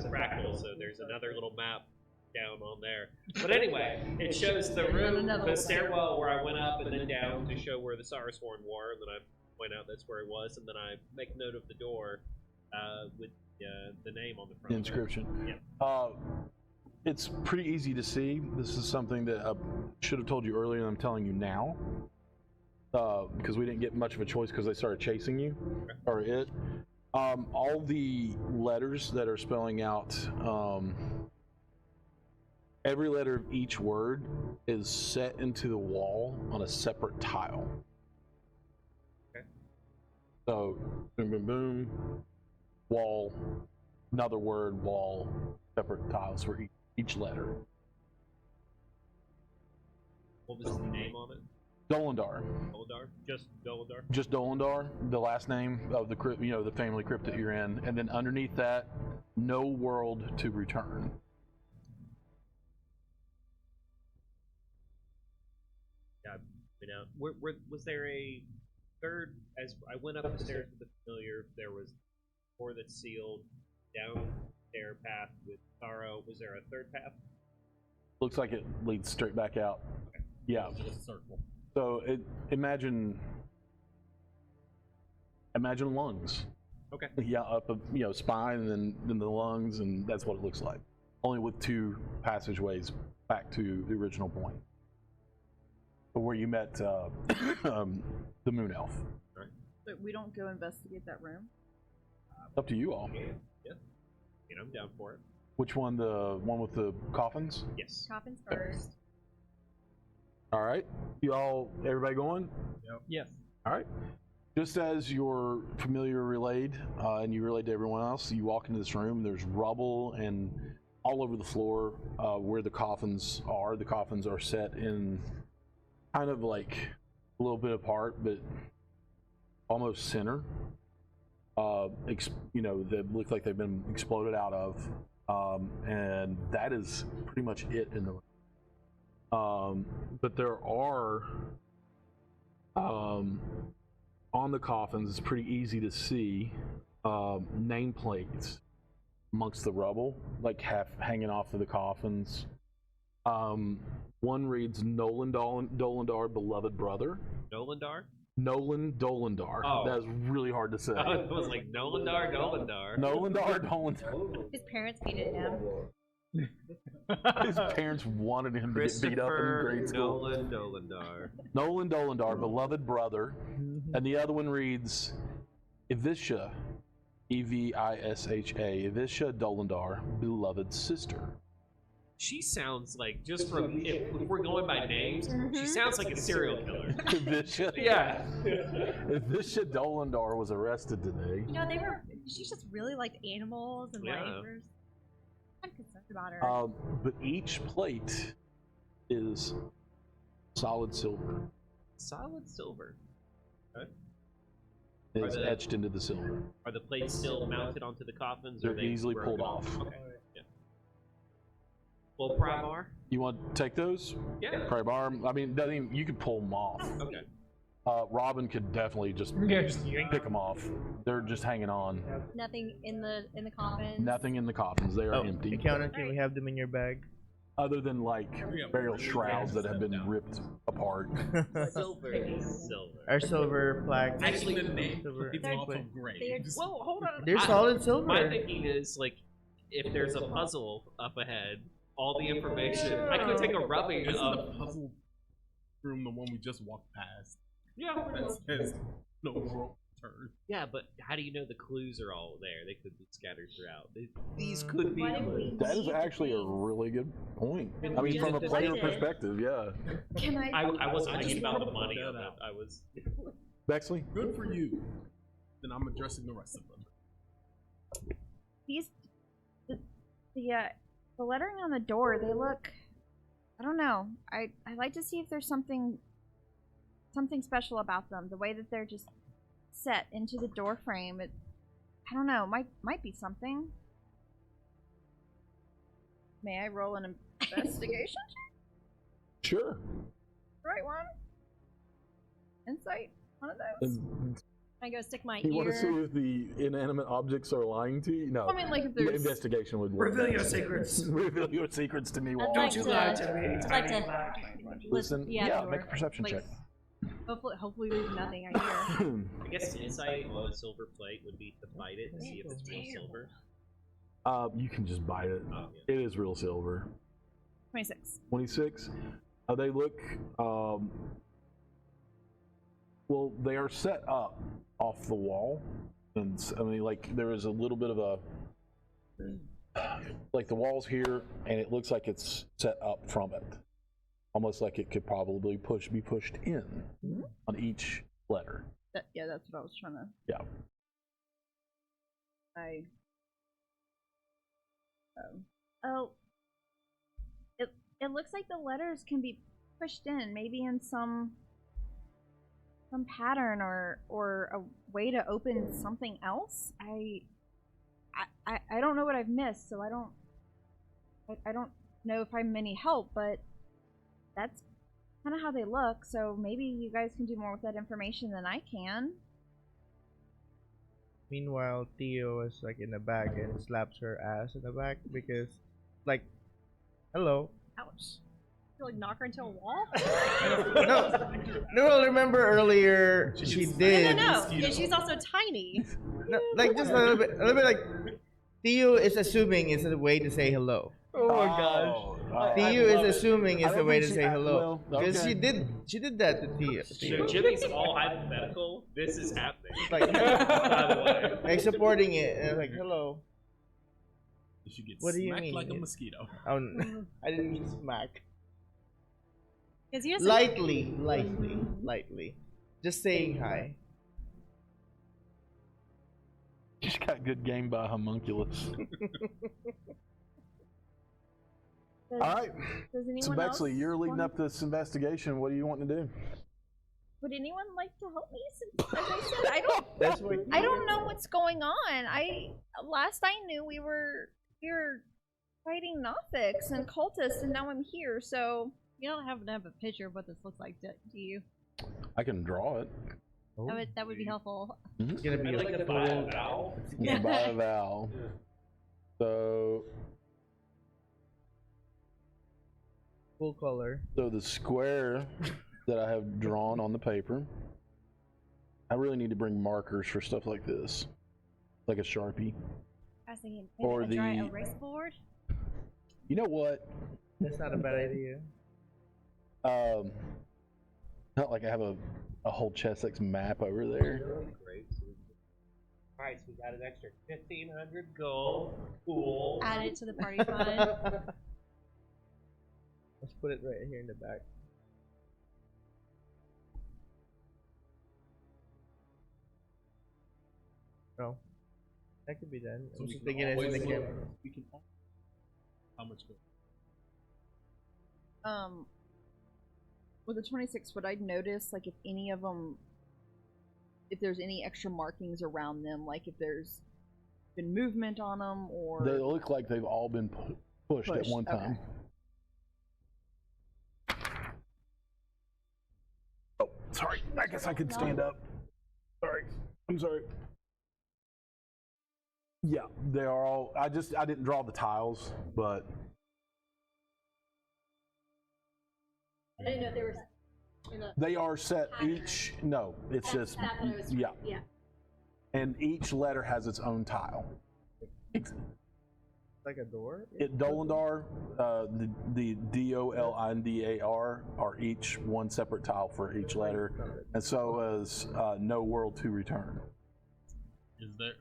Speaker 6: fractal. So there's another little map down on there. But anyway, it shows the room, the stairwell where I went up and then down to show where the Saurusworn were, and then I point out that's where it was, and then I make note of the door with the name on the front.
Speaker 3: Inscription.
Speaker 6: Yeah.
Speaker 3: It's pretty easy to see. This is something that I should have told you earlier, and I'm telling you now. Because we didn't get much of a choice because they started chasing you, or it. All the letters that are spelling out, every letter of each word is set into the wall on a separate tile.
Speaker 6: Okay.
Speaker 3: So, boom, boom, boom, wall, another word, wall, separate tiles for each letter.
Speaker 6: What was the name on it?
Speaker 3: Dolendar.
Speaker 6: Dolendar? Just Dolendar?
Speaker 3: Just Dolendar, the last name of the crypt, the family crypt that you're in, and then underneath that, no world to return.
Speaker 6: Yeah, was there a third? As I went up the stairs with the familiar, there was a door that's sealed, down stair path with sorrow. Was there a third path?
Speaker 3: Looks like it leads straight back out.
Speaker 6: Okay.
Speaker 3: Yeah.
Speaker 7: Just a circle.
Speaker 3: So imagine lungs.
Speaker 6: Okay.
Speaker 3: Yeah, up a spine and then the lungs, and that's what it looks like. Only with two passageways back to the original point, where you met the moon elf.
Speaker 6: Right.
Speaker 2: But we don't go investigate that room.
Speaker 3: Up to you all.
Speaker 6: Yeah. I'm down for it.
Speaker 3: Which one? The one with the coffins?
Speaker 6: Yes.
Speaker 5: Coffins first.
Speaker 3: All right. Everybody going?
Speaker 4: Yes.
Speaker 3: All right. Just as your familiar relayed, and you relayed to everyone else, you walk into this room. There's rubble and all over the floor where the coffins are. The coffins are set in kind of like a little bit apart, but almost center. That look like they've been exploded out of, and that is pretty much it in the room. But there are on the coffins, it's pretty easy to see nameplates amongst the rubble, like half hanging off of the coffins. One reads Nolan Dolendar, beloved brother.
Speaker 6: Dolendar?
Speaker 3: Nolan Dolendar.
Speaker 6: Oh.
Speaker 3: That was really hard to say.
Speaker 6: It was like Dolendar.
Speaker 3: Dolendar.
Speaker 5: His parents hated him.
Speaker 3: His parents wanted him to get beat up in grade school.
Speaker 6: Nolan Dolendar.
Speaker 3: Nolan Dolendar, beloved brother. And the other one reads Evisha, Evisha, Evisha Dolendar, beloved sister.
Speaker 6: She sounds like, just from, if we're going by names, she sounds like a serial killer.
Speaker 3: Evisha?
Speaker 6: Yeah.
Speaker 3: Evisha Dolendar was arrested today.
Speaker 5: She just really liked animals and
Speaker 6: Yeah.
Speaker 5: like, I'm concerned about her.
Speaker 3: But each plate is solid silver.
Speaker 6: Solid silver. Okay.
Speaker 3: It's etched into the silver.
Speaker 6: Are the plates still mounted onto the coffins? Or
Speaker 3: They're
Speaker 6: are they
Speaker 3: easily
Speaker 6: broken
Speaker 3: pulled off.
Speaker 6: Okay. Yeah. Full Pribar?
Speaker 3: You want to take those?
Speaker 6: Yeah.
Speaker 3: Pribar, I mean, you could pull them off.
Speaker 6: Okay.
Speaker 3: Robin could definitely just pick them off. They're just hanging on.
Speaker 5: Nothing in the coffins.
Speaker 3: Nothing in the coffins. They are empty.
Speaker 1: Accountant, can we have them in your bag?
Speaker 3: Other than like burial shrouds that have been ripped apart.
Speaker 6: Silver is silver.
Speaker 1: Our silver plaques.
Speaker 7: Actually, the name
Speaker 1: silver
Speaker 7: people off
Speaker 1: anklet.
Speaker 7: of graves.
Speaker 6: Well, hold on.
Speaker 1: They're solid silver.
Speaker 6: My thinking is, like, if there's a puzzle up ahead, all the information. I could take a rubbing
Speaker 7: Isn't
Speaker 6: of.
Speaker 7: the puzzle room the one we just walked past?
Speaker 6: Yeah.
Speaker 7: That says no world turn.
Speaker 6: Yeah, but how do you know the clues are all there? They could be scattered throughout. These could be.
Speaker 5: Why did we
Speaker 3: That is
Speaker 5: leave
Speaker 3: actually a
Speaker 5: these?
Speaker 3: really good point.
Speaker 6: And
Speaker 3: I mean,
Speaker 6: we
Speaker 3: from a
Speaker 6: just
Speaker 3: player
Speaker 5: did.
Speaker 3: perspective, yeah.
Speaker 5: Can I?
Speaker 6: I wasn't
Speaker 7: I just
Speaker 6: thinking about the
Speaker 7: wanted to
Speaker 6: money
Speaker 7: point
Speaker 6: of
Speaker 7: that
Speaker 6: it.
Speaker 7: out.
Speaker 6: I was.
Speaker 3: Bexley?
Speaker 7: Good for you. Then I'm addressing the rest of them.
Speaker 2: These, the lettering on the door, they look. I don't know. I like to see if there's something special about them. The way that they're just set into the door frame. I don't know. Might be something. May I roll an investigation check?
Speaker 3: Sure.
Speaker 2: Right one. Insight one of those?
Speaker 5: I go stick my
Speaker 3: You want to see
Speaker 5: ear.
Speaker 3: if the inanimate objects are lying to you? No.
Speaker 2: I mean, like, if there's...
Speaker 3: Investigation would work.
Speaker 8: Reveal your secrets.
Speaker 3: Reveal your secrets to me,
Speaker 5: I'd
Speaker 3: Walt.
Speaker 5: like
Speaker 8: Don't you lie
Speaker 5: to-
Speaker 8: to me.
Speaker 5: I'd like to
Speaker 3: Listen, yeah,
Speaker 5: sure.
Speaker 3: make a perception
Speaker 2: Like,
Speaker 3: check.
Speaker 2: hopefully there's nothing I hear.
Speaker 6: I guess insight on a silver plate would be to bite it and see if it's real silver.
Speaker 3: You can just bite it.
Speaker 6: Oh, yeah.
Speaker 3: It is real silver.
Speaker 2: 26.
Speaker 3: 26. They look. Well, they are set up off the wall, and I mean, like there is a little bit of a. Like the wall's here, and it looks like it's set up from it, almost like it could probably be pushed in on each letter.
Speaker 2: Yeah, that's what I was trying to...
Speaker 3: Yeah.
Speaker 2: Oh, it looks like the letters can be pushed in, maybe in some pattern or a way to open something else. I don't know what I've missed, so I don't know if I'm any help, but that's kind of how they look. So maybe you guys can do more with that information than I can.
Speaker 1: Meanwhile, Theo is like in the back and slaps her ass in the back because, like, hello.
Speaker 5: Ouch. You like knock her into a wall?
Speaker 1: No, remember earlier she did.
Speaker 5: No. Yeah, she's also tiny.
Speaker 1: No, like just a little bit like Theo is assuming it's a way to say hello.
Speaker 7: Oh my gosh.
Speaker 1: Theo is assuming it's
Speaker 3: I
Speaker 1: a
Speaker 3: don't
Speaker 1: way
Speaker 3: think
Speaker 1: to
Speaker 3: she-
Speaker 1: say hello
Speaker 3: well,
Speaker 1: because
Speaker 3: okay.
Speaker 1: she did that to Theo.
Speaker 6: So Jimmy's all hypothetical. This is happening.
Speaker 1: Like,
Speaker 6: By the way.
Speaker 1: like supporting it and like hello.
Speaker 7: You should get
Speaker 1: What do you
Speaker 7: smacked
Speaker 1: mean?
Speaker 7: like a mosquito.
Speaker 1: Oh, I didn't mean smack.
Speaker 5: Because you're
Speaker 1: Lightly. Just saying hi.
Speaker 3: Just got good game by homunculus. All right.
Speaker 2: Does
Speaker 3: So
Speaker 2: anyone
Speaker 3: Bexley,
Speaker 2: else
Speaker 3: you're leading
Speaker 2: want-
Speaker 3: up this investigation. What do you want to do?
Speaker 2: Would anyone like to help me? Since, as I said,
Speaker 1: That's what
Speaker 2: I don't know what's going on. Last I knew we were fighting Nothics and cultists, and now I'm here. So
Speaker 5: You don't happen to have a picture of what this looks like, do you?
Speaker 3: I can draw it.
Speaker 5: That would be helpful.
Speaker 1: It's gonna be
Speaker 6: I'd like to buy a vowel.
Speaker 3: You buy a vowel. So
Speaker 1: full color.
Speaker 3: the square that I have drawn on the paper. I really need to bring markers for stuff like this, like a Sharpie.
Speaker 5: I was thinking
Speaker 3: Or
Speaker 5: maybe a dry
Speaker 3: the-
Speaker 5: erase board.
Speaker 3: You know what?
Speaker 1: That's not a bad idea.
Speaker 3: Not like I have a whole Chessex map over there.
Speaker 6: Great. Alright, so we got an extra 1,500 gold. Cool.
Speaker 5: Add it to the party fund.
Speaker 1: Let's put it right here in the back. No. That could be done.
Speaker 7: So
Speaker 1: I'm
Speaker 7: we
Speaker 1: just
Speaker 7: can
Speaker 1: thinking it's in the
Speaker 7: always
Speaker 1: camera.
Speaker 7: We can. How much gold?
Speaker 2: with the 26, would I notice like if any of them, if there's any extra markings around them, like if there's been movement on them or
Speaker 3: They look like they've all been pushed at one
Speaker 2: okay.
Speaker 3: time. Oh, sorry. I guess I could stand up. Sorry. I'm sorry. Yeah, they are all. I didn't draw the tiles, but
Speaker 5: I didn't know there was.
Speaker 3: they are set each. No, it's just yeah.
Speaker 5: Yeah.
Speaker 3: And each letter has its own tile.
Speaker 1: Like a door?
Speaker 3: Dolindar, the Dolindar are each one separate tile for each letter, and so is No World to Return.
Speaker 7: Is there?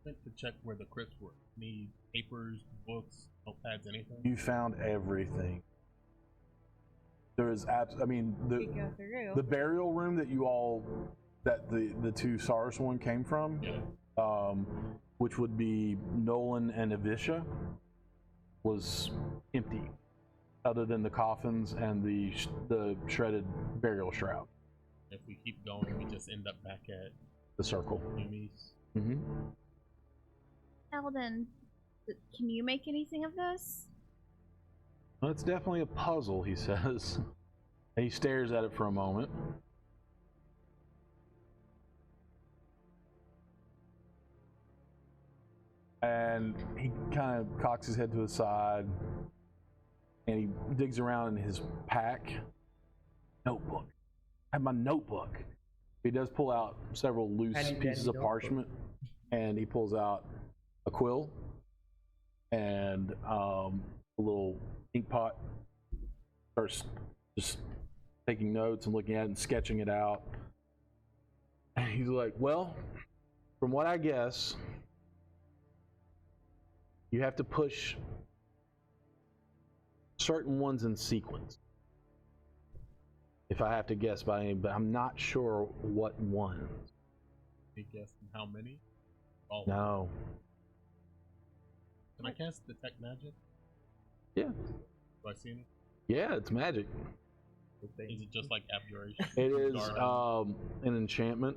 Speaker 7: I think to check where the crypts were. Need papers, books, notepads, anything?
Speaker 3: You found everything. There is I mean,
Speaker 5: We go through.
Speaker 3: the burial room that you all, that the two SARS one came from,
Speaker 7: Yeah.
Speaker 3: which would be Nolan and Avisha, was empty, other than the coffins and the shredded burial shroud.
Speaker 7: If we keep going, we just end up back at
Speaker 3: The circle.
Speaker 7: Yumi's.
Speaker 3: Mm-hmm.
Speaker 2: Eldon, can you make anything of this?
Speaker 3: Well, it's definitely a puzzle, he says. And he stares at it for a moment. And he kind of cocks his head to the side, and he digs around in his pack. Notebook. I have my notebook. He does pull out several loose pieces of parchment, and he pulls out a quill and a little ink pot. Starts just taking notes and looking at it and sketching it out. And he's like, well, from what I guess, you have to push certain ones in sequence. If I have to guess by any, but I'm not sure what one.
Speaker 7: You guess how many? Oh.
Speaker 3: No.
Speaker 7: Can I cast Detect Magic?
Speaker 3: Yeah.
Speaker 7: Do I see it?
Speaker 3: Yeah, it's magic.
Speaker 7: Is it just like Abjuration?
Speaker 3: It is an enchantment.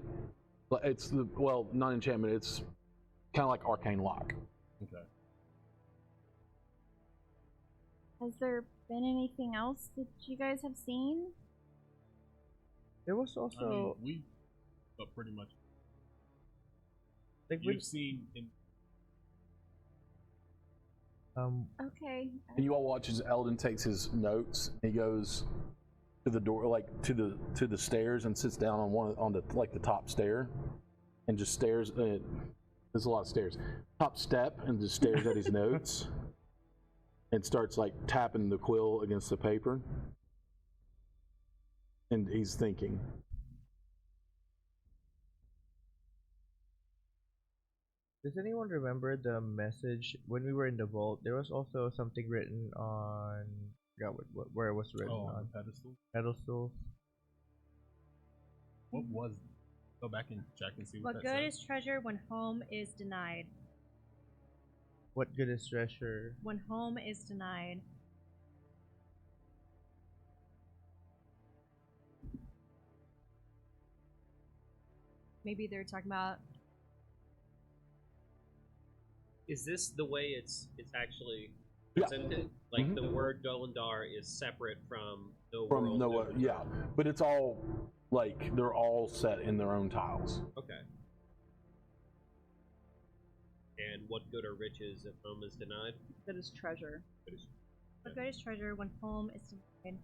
Speaker 3: It's not enchantment. It's kind of like Arcane Lock.
Speaker 7: Okay.
Speaker 2: Has there been anything else that you guys have seen?
Speaker 1: There was also
Speaker 7: but pretty much.
Speaker 1: like
Speaker 7: You've seen in.
Speaker 2: Okay.
Speaker 3: And you all watch as Eldon takes his notes. He goes to the door, like to the stairs, and sits down on the top stair, and just stares. There's a lot of stairs. Top step, and just stares at his notes, and starts like tapping the quill against the paper. And he's thinking.
Speaker 1: Does anyone remember the message when we were in the vault? There was also something written on. I forgot where it was written on.
Speaker 7: The pedestal.
Speaker 1: Pedestal.
Speaker 7: What was it? Go back and check and see what
Speaker 5: What
Speaker 7: that
Speaker 5: good
Speaker 7: says.
Speaker 5: is treasure when home is denied?
Speaker 1: What good is treasure?
Speaker 5: When home is denied. Maybe they're talking about.
Speaker 6: Is this the way it's actually
Speaker 3: Yeah.
Speaker 6: presented? Like
Speaker 3: Mhm.
Speaker 6: the word Dolendar is separate from the
Speaker 3: From
Speaker 6: world.
Speaker 3: Noah,
Speaker 6: Dolendar.
Speaker 3: yeah, but it's all like they're all set in their own tiles.
Speaker 6: Okay. And what good are riches if home is denied?
Speaker 2: That is treasure.
Speaker 6: Good is,
Speaker 5: What good is treasure when home is denied?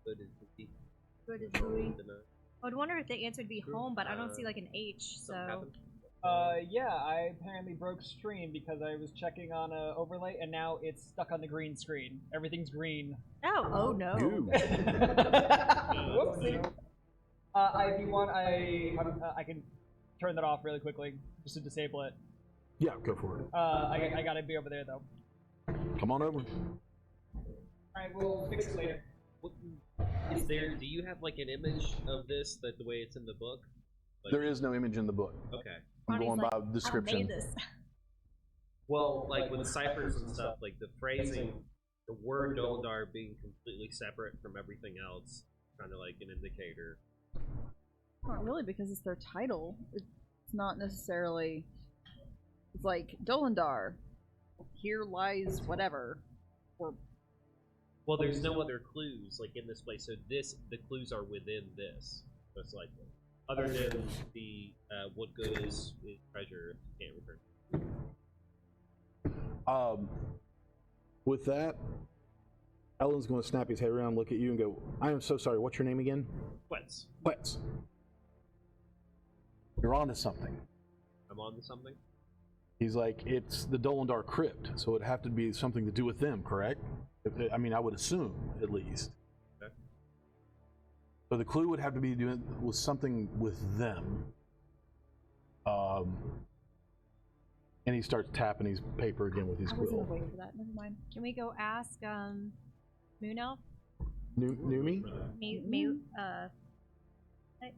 Speaker 6: good is defeat.
Speaker 5: Good is
Speaker 6: Home
Speaker 5: Louis.
Speaker 6: denied.
Speaker 5: I would wonder if the answer would be home, but I don't see like an H, so.
Speaker 6: Something happened?
Speaker 4: Yeah, I apparently broke stream because I was checking on a overlay, and now it's stuck on the green screen. Everything's green.
Speaker 2: Oh no.
Speaker 3: Ooh.
Speaker 4: Whoopsie. If you want, I can turn that off really quickly just to disable it.
Speaker 3: Yeah, go for it.
Speaker 4: I gotta be over there though.
Speaker 3: Come on over.
Speaker 4: Alright, we'll fix it later.
Speaker 6: What, is there? Do you have like an image of this that the way it's in the book? Like,
Speaker 3: There is no image in the book.
Speaker 6: Okay.
Speaker 3: I'm
Speaker 5: Bonnie's
Speaker 3: going
Speaker 5: like,
Speaker 3: by
Speaker 5: I
Speaker 3: description.
Speaker 5: made this.
Speaker 6: Well, like with ciphers and stuff, like the phrasing, the word Dolendar being completely separate from everything else, kind of like an indicator.
Speaker 2: Not really, because it's their title. It's not necessarily. It's like Dolendar. Here lies whatever. Or
Speaker 6: Well, there's no other clues like in this place, so the clues are within this, most likely. Other than the what good is treasure if you can't return.
Speaker 3: With that, Ellen's going to snap his head around, look at you, and go, "I am so sorry. What's your name again?"
Speaker 6: Quetz.
Speaker 3: Quetz. You're on to something.
Speaker 6: I'm on to something.
Speaker 3: He's like, it's the Dolendar crypt, so it'd have to be something to do with them, correct? I mean, I would assume, at least.
Speaker 6: Okay.
Speaker 3: So the clue would have to be doing with something with them. And he starts tapping his paper again with his
Speaker 2: I was
Speaker 3: quill.
Speaker 2: gonna wait for that. Never mind.
Speaker 5: Can we go ask Moon Elf?
Speaker 3: Numi?
Speaker 5: Melee?
Speaker 2: I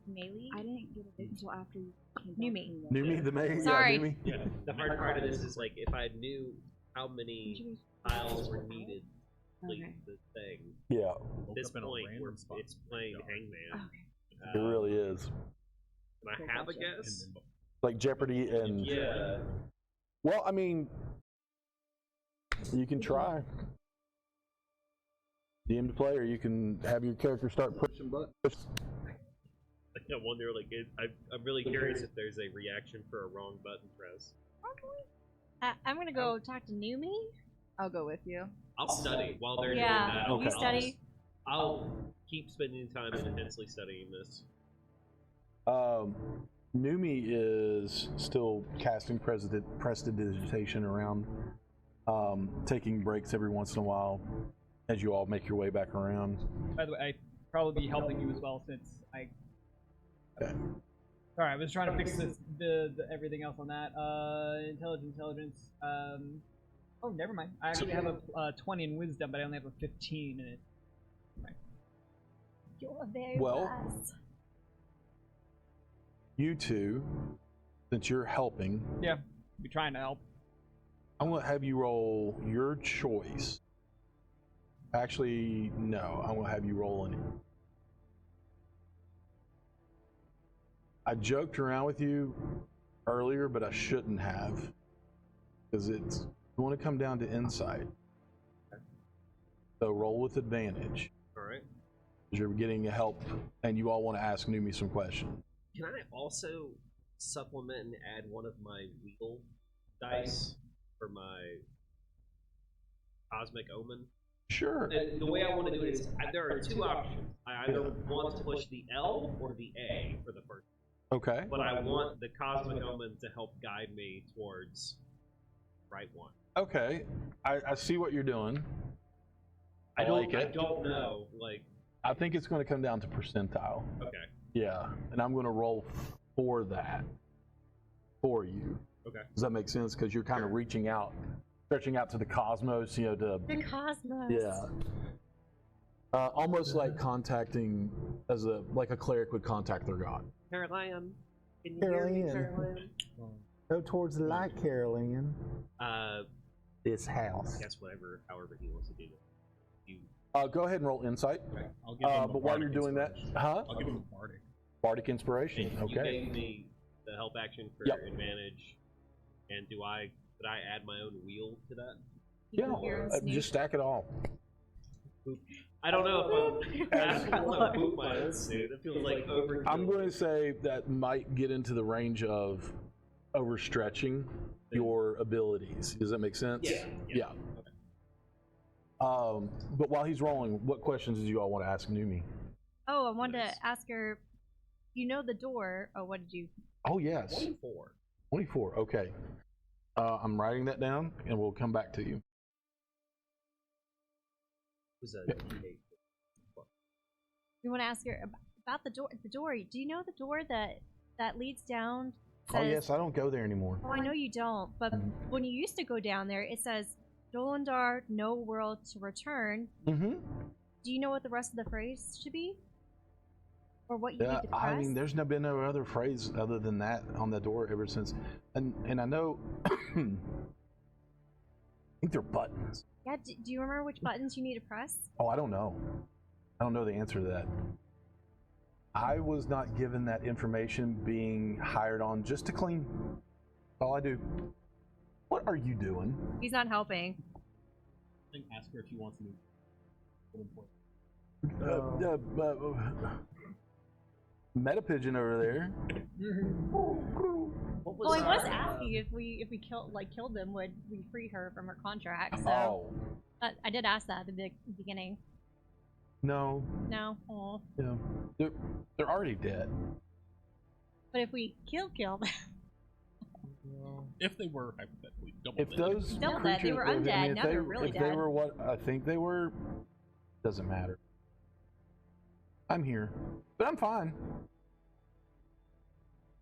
Speaker 2: didn't get it until after you came
Speaker 5: Knew
Speaker 2: back
Speaker 5: me.
Speaker 2: from the-
Speaker 3: Numi the maid?
Speaker 5: Sorry.
Speaker 3: Yeah, Numi.
Speaker 6: Yeah. The hard part of this is like if I knew how many tiles were needed to complete
Speaker 2: Okay.
Speaker 6: the thing.
Speaker 3: Yeah,
Speaker 6: At
Speaker 7: Woke
Speaker 6: this
Speaker 7: up in a
Speaker 6: point,
Speaker 7: random spot.
Speaker 6: it's playing Hangman.
Speaker 2: Okay.
Speaker 3: it really is.
Speaker 6: Can I
Speaker 2: Okay,
Speaker 6: have a
Speaker 2: gotcha.
Speaker 6: guess?
Speaker 3: Like Jeopardy and...
Speaker 6: Yeah.
Speaker 3: Well, I mean, you can try. DM to play, or you can have your character start pushing buttons.
Speaker 6: I wonder, like, I'm really curious if there's a reaction for a wrong button press.
Speaker 5: I'm gonna go talk to Numi.
Speaker 2: I'll go with you.
Speaker 6: I'll study while they're
Speaker 5: Yeah,
Speaker 6: doing that.
Speaker 3: Okay.
Speaker 5: you study.
Speaker 6: I'll keep spending time intensely studying this.
Speaker 3: Numi is still casting prestidigitation around, taking breaks every once in a while as you all make your way back around.
Speaker 4: By the way, I'd probably be helping you as well since I.
Speaker 3: Okay.
Speaker 4: Sorry, I was trying to fix the everything else on that. Intelligence. Oh, never mind. I actually have a 20 in wisdom, but I only have a 15 in it. Right.
Speaker 5: You're very
Speaker 3: Well,
Speaker 5: wise.
Speaker 3: You two, since you're helping,
Speaker 4: Yeah, be trying to help.
Speaker 3: I'm going to have you roll your choice. Actually, no, I'm going to have you roll an. I joked around with you earlier, but I shouldn't have, because it's going to come down to insight. So roll with advantage.
Speaker 6: All right.
Speaker 3: Because you're getting help, and you all want to ask Numi some questions.
Speaker 6: Can I also supplement and add one of my wheel dice for my Cosmic Omen?
Speaker 3: Sure.
Speaker 6: And the way I want to do it is there are two options. I either want to push the L or the A for the first.
Speaker 3: Okay.
Speaker 6: But I want the Cosmic Omen to help guide me towards the right one.
Speaker 3: Okay. I see what you're doing.
Speaker 6: I
Speaker 3: like it.
Speaker 6: don't know. Like,
Speaker 3: I think it's going to come down to percentile.
Speaker 6: okay.
Speaker 3: Yeah, and I'm going to roll for that for you.
Speaker 6: Okay.
Speaker 3: Does that make sense? Because you're kind of reaching out, stretching out to the cosmos, to
Speaker 5: The cosmos.
Speaker 3: yeah, almost like contacting like a cleric would contact their god.
Speaker 6: Caroline, can you hear me, Caroline?
Speaker 8: Go towards the light, Caroline.
Speaker 3: This house.
Speaker 6: Guess however he wants to do it. You.
Speaker 3: Go ahead and roll insight.
Speaker 7: Okay. I'll give him a
Speaker 3: But while you're
Speaker 7: bardic
Speaker 3: doing that,
Speaker 7: inspiration.
Speaker 3: huh?
Speaker 7: I'll give him a bardic.
Speaker 3: Bardic inspiration.
Speaker 6: And you
Speaker 3: Okay.
Speaker 6: gave me the help action for
Speaker 3: Yep.
Speaker 6: advantage, and could I add my own wheel to that?
Speaker 5: You
Speaker 3: Yeah.
Speaker 5: can hear us sneeze.
Speaker 3: Just stack it all.
Speaker 6: I don't know if I don't want to poop my own suit. It feels like overkill.
Speaker 3: I'm going to say that might get into the range of overstretching your abilities. Does that make sense?
Speaker 6: Yeah.
Speaker 3: But while he's rolling, what questions did you all want to ask Numi?
Speaker 5: Oh, I wanted
Speaker 6: Nice.
Speaker 5: to ask her. You know the door. Oh, what did you?
Speaker 3: Oh, yes.
Speaker 6: 24.
Speaker 3: 24. Okay. I'm writing that down, and we'll come back to you.
Speaker 6: Was a
Speaker 5: You want to ask her about the door? The door. Do you know the door that leads down?
Speaker 3: Oh, yes. I don't go there anymore.
Speaker 5: Oh, I know you don't. But when you used to go down there, it says Dolendar, no world to return.
Speaker 3: Mm-hmm.
Speaker 5: Do you know what the rest of the phrase should be? Or what you
Speaker 3: Yeah,
Speaker 5: need to press?
Speaker 3: I mean, there's been no other phrase other than that on the door ever since. And I know, I think they're buttons.
Speaker 5: Yeah, do you remember which buttons you need to press?
Speaker 3: Oh, I don't know. I don't know the answer to that. I was not given that information being hired on just to clean. All I do. What are you doing?
Speaker 5: He's not helping.
Speaker 7: I think ask her if she wants to
Speaker 3: Meta pigeon over there.
Speaker 5: Well, I was asking if we killed them, would we free her from her contract? So
Speaker 3: Oh,
Speaker 5: I did ask that at the beginning.
Speaker 3: no.
Speaker 5: No. Oh.
Speaker 3: No. They're already dead.
Speaker 5: But if we kill them,
Speaker 7: if they were hypothetically double
Speaker 3: If
Speaker 7: dead.
Speaker 3: those
Speaker 5: Still dead. They
Speaker 3: creatures,
Speaker 5: were
Speaker 3: I mean,
Speaker 5: undead,
Speaker 3: if
Speaker 5: now
Speaker 3: they,
Speaker 5: they're really
Speaker 3: if they
Speaker 5: dead.
Speaker 3: were what I think they were, doesn't matter. I'm here, but I'm fine.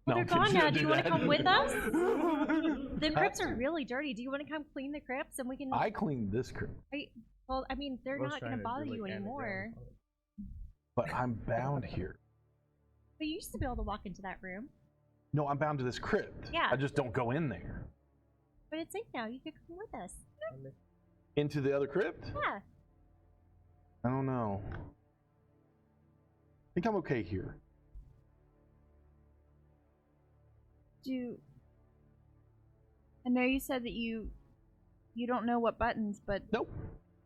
Speaker 5: well,
Speaker 3: No,
Speaker 5: they're
Speaker 3: I'm
Speaker 5: gone
Speaker 3: kidding.
Speaker 5: now. Do you want to come with us?
Speaker 3: us?
Speaker 5: The crypts are really dirty. Do you want to come clean the crypts and we can?
Speaker 3: I cleaned this crypt,
Speaker 5: Well, I mean, they're
Speaker 1: I was
Speaker 5: not going
Speaker 1: trying
Speaker 5: to bother
Speaker 1: do, like,
Speaker 5: you anymore.
Speaker 1: underground.
Speaker 3: but I'm bound here.
Speaker 5: But you used to be able to walk into that room.
Speaker 3: No, I'm bound to this crypt.
Speaker 5: Yeah.
Speaker 3: I just don't go in there.
Speaker 5: But it's safe now. You could come with us.
Speaker 3: Into the other crypt?
Speaker 5: Yeah.
Speaker 3: I don't know. I think I'm okay here.
Speaker 2: I know you said that you don't know what buttons, but
Speaker 3: Nope.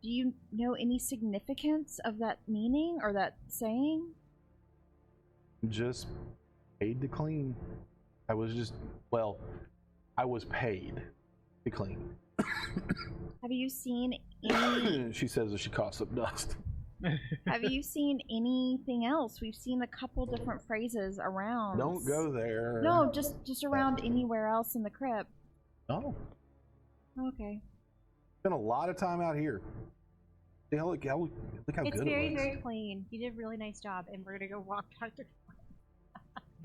Speaker 2: do you know any significance of that meaning or that saying?
Speaker 3: Just paid to clean. I was just, well, I was paid. Be clean.
Speaker 2: Have you seen any?
Speaker 3: She says as she coughs up dust.
Speaker 2: Have you seen anything else? We've seen a couple different phrases around.
Speaker 3: Don't go there.
Speaker 2: No, just around anywhere else in the crypt.
Speaker 3: No.
Speaker 2: Okay.
Speaker 3: Spent a lot of time out here. See how look how
Speaker 5: It's
Speaker 3: good
Speaker 5: very,
Speaker 3: it was.
Speaker 5: very clean. You did a really nice job, and we're gonna go walk Dr.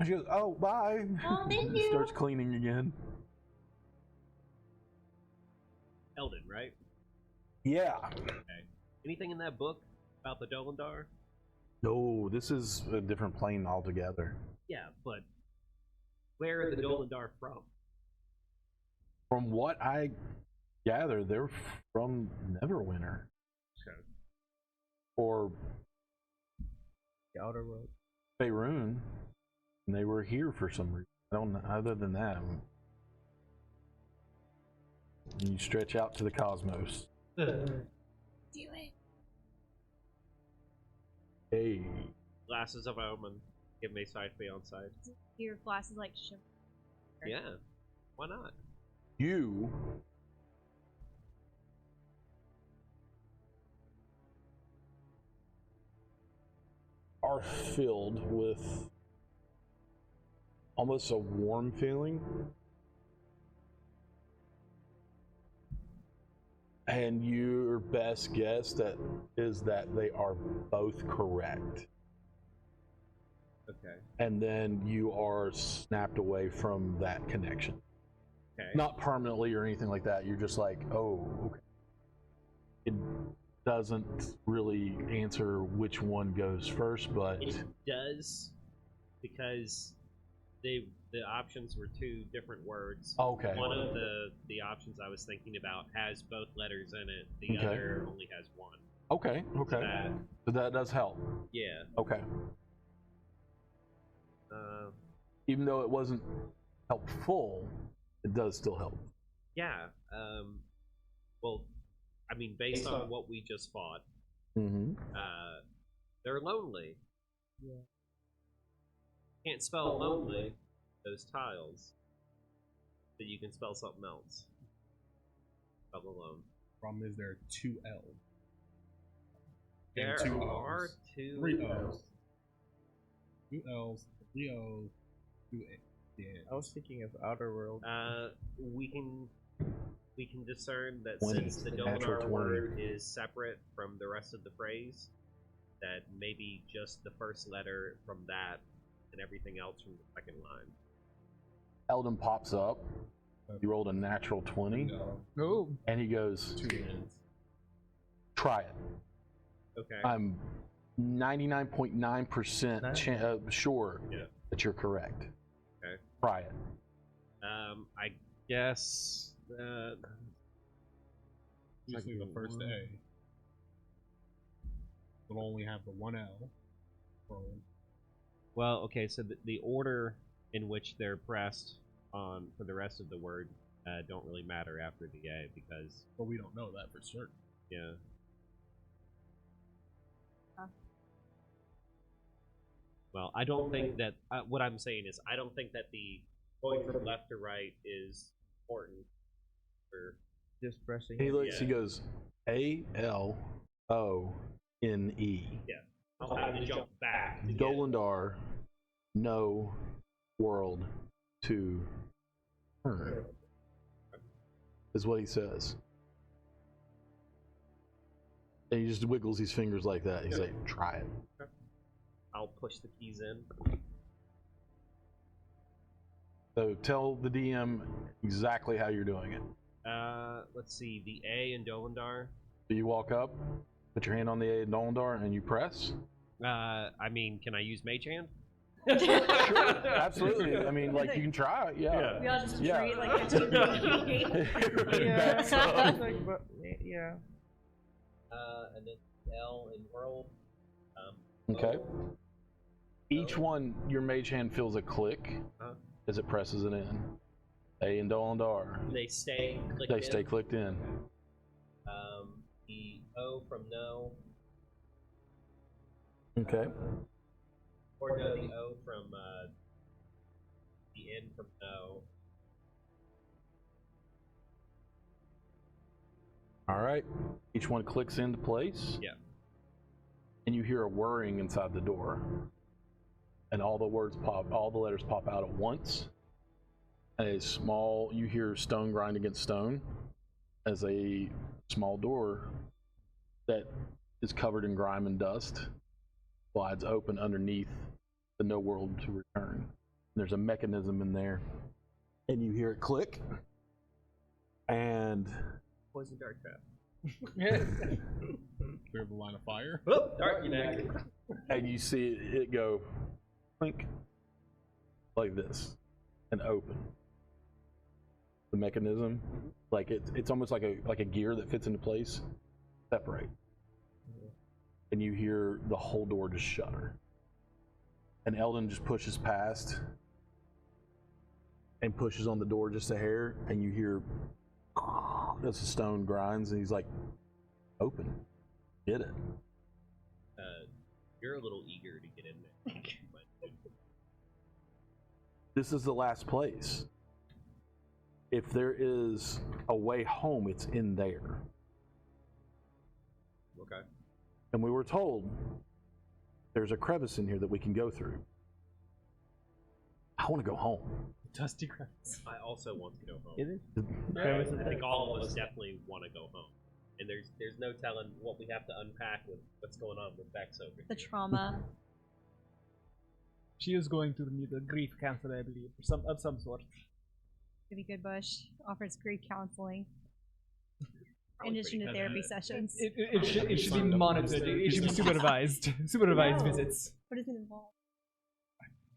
Speaker 3: She goes, "Oh, bye."
Speaker 5: Oh, thank you.
Speaker 3: Starts cleaning again.
Speaker 6: Eldon, right?
Speaker 3: Yeah.
Speaker 6: Okay. Anything in that book about the Dolendar?
Speaker 3: No, this is a different plane altogether.
Speaker 6: Yeah, but where are the Dolendar from?
Speaker 3: From what I gather, they're from Neverwinter.
Speaker 6: Okay.
Speaker 3: Or
Speaker 1: The Outer World.
Speaker 3: Faerun. And they were here for some reason. I don't know. Other than that, you stretch out to the cosmos.
Speaker 5: Do it.
Speaker 3: Hey.
Speaker 6: Glasses of Omen. Give me sight beyond sight.
Speaker 5: Your glasses like shimmer.
Speaker 6: Yeah. Why not?
Speaker 3: You are filled with almost a warm feeling. And your best guess is that they are both correct.
Speaker 6: Okay.
Speaker 3: And then you are snapped away from that connection.
Speaker 6: Okay.
Speaker 3: Not permanently or anything like that. You're just like, oh, okay. It doesn't really answer which one goes first, but
Speaker 6: It does, because the options were two different words.
Speaker 3: Okay.
Speaker 6: One of the options I was thinking about has both letters in it. The
Speaker 3: Okay.
Speaker 6: other only has one.
Speaker 3: okay. So that does help.
Speaker 6: Yeah.
Speaker 3: Okay.
Speaker 6: Uh,
Speaker 3: Even though it wasn't helpful, it does still help.
Speaker 6: yeah. Well, I mean, based on what we just fought,
Speaker 3: Mm-hmm.
Speaker 6: they're lonely. Yeah. Can't spell lonely, those tiles. But you can spell something else. Spell alone.
Speaker 7: Problem is there are two L's.
Speaker 6: There
Speaker 7: And two
Speaker 6: are
Speaker 7: O's.
Speaker 6: two
Speaker 7: Three
Speaker 6: L's.
Speaker 7: O's. Two L's, three O's, two A's. Yeah.
Speaker 1: I was thinking of Outer World.
Speaker 6: We can discern that
Speaker 3: 20,
Speaker 6: since the
Speaker 3: natural
Speaker 6: Dominar
Speaker 3: 20.
Speaker 6: word is separate from the rest of the phrase, that maybe just the first letter from that and everything else from the second line.
Speaker 3: Eldon pops up. He rolled a natural 20,
Speaker 7: No.
Speaker 4: Oh.
Speaker 3: and he goes,
Speaker 7: Two N's.
Speaker 3: try it.
Speaker 6: Okay.
Speaker 3: I'm 99.9% sure
Speaker 6: Yeah.
Speaker 3: that you're correct.
Speaker 6: Okay.
Speaker 3: Try it.
Speaker 6: I guess
Speaker 7: Usually the first A will only have the one L.
Speaker 6: well, okay, so the order in which they're pressed on for the rest of the word don't really matter after the A, because
Speaker 7: But we don't know that for certain.
Speaker 6: yeah. Well, I don't think that what I'm saying is I don't think that the going from left to right is important. For
Speaker 1: Just pressing.
Speaker 3: He looks.
Speaker 6: Yeah.
Speaker 3: He goes, A-L-O-N-E.
Speaker 6: I'll have to jump back. To get,
Speaker 3: Dolendar, no world to turn, is what he says. And he just wiggles his fingers like that. He's like, try it.
Speaker 6: I'll push the keys in.
Speaker 3: So tell the DM exactly how you're doing it.
Speaker 6: Let's see, the A in Dolendar.
Speaker 3: So you walk up, put your hand on the A in Dolendar, and you press.
Speaker 6: I mean, can I use Mage Hand?
Speaker 3: Sure, absolutely. I mean, like, you can try it, yeah.
Speaker 5: We all just
Speaker 3: Yeah.
Speaker 5: treat like a team.
Speaker 1: Yeah.
Speaker 3: That's all.
Speaker 1: Yeah.
Speaker 6: And then L in World.
Speaker 3: Okay. Each one, your mage hand feels a click as it presses it in. A and Dolendar.
Speaker 6: They stay clicked
Speaker 3: They
Speaker 6: in.
Speaker 3: stay clicked in.
Speaker 6: The O from No.
Speaker 3: Okay.
Speaker 6: Or no, the O from the N from No.
Speaker 3: All right. Each one clicks into place.
Speaker 6: Yeah.
Speaker 3: And you hear a whirring inside the door. And all the letters pop out at once. And you hear stone grind against stone as a small door that is covered in grime and dust slides open underneath the no world to return. There's a mechanism in there, and you hear it click, and
Speaker 6: Poison dart trap.
Speaker 7: Clear the line of fire.
Speaker 6: Oh, dart you back.
Speaker 3: and you see it go clink like this and open. The mechanism, like it's almost like a gear that fits into place, separate. And you hear the whole door just shudder. And Eldon just pushes past and pushes on the door just a hair, and you hear as the stone grinds, and he's like, open, get it.
Speaker 6: You're a little eager to get in there.
Speaker 3: This is the last place. If there is a way home, it's in there.
Speaker 6: Okay.
Speaker 3: And we were told there's a crevice in here that we can go through. I want to go home.
Speaker 4: Dusty crevice.
Speaker 6: I also want to go home.
Speaker 1: It is.
Speaker 6: I think all of us definitely want to go home. And there's no telling what we have to unpack with what's going on with Vex over
Speaker 5: The
Speaker 6: here.
Speaker 5: trauma.
Speaker 4: She is going to need a grief counselor, I believe, of some sort.
Speaker 5: Maybe Good Bush offers grief counseling in
Speaker 6: Probably
Speaker 5: addition to
Speaker 6: pretty
Speaker 5: therapy
Speaker 6: good.
Speaker 5: sessions.
Speaker 4: It should be monitored. It should be supervised. Supervised
Speaker 5: No.
Speaker 4: visits.
Speaker 5: What does it involve?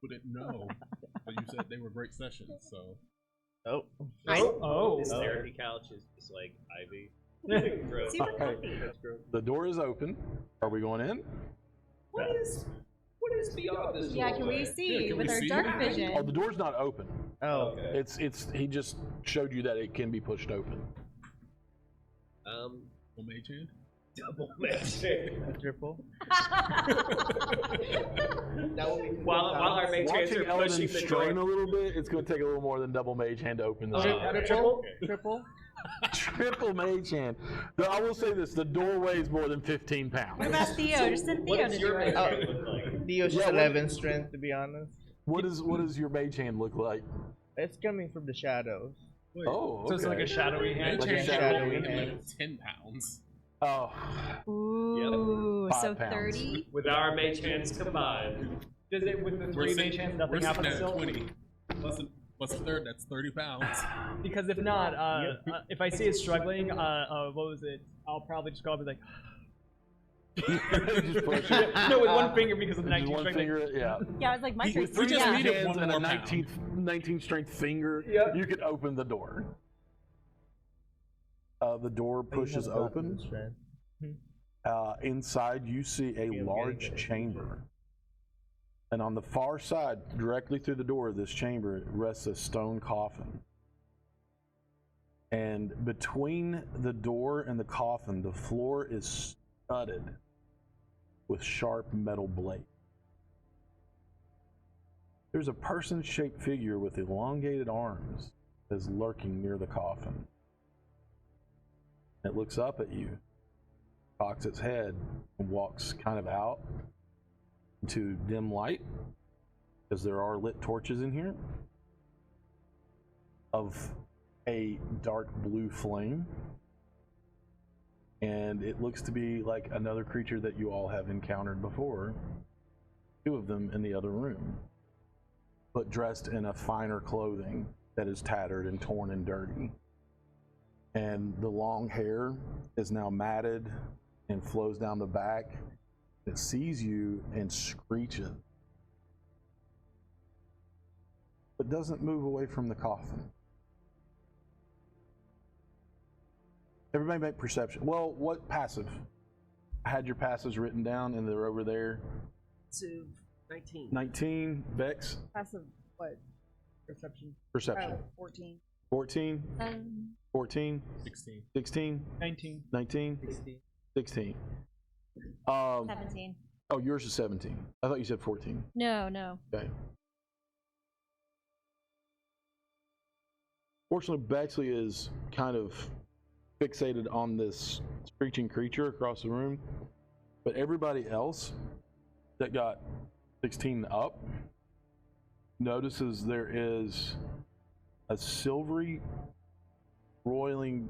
Speaker 7: Wouldn't know. But you said they were great sessions, so.
Speaker 1: Oh.
Speaker 4: Oh.
Speaker 6: This therapy couch is just like Ivy.
Speaker 5: Super comfy.
Speaker 3: The door is open. Are we going in?
Speaker 6: What is beyond this
Speaker 5: Yeah, can we see
Speaker 7: can
Speaker 5: with
Speaker 7: we
Speaker 5: our
Speaker 7: see?
Speaker 5: dark vision?
Speaker 3: Oh, the door's not open.
Speaker 1: Oh.
Speaker 3: It's he just showed you that it can be pushed open.
Speaker 7: Well, mage hand?
Speaker 6: Double mage.
Speaker 1: A triple.
Speaker 6: While our mage hands
Speaker 3: Watching
Speaker 6: are
Speaker 3: Eldon
Speaker 6: pushing the
Speaker 3: strain
Speaker 6: door.
Speaker 3: a little bit, it's going to take a little more than double mage hand to open this.
Speaker 1: Triple. Triple.
Speaker 3: Triple mage hand. Though I will say this: the door weighs more than 15
Speaker 5: What
Speaker 3: pounds.
Speaker 5: about Theo? Just send Theo
Speaker 6: What's
Speaker 5: to
Speaker 6: your
Speaker 5: do
Speaker 6: mage
Speaker 5: it.
Speaker 6: hand look like?
Speaker 1: Theo's just
Speaker 3: Yeah,
Speaker 1: 11 strength, to be honest.
Speaker 3: What does your mage hand look like?
Speaker 1: It's coming from the shadows.
Speaker 7: Wait,
Speaker 3: Oh,
Speaker 4: So it's like a
Speaker 3: okay.
Speaker 4: shadowy hand.
Speaker 7: mage
Speaker 1: like a
Speaker 7: hand
Speaker 1: shadowy
Speaker 7: should be
Speaker 1: hand.
Speaker 7: like 10 pounds.
Speaker 3: Oh,
Speaker 5: Ooh, so
Speaker 3: 5 pounds.
Speaker 5: 30?
Speaker 6: With our mage hands combined.
Speaker 4: Does it with the
Speaker 7: We're
Speaker 4: three
Speaker 7: sitting-
Speaker 4: mage hands
Speaker 7: we're
Speaker 4: nothing
Speaker 7: sitting
Speaker 4: happens
Speaker 7: at
Speaker 4: still?
Speaker 7: 20. Plus a third, that's 30 pounds.
Speaker 4: Because if not, if I see it struggling, what was it? I'll probably just go up and be like,
Speaker 3: just push it.
Speaker 4: no, with one finger because of the
Speaker 3: Just
Speaker 4: 19
Speaker 3: one
Speaker 4: strength.
Speaker 3: finger, yeah.
Speaker 5: Yeah, I was like, my
Speaker 3: With
Speaker 5: turn.
Speaker 3: three
Speaker 7: just
Speaker 5: Yeah.
Speaker 7: needed
Speaker 3: hands
Speaker 7: one
Speaker 3: and a
Speaker 7: more pound.
Speaker 3: 19 strength finger,
Speaker 4: Yep.
Speaker 3: you can open the door. The door pushes
Speaker 1: You have
Speaker 3: open.
Speaker 1: gotten strength.
Speaker 3: Inside, you see a
Speaker 1: Yeah, I'm
Speaker 3: large
Speaker 1: getting it.
Speaker 3: chamber. And on the far side, directly through the door of this chamber, rests a stone coffin. And between the door and the coffin, the floor is studded with sharp metal blades. There's a person-shaped figure with elongated arms that is lurking near the coffin. It looks up at you, cocks its head, and walks kind of out into dim light, because there are lit torches in here, of a dark blue flame. And it looks to be like another creature that you all have encountered before, two of them in the other room, but dressed in a finer clothing that is tattered and torn and dirty. And the long hair is now matted and flows down the back. It sees you and screeches, but doesn't move away from the coffin. Everybody make perception. Well, what passive? I had your passives written down and they're over there.
Speaker 6: So, 19.
Speaker 3: 19, Vex,
Speaker 2: Passive, what?
Speaker 4: Perception.
Speaker 3: perception.
Speaker 2: Oh, 14.
Speaker 3: 14, 14,
Speaker 7: 16.
Speaker 3: 16,
Speaker 4: 19.
Speaker 3: 19, 16.
Speaker 5: 17.
Speaker 3: Oh, yours is 17. I thought you said 14.
Speaker 5: No.
Speaker 3: Okay. Fortunately, Bexley is kind of fixated on this screeching creature across the room, but everybody else that got 16 up notices there is a silvery roiling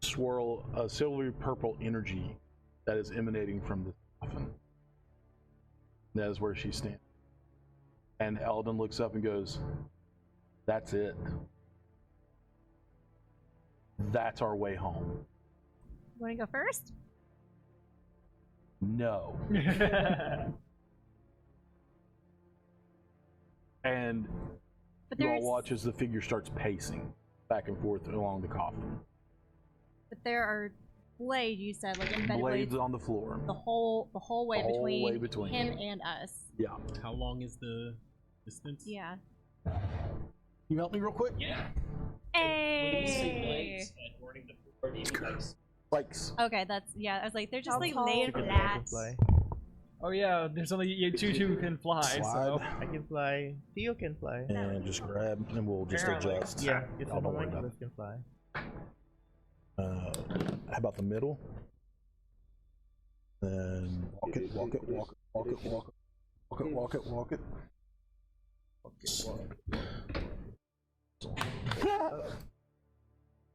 Speaker 3: swirl, a silvery purple energy that is emanating from this coffin. That is where she stands. And Eldon looks up and goes, "That's it. That's our way home."
Speaker 5: You want to go first?
Speaker 3: No. And
Speaker 5: But
Speaker 3: you all
Speaker 5: there's,
Speaker 3: watch as the figure starts pacing back and forth along the coffin.
Speaker 5: but there are blades. You said like embedded
Speaker 3: Blades
Speaker 5: blades
Speaker 3: on the floor.
Speaker 5: the whole way,
Speaker 3: The whole
Speaker 5: between,
Speaker 3: way between.
Speaker 5: him and us.
Speaker 3: Yeah.
Speaker 7: How long is the distance?
Speaker 5: Yeah.
Speaker 3: You help me real quick?
Speaker 6: Yeah. When you say
Speaker 5: Hey.
Speaker 6: legs and boarding the floor, do you mean like
Speaker 3: Spikes.
Speaker 5: Okay, that's yeah. I was like, they're just
Speaker 2: How
Speaker 5: like
Speaker 2: tall?
Speaker 5: laid
Speaker 1: I can
Speaker 5: flat.
Speaker 1: fly.
Speaker 4: Oh yeah, there's only you two who can fly. So
Speaker 3: Slide.
Speaker 1: I can fly. Theo can fly.
Speaker 3: And just grab, and we'll just
Speaker 4: Apparently.
Speaker 3: adjust.
Speaker 1: Yeah, get
Speaker 3: Oh,
Speaker 1: some
Speaker 3: don't worry about
Speaker 1: can fly.
Speaker 3: How about the middle? Then walk it, walk it, walk it, walk it, walk it, walk it, walk it, walk it.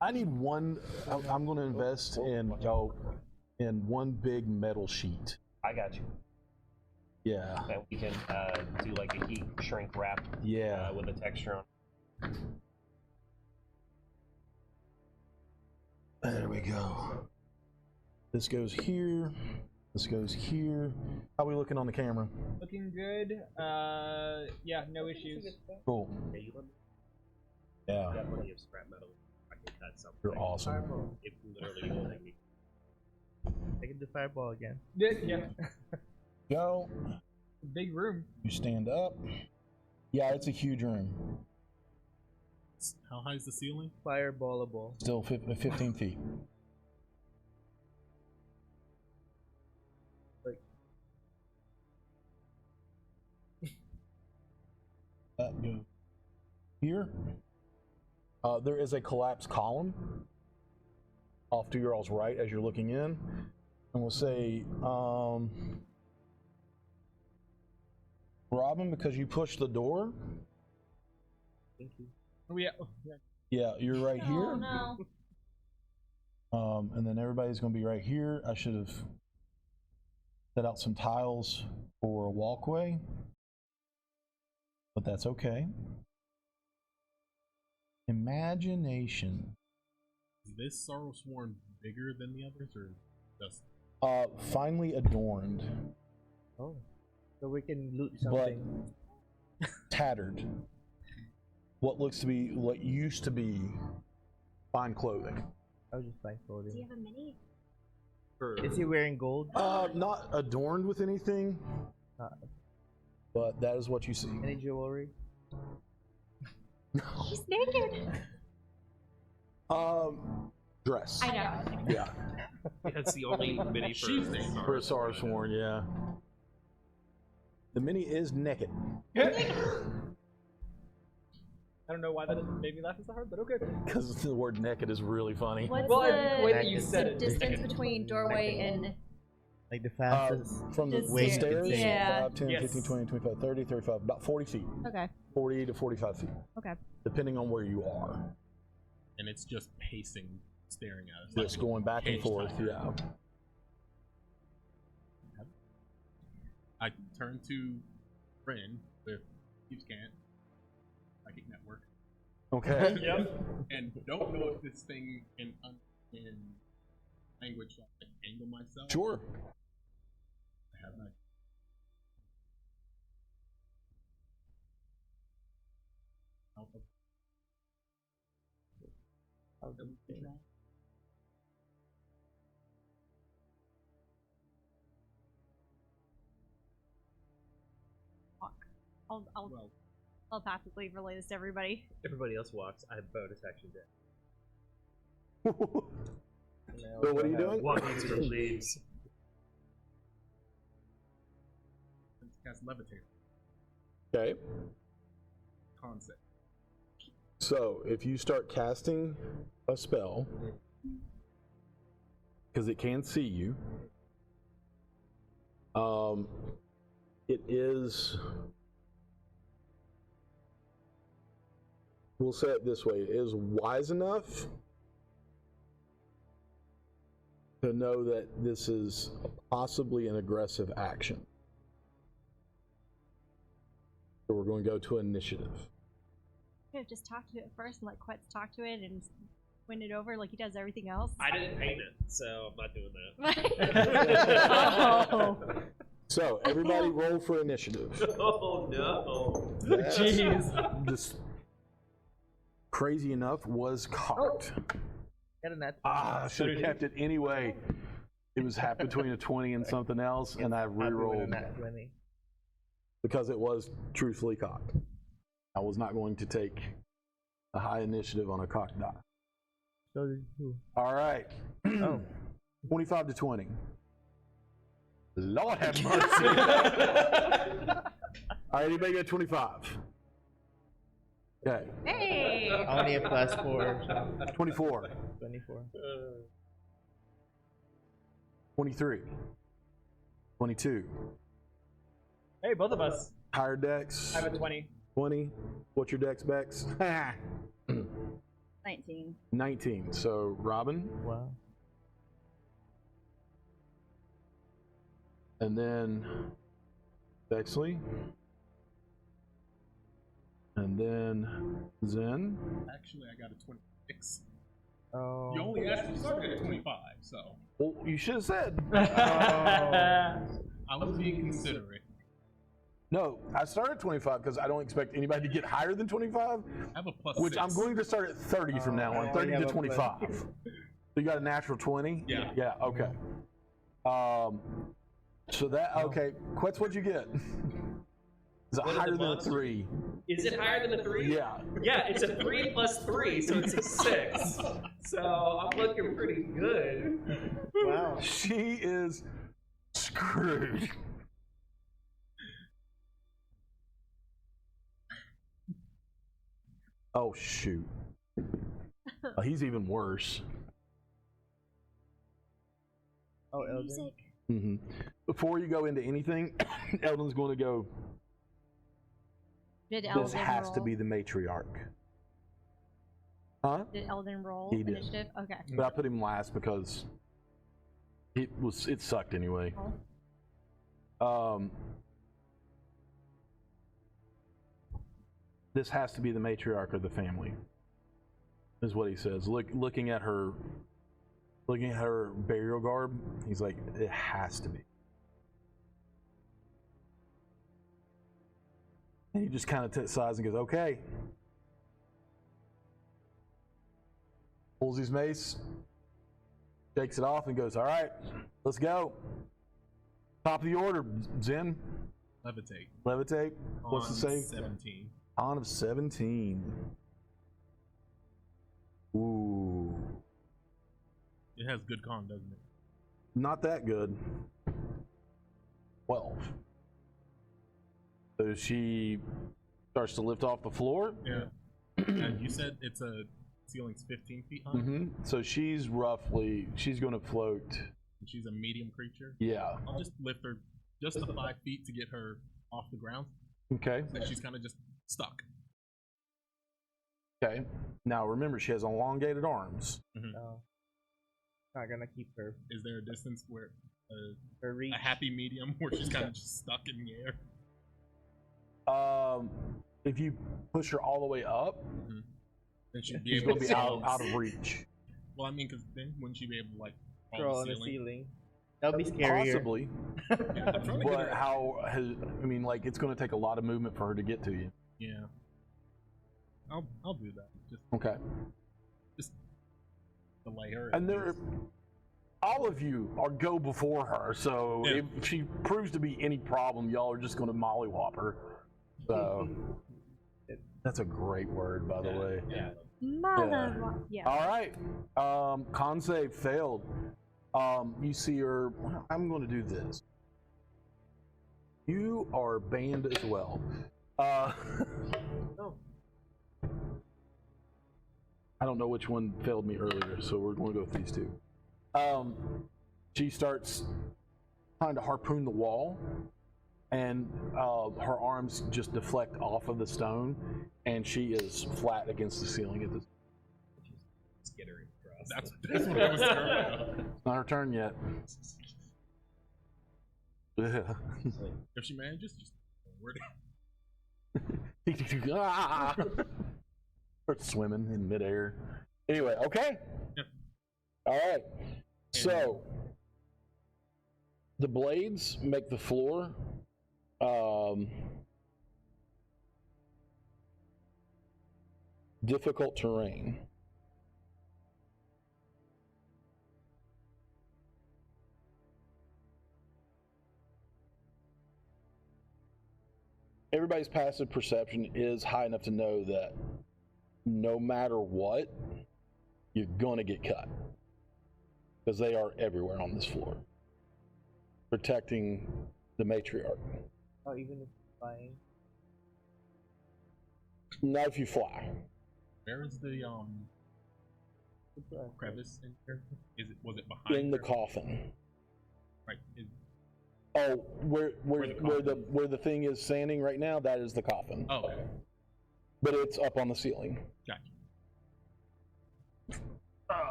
Speaker 3: I need one. I'm going to invest in one big metal sheet.
Speaker 6: I got you.
Speaker 3: Yeah.
Speaker 6: And we can do like a heat shrink wrap
Speaker 3: Yeah.
Speaker 6: with a texture on.
Speaker 3: There we go. This goes here. This goes here. How are we looking on the camera?
Speaker 4: looking good. Yeah, no issues.
Speaker 3: Cool.
Speaker 6: Yeah, you let me
Speaker 3: Yeah.
Speaker 6: got plenty of scrap metal. I can cut something.
Speaker 3: You're awesome.
Speaker 1: Fireball.
Speaker 6: It literally will make me.
Speaker 1: I can do fireball again.
Speaker 4: Yeah,
Speaker 3: Go.
Speaker 4: big room.
Speaker 3: You stand up. Yeah, it's a huge room.
Speaker 7: How high is the ceiling?
Speaker 1: Fireballable.
Speaker 3: Still 15 feet.
Speaker 1: Like-
Speaker 3: That goes here. There is a collapsed column off to your all's right as you're looking in. And we'll say, Robin, because you pushed the door,
Speaker 1: Thank you.
Speaker 4: Oh yeah. Oh, yeah.
Speaker 3: yeah, you're right
Speaker 5: Oh
Speaker 3: here.
Speaker 5: no.
Speaker 3: And then everybody's going to be right here. I should have set out some tiles for a walkway, but that's okay. Imagination.
Speaker 7: Is this Sorrowsworn bigger than the others, or just?
Speaker 3: Finely adorned,
Speaker 1: Oh. So we can loot
Speaker 3: but
Speaker 1: something.
Speaker 3: tattered. What used to be fine clothing.
Speaker 1: I was just buying
Speaker 5: Do you
Speaker 1: clothing.
Speaker 5: have a mini?
Speaker 1: Is he wearing gold?
Speaker 3: Not adorned with anything,
Speaker 1: Uh,
Speaker 3: but that is what you see.
Speaker 1: any jewelry?
Speaker 5: He's naked.
Speaker 3: Dress.
Speaker 5: I know.
Speaker 3: Yeah.
Speaker 6: That's the only mini for
Speaker 7: She's naked.
Speaker 3: For Sarsworn, yeah. The mini is naked.
Speaker 4: I don't know why that made me laugh so hard, but okay.
Speaker 3: Because the word naked is really funny.
Speaker 5: What's
Speaker 4: Well,
Speaker 5: the,
Speaker 4: the way that you
Speaker 1: Naked.
Speaker 4: said
Speaker 5: the
Speaker 4: it.
Speaker 5: distance between doorway and
Speaker 1: Like the fastest.
Speaker 3: From the
Speaker 5: Just
Speaker 3: stairs,
Speaker 5: yeah.
Speaker 3: 5, 10,
Speaker 4: Yes.
Speaker 3: 15, 20, 25, 30, 35, about 40 feet.
Speaker 5: okay,
Speaker 3: 40 to 45 feet,
Speaker 5: okay.
Speaker 3: depending on where you are.
Speaker 7: And it's just pacing, staring at us.
Speaker 3: Just going back and
Speaker 7: cage
Speaker 3: forth,
Speaker 7: tiger.
Speaker 3: yeah.
Speaker 7: I turn to Ren with Steve's Can't Psychic Network,
Speaker 3: Okay.
Speaker 4: Yep.
Speaker 7: and don't know if this thing in language so I can angle myself.
Speaker 3: Sure.
Speaker 7: I have my.
Speaker 5: I'll
Speaker 7: Well,
Speaker 5: telepathically relay this to everybody.
Speaker 6: Everybody else walks. I have bonus action day.
Speaker 3: So what are you doing?
Speaker 6: Walking through the leaves.
Speaker 7: let's cast Levitate
Speaker 3: Okay.
Speaker 7: concept.
Speaker 3: So if you start casting a spell, because it can see you. It is, we'll say it this way, it is wise enough to know that this is possibly an aggressive action. So we're going to go to initiative.
Speaker 5: Could have just talked to it first and let Quetz talk to it and win it over like he does everything else.
Speaker 6: I didn't paint it, so I'm not doing that.
Speaker 5: Oh.
Speaker 3: So everybody roll for initiative.
Speaker 6: Oh no!
Speaker 4: Jeez.
Speaker 3: This, crazy enough, was cocked.
Speaker 1: Get a net.
Speaker 3: I should have kept it anyway. It was half between a 20 and something else, and I
Speaker 1: Happy with a
Speaker 3: re-rolled
Speaker 1: nat 20.
Speaker 3: because it was truthfully cocked. I was not going to take a high initiative on a cocked die.
Speaker 1: So did who?
Speaker 3: All right.
Speaker 1: Oh.
Speaker 3: 25 to 20. Lord have mercy. All right, anybody got 25? Okay.
Speaker 5: Hey!
Speaker 1: I only have plus 4. So
Speaker 3: 24.
Speaker 1: 24.
Speaker 3: 23. 22.
Speaker 4: Hey, both of us.
Speaker 3: Higher dex.
Speaker 4: I have a 20.
Speaker 3: 20. What's your dex, Bex?
Speaker 2: 19.
Speaker 3: 19. So, Robin.
Speaker 1: Wow.
Speaker 3: And then Bexley. And then Zen.
Speaker 7: Actually, I got a 26.
Speaker 1: Oh.
Speaker 7: You only asked me to start at 25, so
Speaker 3: Well, you should have said.
Speaker 7: I was being considerate.
Speaker 3: No, I started at 25 because I don't expect anybody to get higher than 25,
Speaker 7: I have a plus
Speaker 3: which
Speaker 7: 6.
Speaker 3: I'm going to start at 30 from now on,
Speaker 1: I
Speaker 3: 30
Speaker 1: have
Speaker 3: to
Speaker 1: a
Speaker 3: 25. So you got a natural 20?
Speaker 7: Yeah.
Speaker 3: Yeah, okay. So that, okay. Quetz, what'd you get? Is it
Speaker 6: What are
Speaker 3: higher
Speaker 6: the
Speaker 3: than a
Speaker 6: monsters?
Speaker 3: 3?
Speaker 6: Is it higher than a 3?
Speaker 3: Yeah.
Speaker 6: Yeah, it's a 3 plus 3, so it's a 6. So I'm looking pretty good.
Speaker 1: Wow.
Speaker 3: She is screwed. Oh, shoot. Oh, he's even worse.
Speaker 1: Oh, Elden.
Speaker 5: Music.
Speaker 3: hmm Before you go into anything, Eldon's going to go,
Speaker 5: Did
Speaker 3: this
Speaker 5: Elden
Speaker 3: has
Speaker 5: roll?
Speaker 3: to be the matriarch. Huh?
Speaker 5: Did Elden roll
Speaker 3: He did.
Speaker 5: initiative? Okay.
Speaker 3: But I put him last because it sucked anyway. This has to be the matriarch of the family, is what he says. Looking at her burial garb, he's like, it has to be. And he just kind of sighs and goes, okay. Pulls his mace, shakes it off, and goes, all right, let's go. Top of the order, Zen.
Speaker 7: Levitate.
Speaker 3: Levitate. What's the save?
Speaker 7: 17.
Speaker 3: On of 17. Ooh.
Speaker 7: It has good con, doesn't it?
Speaker 3: Not that good. 12. So she starts to lift off the floor.
Speaker 7: Yeah. And you said it's a ceiling's 15 feet high?
Speaker 3: Mm-hmm. So she's going to float.
Speaker 7: And she's a medium creature?
Speaker 3: Yeah.
Speaker 7: I'll just lift her just to 5 feet to get her off the ground.
Speaker 3: Okay.
Speaker 7: And she's kind of just stuck.
Speaker 3: Okay. Now remember, she has elongated arms.
Speaker 1: Oh. Not gonna keep her.
Speaker 7: Is there a distance where
Speaker 1: Her reach.
Speaker 7: a happy medium where she's kind of just stuck in the air?
Speaker 3: If you push her all the way up,
Speaker 7: Then she'd be
Speaker 3: she's
Speaker 7: able
Speaker 3: going to
Speaker 7: to
Speaker 3: be out of reach.
Speaker 7: Well, I mean, because then wouldn't she be able to like
Speaker 1: Crawl on the ceiling. That would be scarier.
Speaker 3: Possibly.
Speaker 7: Yeah, I'm trying to get
Speaker 3: But
Speaker 7: her.
Speaker 3: I mean, like, it's going to take a lot of movement for her to get to you.
Speaker 7: Yeah. I'll do that. Just
Speaker 3: Okay.
Speaker 7: delay her.
Speaker 3: And all of you are go before her, so
Speaker 7: Yeah.
Speaker 3: if she proves to be any problem, y'all are just going to mollywop her. So that's a great word, by the way.
Speaker 7: Yeah.
Speaker 5: Mother. Yeah.
Speaker 3: All right. Con save failed. You see her. I'm going to do this. You are banned as well. I don't know which one failed me earlier, so we're going to go with these two. She starts trying to harpoon the wall, and her arms just deflect off of the stone, and she is flat against the ceiling at this.
Speaker 6: Skittering across.
Speaker 7: That's what I was scared about.
Speaker 3: It's not her turn yet.
Speaker 7: If she manages, just word.
Speaker 3: Ah! Starts swimming in midair. Anyway, okay.
Speaker 7: Yep.
Speaker 3: All right. So the blades make the floor difficult terrain. Everybody's passive perception is high enough to know that no matter what, you're going to get cut. Because they are everywhere on this floor. Protecting the matriarch.
Speaker 1: Oh, even if flying.
Speaker 3: Not if you fly.
Speaker 7: Where is the crevice in here? Was it behind
Speaker 3: In the
Speaker 7: her?
Speaker 3: coffin.
Speaker 7: Right.
Speaker 3: Oh, where
Speaker 7: the
Speaker 3: where the thing is standing right now, that is the coffin.
Speaker 7: Oh, okay.
Speaker 3: But it's up on the ceiling.
Speaker 7: Gotcha.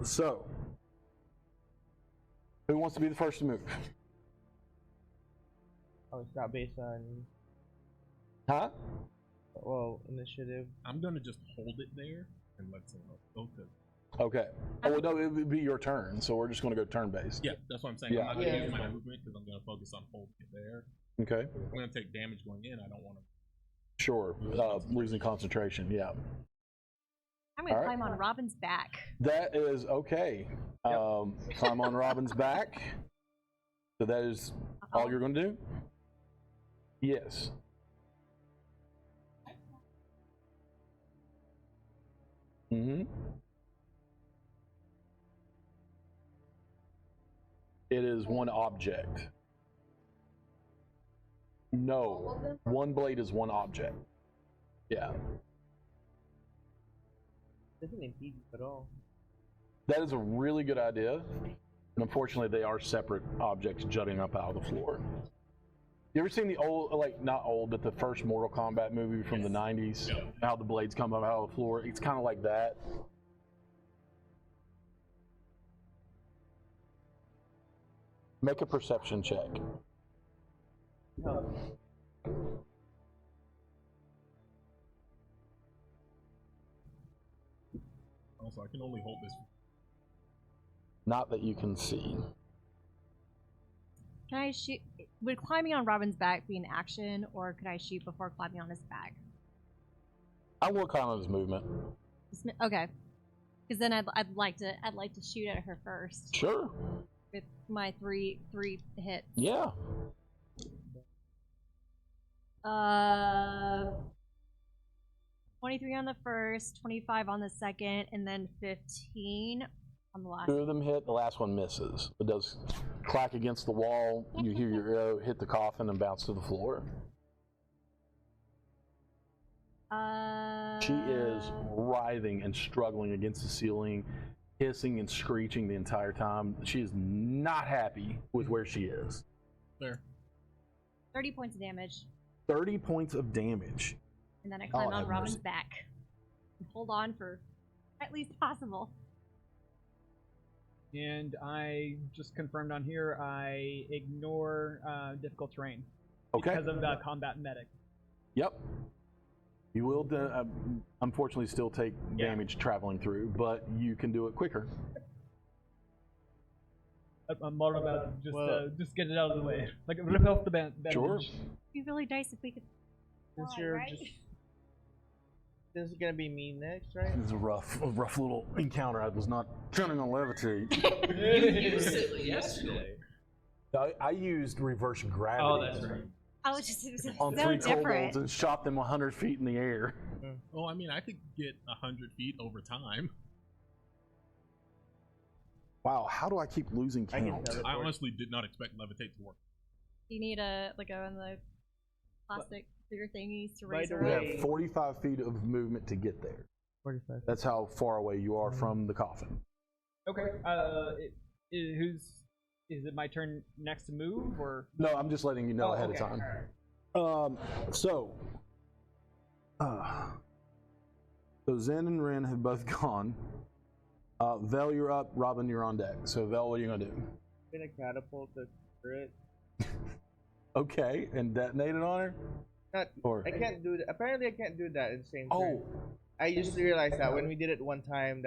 Speaker 3: So, who wants to be the first to move?
Speaker 1: Oh, it's not based on,
Speaker 3: Huh?
Speaker 1: well, initiative.
Speaker 7: I'm gonna just hold it there and let someone else go.
Speaker 3: Okay. Oh, well, no, it would be your turn, so we're just going to go turn-based.
Speaker 7: Yeah, that's what I'm saying.
Speaker 3: Yeah.
Speaker 7: I'm not gonna
Speaker 1: Yeah.
Speaker 7: use my movement because I'm gonna focus on holding it there.
Speaker 3: Okay.
Speaker 7: I'm gonna take damage going in. I don't want to.
Speaker 3: Sure. Losing concentration, yeah.
Speaker 2: I'm gonna
Speaker 3: All right.
Speaker 2: climb on Robin's back.
Speaker 3: That is okay. Climb on Robin's back. So that is all you're going to do? Yes. Mm-hmm. It is one object. No. One blade is one object. Yeah.
Speaker 1: Doesn't impede at all.
Speaker 3: That is a really good idea. And unfortunately, they are separate objects jutting up out of the floor. You ever seen the old, like, not old, but the first Mortal Kombat movie from the 90s?
Speaker 7: Yeah.
Speaker 3: How the blades come up out of the floor? It's kind of like that. Make a perception check.
Speaker 1: No.
Speaker 7: Also, I can only hold this.
Speaker 3: Not that you can see.
Speaker 2: Can I shoot? Would climbing on Robin's back be an action, or could I shoot before climbing on his back?
Speaker 3: I will count on his movement.
Speaker 2: Okay, because then I'd like to shoot at her first
Speaker 3: Sure.
Speaker 2: with my three hits.
Speaker 3: Yeah.
Speaker 2: 23 on the first, 25 on the second, and then 15 on the last.
Speaker 3: Two of them hit, the last one misses. It does clack against the wall. You hear your arrow hit the coffin and bounce to the floor. She is writhing and struggling against the ceiling, hissing and screeching the entire time. She is not happy with where she is.
Speaker 7: There.
Speaker 2: 30 points of damage,
Speaker 3: 30 points of damage.
Speaker 2: and then I climb
Speaker 3: Oh,
Speaker 2: on
Speaker 3: have
Speaker 2: Robin's
Speaker 3: mercy.
Speaker 2: back and hold on for at least possible.
Speaker 4: And I just confirmed on here, I ignore difficult terrain
Speaker 3: Okay.
Speaker 4: because of the combat medic.
Speaker 3: Yep. You will, unfortunately, still take
Speaker 4: Yeah.
Speaker 3: damage traveling through, but you can do it quicker.
Speaker 4: I'm more about just get it out of the way. Like
Speaker 3: Mm-hmm.
Speaker 4: rip off the bandage.
Speaker 3: Sure.
Speaker 2: It'd be really nice if we could.
Speaker 1: Since
Speaker 2: fly,
Speaker 1: you're
Speaker 2: right?
Speaker 1: just, this is gonna be me next, right?
Speaker 3: This is a rough little encounter. I was not trying on levitate.
Speaker 6: You used it yesterday.
Speaker 3: I used reverse gravity.
Speaker 6: Oh, that's right.
Speaker 2: I was just it was
Speaker 3: On
Speaker 2: so
Speaker 3: three
Speaker 2: different.
Speaker 3: kobolds and shot them 100 feet in the air.
Speaker 7: Oh, I mean, I could get 100 feet over time.
Speaker 3: Wow, how do I keep losing
Speaker 1: I can
Speaker 3: count?
Speaker 1: tell it.
Speaker 7: I honestly did not expect levitate to work.
Speaker 2: You need a one of the plastic bigger thingies to
Speaker 1: By
Speaker 2: raise
Speaker 1: the
Speaker 2: her
Speaker 3: We
Speaker 2: up.
Speaker 1: way-
Speaker 3: have 45 feet of movement to get there.
Speaker 1: 45.
Speaker 3: That's how far away you are from the coffin.
Speaker 4: Okay. Is it my turn next to move or?
Speaker 3: No, I'm just letting you know
Speaker 4: Oh,
Speaker 3: ahead
Speaker 4: okay.
Speaker 3: of time. So Zen and Ren have both gone. Vel, you're up. Robin, you're on deck. So Vel, what are you gonna do?
Speaker 1: I'm gonna catapult the turret.
Speaker 3: Okay, and detonate it on her? Or
Speaker 1: I can't do that. Apparently, I can't do that at the same
Speaker 3: oh,
Speaker 1: turn. I just realized that when we did it one time,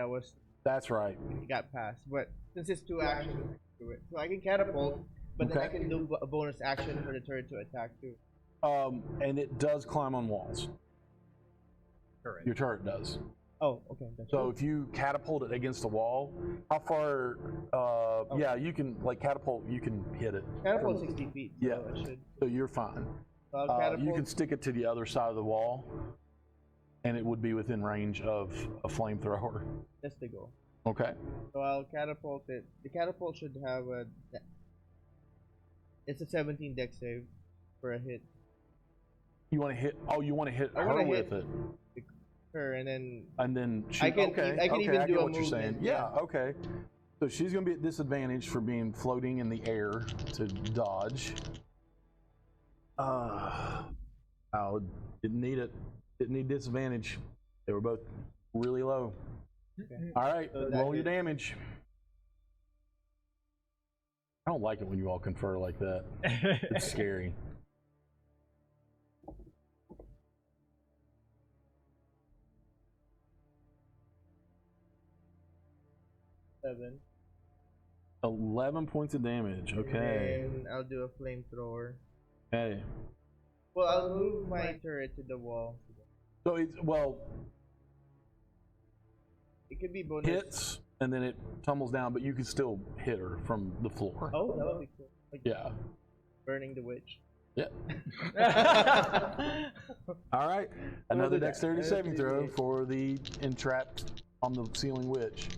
Speaker 3: that's right.
Speaker 1: it got passed. But since it's 2 actions, I can do it. So I can catapult, but then I
Speaker 3: Okay.
Speaker 1: can do a bonus action for the turret to attack too.
Speaker 3: And it does climb on walls.
Speaker 6: Turret.
Speaker 3: Your turret does.
Speaker 1: Oh, okay. That's
Speaker 3: So if you catapult it against a wall, how far? Yeah, you can catapult. You can hit it.
Speaker 1: catapult 60 feet. So
Speaker 3: Yeah.
Speaker 1: I should.
Speaker 3: So you're fine.
Speaker 1: So I'll catapult.
Speaker 3: You can stick it to the other side of the wall, and it would be within range of a flamethrower.
Speaker 1: That's the goal.
Speaker 3: Okay.
Speaker 1: So I'll catapult it. The catapult should have it's a 17 dex save for a hit.
Speaker 3: You want to hit? Oh, you want to hit
Speaker 1: I
Speaker 3: her
Speaker 1: wanna
Speaker 3: with
Speaker 1: hit-
Speaker 3: it,
Speaker 1: Her and then
Speaker 3: and then she.
Speaker 1: I can
Speaker 3: okay.
Speaker 1: I can
Speaker 3: okay,
Speaker 1: even
Speaker 3: I
Speaker 1: do
Speaker 3: get
Speaker 1: a
Speaker 3: what you're saying.
Speaker 1: movement,
Speaker 3: Yeah. Okay. So she's going to be at disadvantage for being floating in the air to dodge. Oh, didn't need it. Didn't need disadvantage. They were both really low.
Speaker 1: Okay.
Speaker 3: All right,
Speaker 1: So that
Speaker 3: roll your
Speaker 1: hits.
Speaker 3: damage. I don't like it when you all confer like that. It's scary.
Speaker 1: seven.
Speaker 3: 11 points of damage. Okay.
Speaker 1: And I'll do a flamethrower.
Speaker 3: Okay.
Speaker 1: Well, I'll move my turret to the wall.
Speaker 3: So it's
Speaker 1: It could be bonus.
Speaker 3: hits and then it tumbles down, but you can still hit her from the floor.
Speaker 1: Oh, that would be cool. Like
Speaker 3: Yeah.
Speaker 1: burning the witch.
Speaker 3: Yeah. All right. Another dexterity saving throw for the entrapped on the ceiling witch.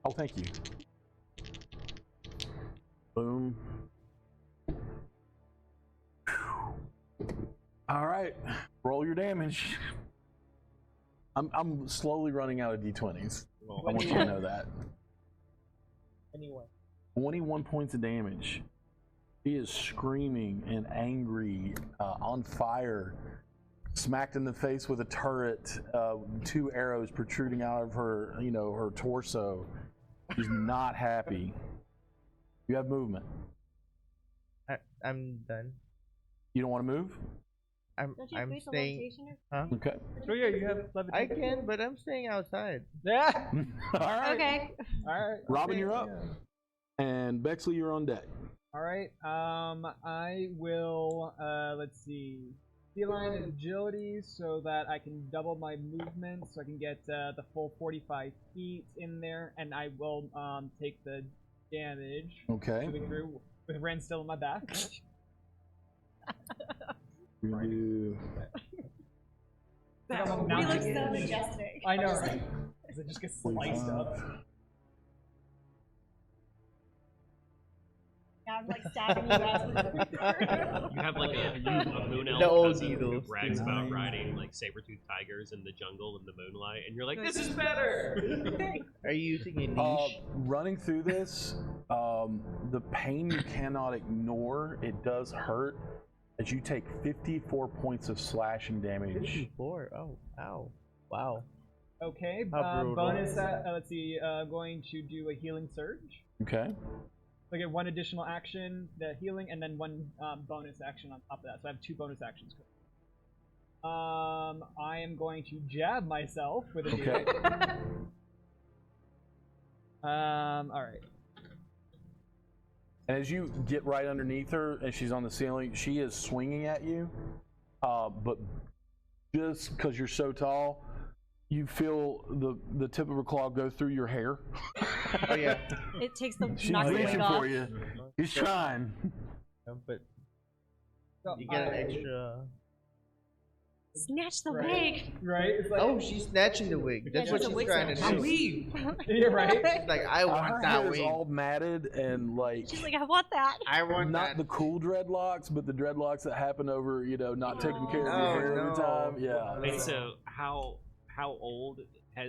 Speaker 3: Oh, thank you. Boom. All right. Roll your damage. I'm slowly running out of d20s. I want you to know that.
Speaker 1: Anyway.
Speaker 3: 21 points of damage. She is screaming and angry, on fire, smacked in the face with a turret, 2 arrows protruding out of her, her torso. She's not happy. You have movement.
Speaker 1: I'm done.
Speaker 3: You don't want to move?
Speaker 1: I'm
Speaker 5: Don't you
Speaker 1: I'm
Speaker 5: boost the
Speaker 1: staying.
Speaker 5: levitation or
Speaker 1: Huh?
Speaker 3: Okay.
Speaker 4: So yeah, you have
Speaker 1: I can, but I'm staying outside.
Speaker 4: Yeah.
Speaker 3: All right.
Speaker 5: Okay.
Speaker 4: All right.
Speaker 3: Robin,
Speaker 4: okay,
Speaker 3: you're up.
Speaker 4: yeah.
Speaker 3: And Bexley, you're on deck.
Speaker 4: All right. I will. Let's see. Feline agility, so that I can double my movement, so I can get the full 45 feet in there, and I will take the damage
Speaker 3: Okay.
Speaker 4: moving through with Ren still in my back.
Speaker 3: You
Speaker 4: I'm
Speaker 5: We
Speaker 4: not
Speaker 5: look
Speaker 4: taking
Speaker 5: so
Speaker 4: damage.
Speaker 5: majestic.
Speaker 4: I know, right? 'Cause it just gets sliced up.
Speaker 5: Yeah, I'm like stabbing you guys with the
Speaker 6: You have like a moon elf
Speaker 1: The old
Speaker 6: cousin who
Speaker 1: needles,
Speaker 6: brags
Speaker 1: too.
Speaker 6: about riding like saber-toothed tigers in the jungle in the moonlight, and you're like, this is better.
Speaker 1: Are you using a leash?
Speaker 3: running through this, the pain you cannot ignore. It does hurt as you take 54 points of slashing damage.
Speaker 1: 54. Oh, ow. Wow.
Speaker 4: Okay.
Speaker 1: How brutal.
Speaker 4: Bonus. Let's see. Going to do a healing surge.
Speaker 3: Okay.
Speaker 4: So I get 1 additional action, the healing, and then 1 bonus action on top of that. So I have 2 bonus actions. I am going to jab myself with a
Speaker 3: Okay.
Speaker 4: All right.
Speaker 3: And as you get right underneath her and she's on the ceiling, she is swinging at you. But just because you're so tall, you feel the tip of her claw go through your hair.
Speaker 1: Oh yeah.
Speaker 5: It takes the
Speaker 3: She's
Speaker 5: knocks the wig
Speaker 3: reaching
Speaker 5: off.
Speaker 3: for you. She's trying.
Speaker 1: But
Speaker 4: So
Speaker 1: you get an
Speaker 4: I-
Speaker 1: extra.
Speaker 5: Snatch the
Speaker 4: Right.
Speaker 5: wig.
Speaker 4: Right? It's like,
Speaker 1: Oh, she's snatching the wig. That's
Speaker 5: Yeah,
Speaker 1: what
Speaker 5: she's a
Speaker 1: she's
Speaker 5: wig
Speaker 1: trying to
Speaker 5: snatcher.
Speaker 1: do.
Speaker 4: You're right.
Speaker 1: She's like, I
Speaker 3: Her
Speaker 1: want
Speaker 3: hair
Speaker 1: that
Speaker 3: is
Speaker 1: wig.
Speaker 3: all matted and like
Speaker 5: She's like, I want that.
Speaker 1: I want
Speaker 3: not
Speaker 1: that.
Speaker 3: the cool dreadlocks, but the dreadlocks that happen over, not taking care of
Speaker 1: Oh,
Speaker 3: your hair every
Speaker 1: no.
Speaker 3: time. Yeah.
Speaker 6: Wait, so how old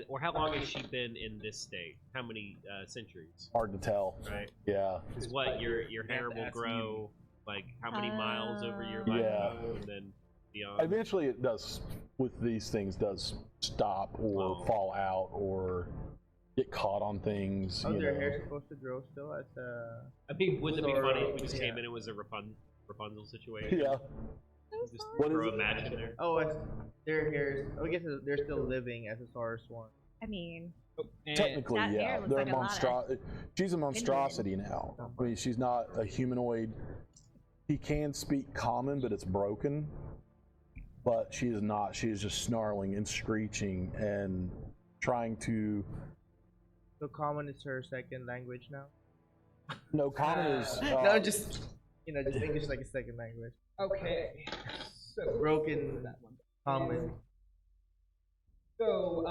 Speaker 6: or how long has she been in this state? How many centuries?
Speaker 3: Hard to tell.
Speaker 6: Right.
Speaker 3: Yeah.
Speaker 6: Because what your hair
Speaker 7: to
Speaker 6: will
Speaker 7: ask
Speaker 6: grow like how many miles over your
Speaker 3: Yeah.
Speaker 6: lifetime, and then beyond.
Speaker 3: Eventually, it does. With these things, does stop or fall out or get caught on things.
Speaker 1: Oh,
Speaker 3: you
Speaker 1: their
Speaker 3: know.
Speaker 1: hair's supposed to grow still at
Speaker 6: Wouldn't it be funny if we just
Speaker 1: Yeah.
Speaker 6: came in and it was a Rapunzel situation?
Speaker 3: Yeah.
Speaker 6: Just
Speaker 3: What is
Speaker 6: throw
Speaker 3: it?
Speaker 6: a match in there.
Speaker 1: Oh, their hair's. I guess they're still living as a Saurus one.
Speaker 2: I mean,
Speaker 4: And
Speaker 3: Technically,
Speaker 5: That hair
Speaker 3: yeah.
Speaker 5: looks
Speaker 3: They're
Speaker 5: like a lot of
Speaker 3: She's a monstrosity now. I mean, she's not a humanoid. He can speak common, but it's broken. But she is not. She is just snarling and screeching and trying to.
Speaker 1: So common is her second language now.
Speaker 3: No, common is.
Speaker 1: No, just just English like a second language.
Speaker 4: okay, so
Speaker 1: Broken
Speaker 4: that one.
Speaker 1: common.
Speaker 4: So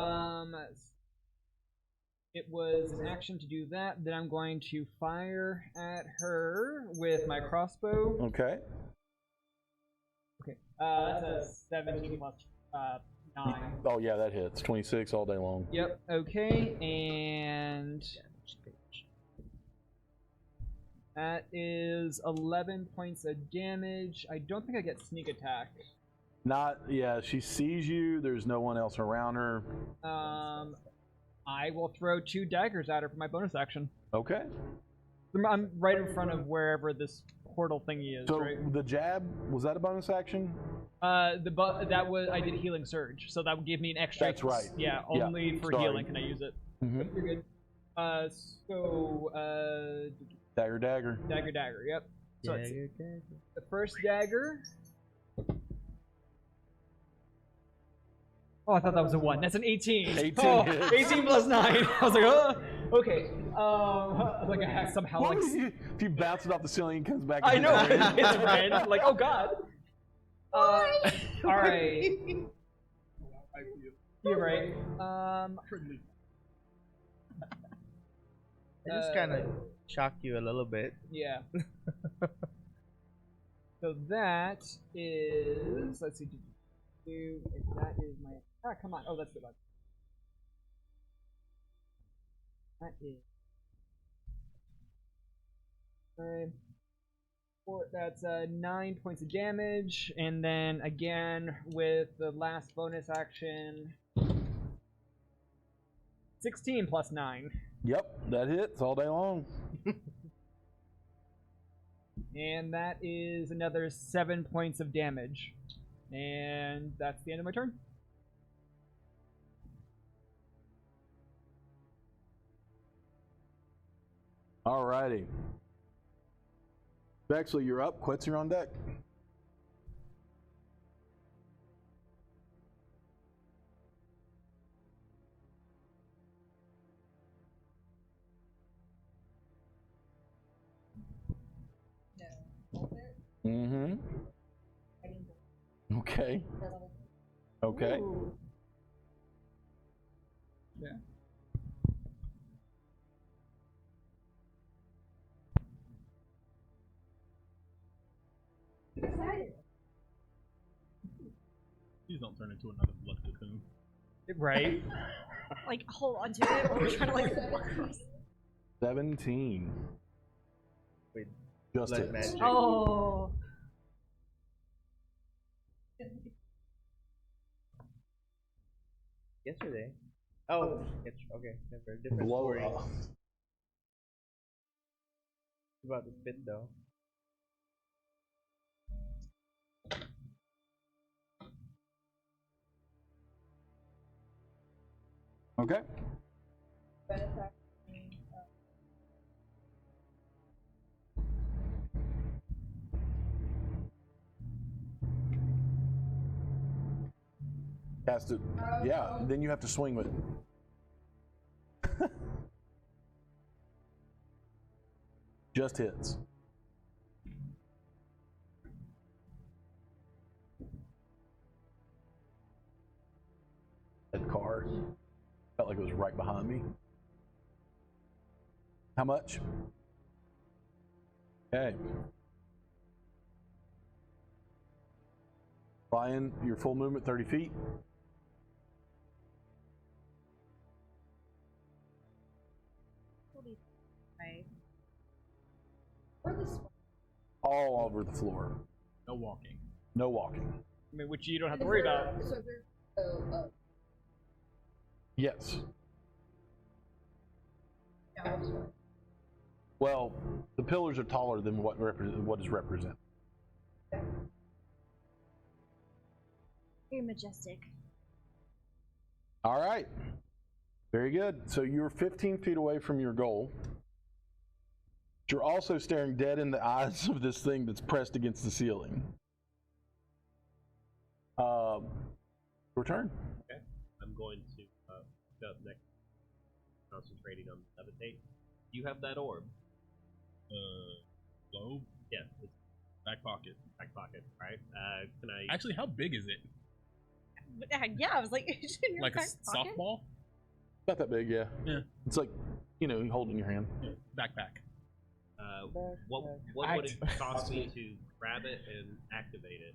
Speaker 4: it was an action to do that. Then I'm going to fire at her with my crossbow.
Speaker 3: Okay.
Speaker 4: Okay, that's a 17 plus 9.
Speaker 3: Oh yeah, that hits. 26 all day long.
Speaker 4: Yep. Okay, and that is 11 points of damage. I don't think I get sneak attack.
Speaker 3: Not. Yeah, she sees you. There's no one else around her.
Speaker 4: I will throw 2 daggers at her for my bonus action.
Speaker 3: Okay.
Speaker 4: I'm right in front of wherever this portal thingy is.
Speaker 3: So
Speaker 4: right?
Speaker 3: the jab, was that a bonus action?
Speaker 4: That was I did healing surge, so that would give me an extra.
Speaker 3: That's right.
Speaker 4: Yeah,
Speaker 3: Yeah,
Speaker 4: only for
Speaker 3: sorry.
Speaker 4: healing can I use it.
Speaker 3: Mm-hmm.
Speaker 4: You're good.
Speaker 3: Dagger, dagger.
Speaker 4: Dagger. Yep. So it's
Speaker 1: Dagger.
Speaker 4: the first dagger. Oh, I thought that was a 1. That's an 18.
Speaker 3: 18
Speaker 4: Oh,
Speaker 3: hits.
Speaker 4: 18 plus 9. I was like, oh, okay. Like I have somehow
Speaker 3: What
Speaker 4: like.
Speaker 3: if you bounce it off the ceiling and comes back?
Speaker 4: I
Speaker 3: into
Speaker 4: know
Speaker 3: the ring?
Speaker 4: it's red. I'm like, oh god. All right. You're right.
Speaker 1: It just kind of shocked you a little bit.
Speaker 4: Yeah. So that is. Let's see. If that is my. Ah, come on. Oh, that's the button. That is. That's 9 points of damage, and then again with the last bonus action, 16 plus 9.
Speaker 3: Yep, that hits all day long.
Speaker 4: And that is another 7 points of damage. And that's the end of my turn.
Speaker 3: Alrighty. Bexley, you're up. Quits are on deck. Mm-hmm. Okay. Okay.
Speaker 2: ooh.
Speaker 4: Yeah.
Speaker 7: Please don't turn into another blood cocoon.
Speaker 4: Right.
Speaker 5: Like, hold on to it while we're trying to, like, walk across.
Speaker 3: 17.
Speaker 1: Wait,
Speaker 3: Just
Speaker 1: blood
Speaker 3: hits.
Speaker 1: magic.
Speaker 5: Oh.
Speaker 1: Yesterday. Oh, it's okay. Never. Different
Speaker 3: Blow
Speaker 1: story.
Speaker 3: up.
Speaker 1: About the spit though.
Speaker 3: Okay. Has to, yeah, then you have to swing with it. Just hits. That car felt like it was right behind me. How much? Okay. Flying your full movement 30 feet.
Speaker 5: Right.
Speaker 3: All over the floor.
Speaker 7: No walking.
Speaker 3: No walking.
Speaker 4: I mean, which you don't have to worry about.
Speaker 3: Yes. Well, the pillars are taller than what is represented.
Speaker 5: Very majestic.
Speaker 3: All right. Very good. So you're 15 feet away from your goal. You're also staring dead in the eyes of this thing that's pressed against the ceiling. Your turn.
Speaker 6: Okay. I'm going to pick up next, concentrating on levitate. You have that orb.
Speaker 7: Globe?
Speaker 6: Yeah, it's
Speaker 7: Back pocket.
Speaker 6: back pocket, right? Can I?
Speaker 7: Actually, how big is it?
Speaker 5: Yeah, I was like, it's in your
Speaker 7: Like a
Speaker 5: back pocket?
Speaker 7: softball?
Speaker 3: Not that big, yeah.
Speaker 7: Yeah.
Speaker 3: It's like, you know, you hold it in your hand.
Speaker 7: Yeah. Backpack.
Speaker 6: What would it cost me to grab it and activate it?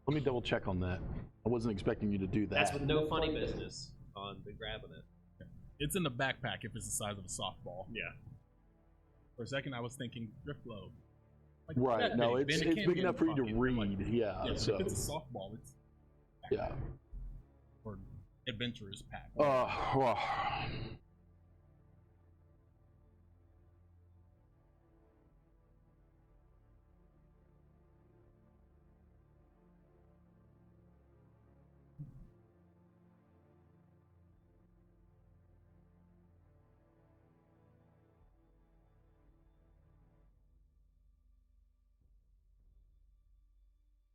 Speaker 3: Let me double check on that. I wasn't expecting you to do that.
Speaker 6: That's with no funny business on the grabbing it.
Speaker 7: It's in the backpack if it's the size of a softball.
Speaker 6: Yeah.
Speaker 7: For a second, I was thinking drift globe. Like
Speaker 3: Right,
Speaker 7: that
Speaker 3: no,
Speaker 7: big.
Speaker 3: it's
Speaker 7: Then it can't
Speaker 3: big
Speaker 7: be in
Speaker 3: enough
Speaker 7: the
Speaker 3: for you to
Speaker 7: pocket.
Speaker 3: read,
Speaker 7: Like,
Speaker 3: yeah, so.
Speaker 7: if it's a softball, it's
Speaker 3: Yeah.
Speaker 7: or adventurer's pack.
Speaker 3: Well.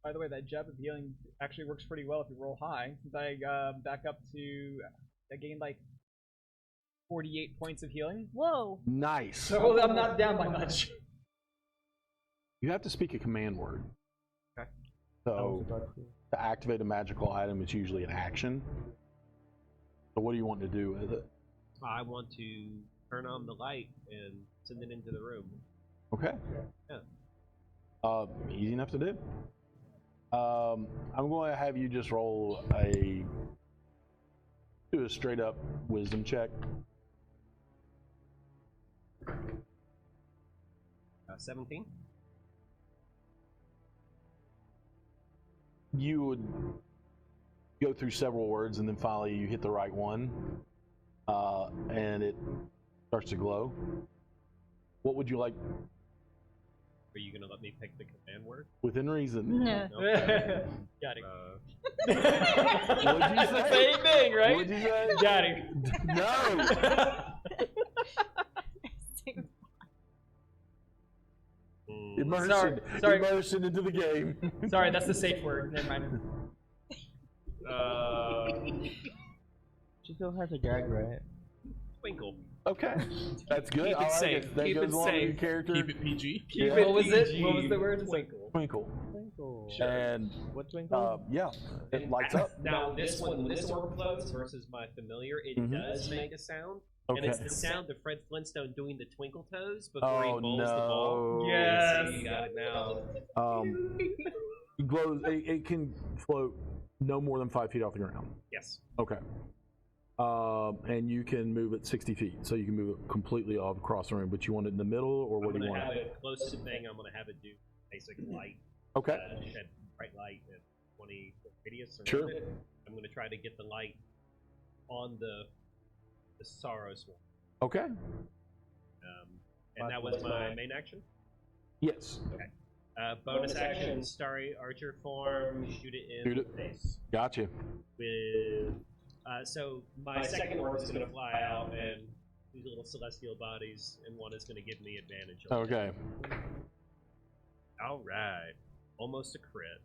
Speaker 4: By the way, that jab of healing actually works pretty well if you roll high. Since I back up to, I gained like 48 points of healing.
Speaker 5: Whoa.
Speaker 3: Nice.
Speaker 4: So I'm not down by much.
Speaker 3: You have to speak a command word.
Speaker 6: Okay.
Speaker 3: So, to activate a magical item, it's usually an action. So what do you want to do with it?
Speaker 6: I want to turn on the light and send it into the room.
Speaker 3: Okay.
Speaker 6: Yeah.
Speaker 3: Easy enough to do. I'm going to have you just roll do a straight up wisdom check.
Speaker 6: 17.
Speaker 3: You would go through several words and then finally you hit the right one, and it starts to glow. What would you like?
Speaker 6: Are you gonna let me pick the command word?
Speaker 3: Within reason.
Speaker 5: No.
Speaker 4: Got it.
Speaker 3: What'd you say?
Speaker 4: Same thing, right?
Speaker 3: What'd you say?
Speaker 4: Got it.
Speaker 3: No. Immersion.
Speaker 4: Sorry.
Speaker 3: Immersion into the game.
Speaker 4: Sorry, that's the safe word. Never mind.
Speaker 1: She still has a gag, right?
Speaker 6: Twinkle.
Speaker 3: Okay, that's good.
Speaker 6: Keep it
Speaker 3: I like
Speaker 6: safe.
Speaker 3: it. That
Speaker 6: Keep
Speaker 3: goes
Speaker 6: it
Speaker 3: along with your
Speaker 6: safe.
Speaker 3: character.
Speaker 7: Keep it PG.
Speaker 3: Yeah.
Speaker 4: What was it? What was the word?
Speaker 6: Twinkle.
Speaker 3: Twinkle.
Speaker 1: Twinkle.
Speaker 3: And
Speaker 1: What twinkle?
Speaker 3: yeah, it lights up.
Speaker 6: Now this one, when this orb floats versus my familiar, it
Speaker 3: Mhm.
Speaker 6: does make a sound.
Speaker 3: Okay.
Speaker 6: And it's the sound of Fred Flintstone doing the twinkle toes before he
Speaker 3: Oh
Speaker 6: bowls the ball.
Speaker 3: no.
Speaker 4: Yes.
Speaker 6: So you got it now.
Speaker 3: It glows. It can float no more than 5 feet off the ground.
Speaker 6: Yes.
Speaker 3: Okay. And you can move it 60 feet, so you can move it completely off across the room. But you want it in the middle, or what
Speaker 6: I'm
Speaker 3: do you
Speaker 6: gonna
Speaker 3: want?
Speaker 6: have it close to the thing. I'm gonna have it do basic light.
Speaker 3: Okay.
Speaker 6: Shed bright light at 20 foot radius around
Speaker 3: Sure.
Speaker 6: it. I'm gonna try to get the light on the sorrow swarm.
Speaker 3: Okay.
Speaker 6: And that was my main action.
Speaker 3: Yes.
Speaker 6: Bonus action, starry archer form, shoot it in
Speaker 3: Shoot it.
Speaker 6: the face.
Speaker 3: Gotcha.
Speaker 6: With so my second orb is gonna fly out and these little celestial bodies, and one is gonna give me advantage. On
Speaker 3: Okay.
Speaker 6: All right, almost a crit.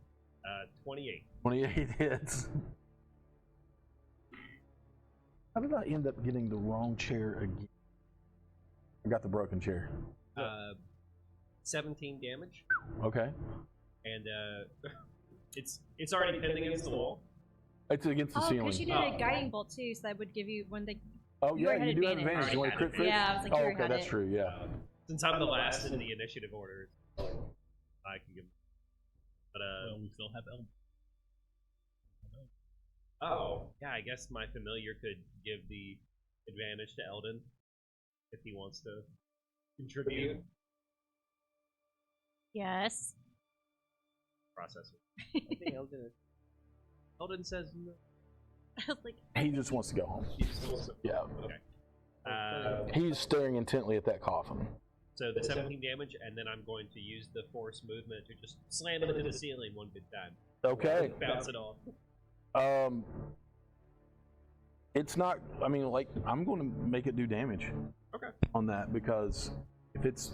Speaker 6: 28.
Speaker 3: 28 hits. How did I end up getting the wrong chair again? I got the broken chair.
Speaker 6: 17 damage,
Speaker 3: Okay.
Speaker 6: and it's already pinned against the wall.
Speaker 3: It's against the
Speaker 5: Oh,
Speaker 3: ceiling.
Speaker 5: because you did a guiding bolt too, so that would give you when they.
Speaker 3: Oh
Speaker 5: you
Speaker 3: yeah,
Speaker 5: already
Speaker 3: you
Speaker 5: had
Speaker 3: do have
Speaker 5: advantage.
Speaker 3: advantage. You want to crit fit?
Speaker 5: Yeah, I was like,
Speaker 3: oh,
Speaker 5: you already
Speaker 3: okay,
Speaker 5: had
Speaker 3: that's
Speaker 5: it.
Speaker 3: true. Yeah.
Speaker 6: Since I'm the last in the initiative order, I can give. But
Speaker 7: Well, we still have Elm.
Speaker 6: Oh, yeah, I guess my familiar could give the advantage to Eldon if he wants to contribute.
Speaker 5: Yes.
Speaker 6: Processor.
Speaker 1: I think
Speaker 6: Eldon says no.
Speaker 5: I was like,
Speaker 3: He just wants to go home.
Speaker 6: He just wants to-
Speaker 3: Yeah.
Speaker 6: Okay.
Speaker 3: He's staring intently at that coffin.
Speaker 6: So the 17 damage, and then I'm going to use the force movement to just slam it into the ceiling one good time.
Speaker 3: Okay.
Speaker 6: Bounce it off.
Speaker 3: It's not. I mean, like, I'm going to make it do damage.
Speaker 6: Okay.
Speaker 3: On that, because if it's,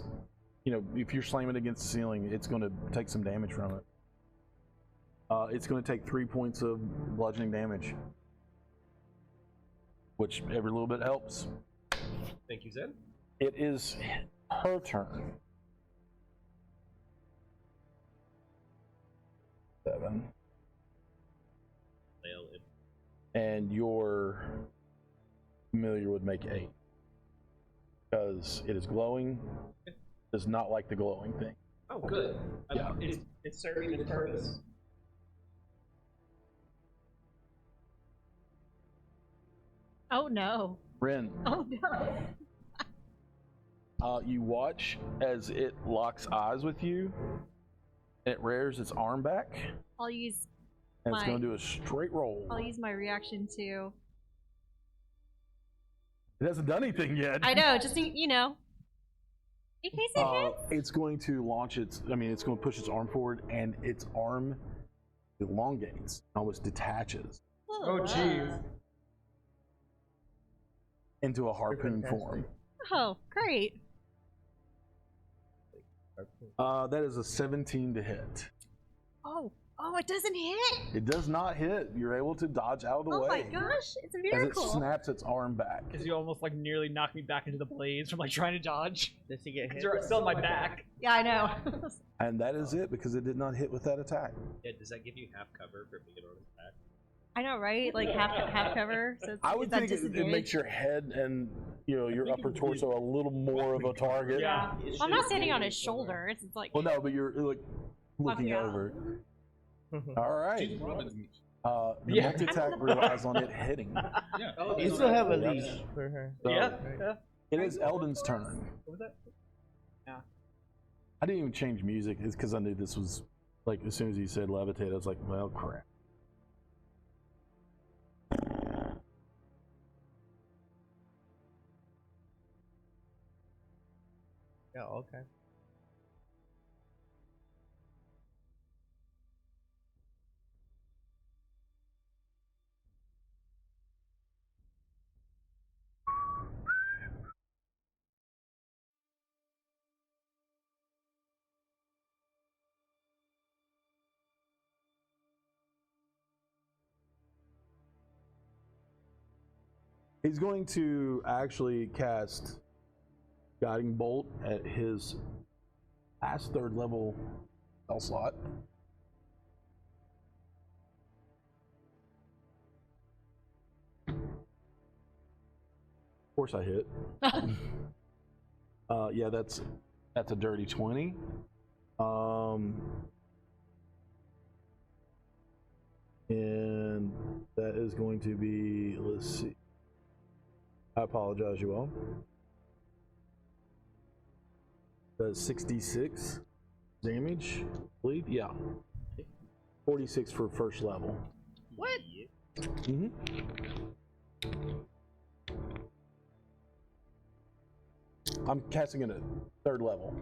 Speaker 3: if you're slamming against the ceiling, it's going to take some damage from it. It's going to take 3 points of bludgeoning damage, which every little bit helps.
Speaker 6: Thank you, Zen.
Speaker 3: It is her turn. 7. And your familiar would make 8. Because it is glowing. Does not like the glowing thing.
Speaker 6: Oh, good.
Speaker 3: Yeah.
Speaker 6: It's serving its purpose.
Speaker 5: oh no.
Speaker 3: Rin,
Speaker 5: Oh no.
Speaker 3: you watch as it locks eyes with you, and it rears its arm back,
Speaker 5: I'll use
Speaker 3: and it's going to do a straight roll.
Speaker 5: my reaction to.
Speaker 3: It hasn't done anything yet.
Speaker 5: I know, just in case it hits.
Speaker 3: It's going to launch it's going to push its arm forward, and its arm elongates, almost detaches
Speaker 4: Oh, jeez.
Speaker 3: into a harpoon form.
Speaker 5: Oh, great.
Speaker 3: That is a 17 to hit.
Speaker 5: Oh, it doesn't hit.
Speaker 3: It does not hit. You're able to dodge out of the
Speaker 5: Oh
Speaker 3: way
Speaker 5: my gosh, it's a
Speaker 3: as it
Speaker 5: miracle.
Speaker 3: snaps its arm back.
Speaker 4: Because you almost like nearly knocked me back into the blaze from like trying to dodge.
Speaker 1: Does he get hit?
Speaker 4: Because you're still on my back.
Speaker 5: Yeah, I know.
Speaker 3: And that is it, because it did not hit with that attack.
Speaker 6: Yeah, does that give you half cover for being on his back?
Speaker 5: I know, right? Like half cover. So it's,
Speaker 3: I would
Speaker 5: it's at
Speaker 3: think it makes
Speaker 5: disadvantage.
Speaker 3: your head and your upper torso a little more of a target.
Speaker 4: Yeah.
Speaker 5: Well, I'm not standing on his shoulder. It's like.
Speaker 3: Well, no, but you're like looking
Speaker 5: Yeah.
Speaker 3: over. All right.
Speaker 7: She's Robin's meat.
Speaker 3: The
Speaker 4: Yeah.
Speaker 3: multi-attack relies on it hitting.
Speaker 7: Yeah.
Speaker 1: You still have a
Speaker 3: Yes.
Speaker 1: leash for her.
Speaker 3: So
Speaker 4: Yeah. Yeah.
Speaker 3: It is Eldon's turn.
Speaker 4: What was that?
Speaker 3: I didn't even change music. It's because I knew this was, like, as soon as you said levitate, I was like, well, crap.
Speaker 1: Yeah, okay.
Speaker 3: He's going to actually cast Guiding Bolt at his last 3rd level spell slot. Of course I hit. Yeah, that's a dirty 20. And that is going to be, let's see. I apologize, you all. That's 66 damage. Bleed? Yeah. 46 for first level.
Speaker 5: What?
Speaker 3: Mm-hmm. I'm casting it at 3rd level.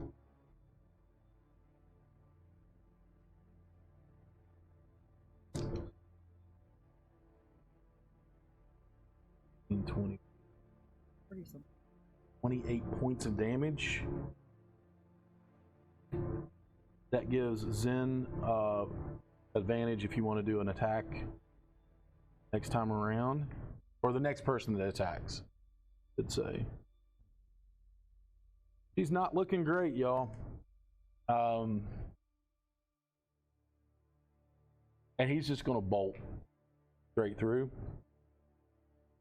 Speaker 3: In 20. 28 points of damage. That gives Zen advantage if you want to do an attack next time around, or the next person that attacks, I'd say. He's not looking great, y'all. And he's just going to bolt straight through,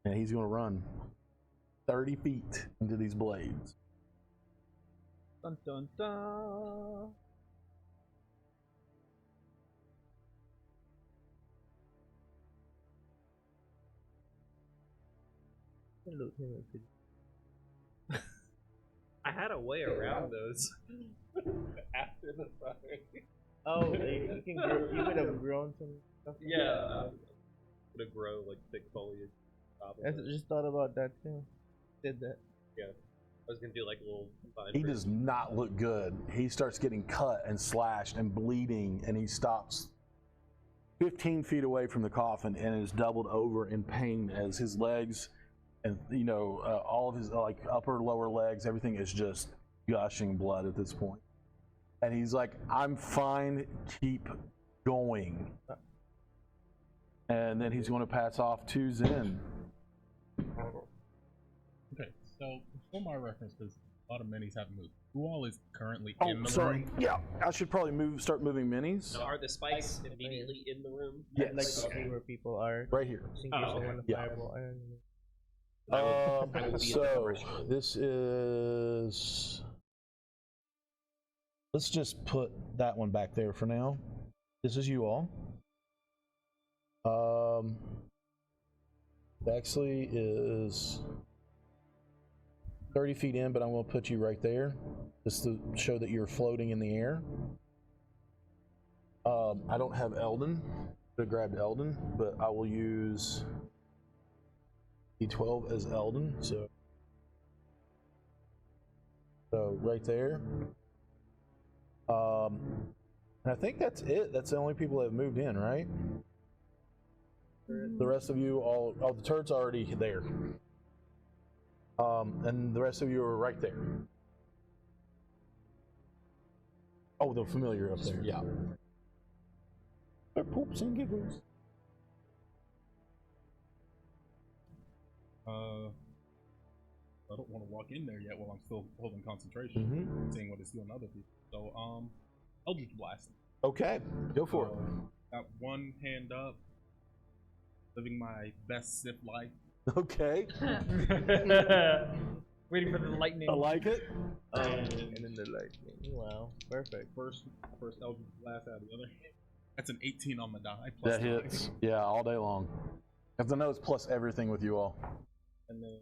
Speaker 3: and he's going to run 30 feet into these blades.
Speaker 4: Dun dun dun.
Speaker 1: Loot him if it-
Speaker 6: I had a way around those.
Speaker 7: After the fire.
Speaker 1: Oh, you can grow, you could have grown some stuff. from
Speaker 6: Yeah. Gonna grow like thick foliage. Top of
Speaker 1: that. I
Speaker 6: it.
Speaker 1: just thought about that too. Did that.
Speaker 6: Yeah. I was gonna do like a little vine
Speaker 3: He
Speaker 6: branch.
Speaker 3: does not look good. He starts getting cut and slashed and bleeding, and he stops 15 feet away from the coffin and is doubled over in pain as his legs and all of his like upper lower legs, everything is just gushing blood at this point. And he's like, "I'm fine. Keep going." And then he's going to pass off to Zen.
Speaker 7: Okay, so for my reference, because a lot of minis haven't moved, who all is currently
Speaker 3: Oh,
Speaker 7: in the
Speaker 3: sorry.
Speaker 7: room?
Speaker 3: Yeah, I should probably start moving minis.
Speaker 6: So are the spikes immediately in the room?
Speaker 3: Yes.
Speaker 1: I'd like to see where people are.
Speaker 3: Right here.
Speaker 1: Just in case
Speaker 6: Oh,
Speaker 1: I want to
Speaker 3: yeah.
Speaker 1: fireball. I don't know.
Speaker 6: I will be in the
Speaker 3: So
Speaker 6: commercial.
Speaker 3: this is. Let's just put that one back there for now. This is you all. Bexley is 30 feet in, but I'm going to put you right there just to show that you're floating in the air. I don't have Eldon. I grabbed Eldon, but I will use D12 as Eldon. So right there. And I think that's it. That's the only people that have moved in, right? The rest of you all, the turd's already there. And the rest of you are right there. Oh, the familiar up there, yeah. They're poops and giggles.
Speaker 7: I don't want to walk in there yet while I'm still holding concentration, seeing what it's doing to other people. So, Eldritch Blast.
Speaker 3: Okay, go for it.
Speaker 7: Got one hand up, living my best Sith life.
Speaker 3: Okay,
Speaker 4: Waiting for the lightning.
Speaker 3: I like it.
Speaker 1: And then the lightning. Wow, perfect.
Speaker 7: First Eldritch Blast out of the other hand. That's an 18 on the die. Plus
Speaker 3: That
Speaker 7: nine.
Speaker 3: hits. Yeah, all day long. Because I know it's plus everything with you all.
Speaker 7: And then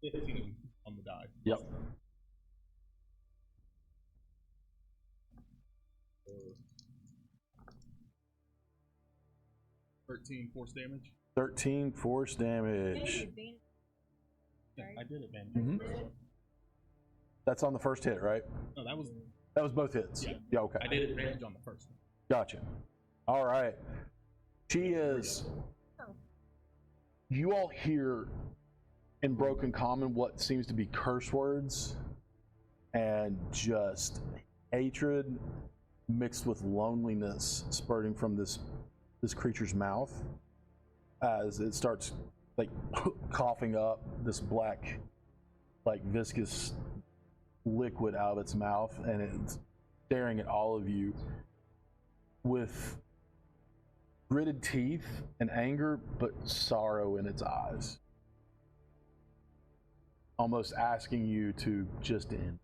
Speaker 7: 15 on the die.
Speaker 3: Yep.
Speaker 7: So 13 force damage.
Speaker 3: 13 force damage.
Speaker 7: Yeah, I did it, man.
Speaker 3: That's on the first hit, right?
Speaker 7: No, that was.
Speaker 3: That was both hits.
Speaker 7: Yeah.
Speaker 3: Okay.
Speaker 7: I did advantage on the first one.
Speaker 3: Gotcha. All right. She is. You all hear in broken common what seems to be curse words and just hatred mixed with loneliness spurting from this creature's mouth as it starts like coughing up this black, like viscous liquid out of its mouth, and it's staring at all of you with gritted teeth and anger, but sorrow in its eyes. Almost asking you to just end.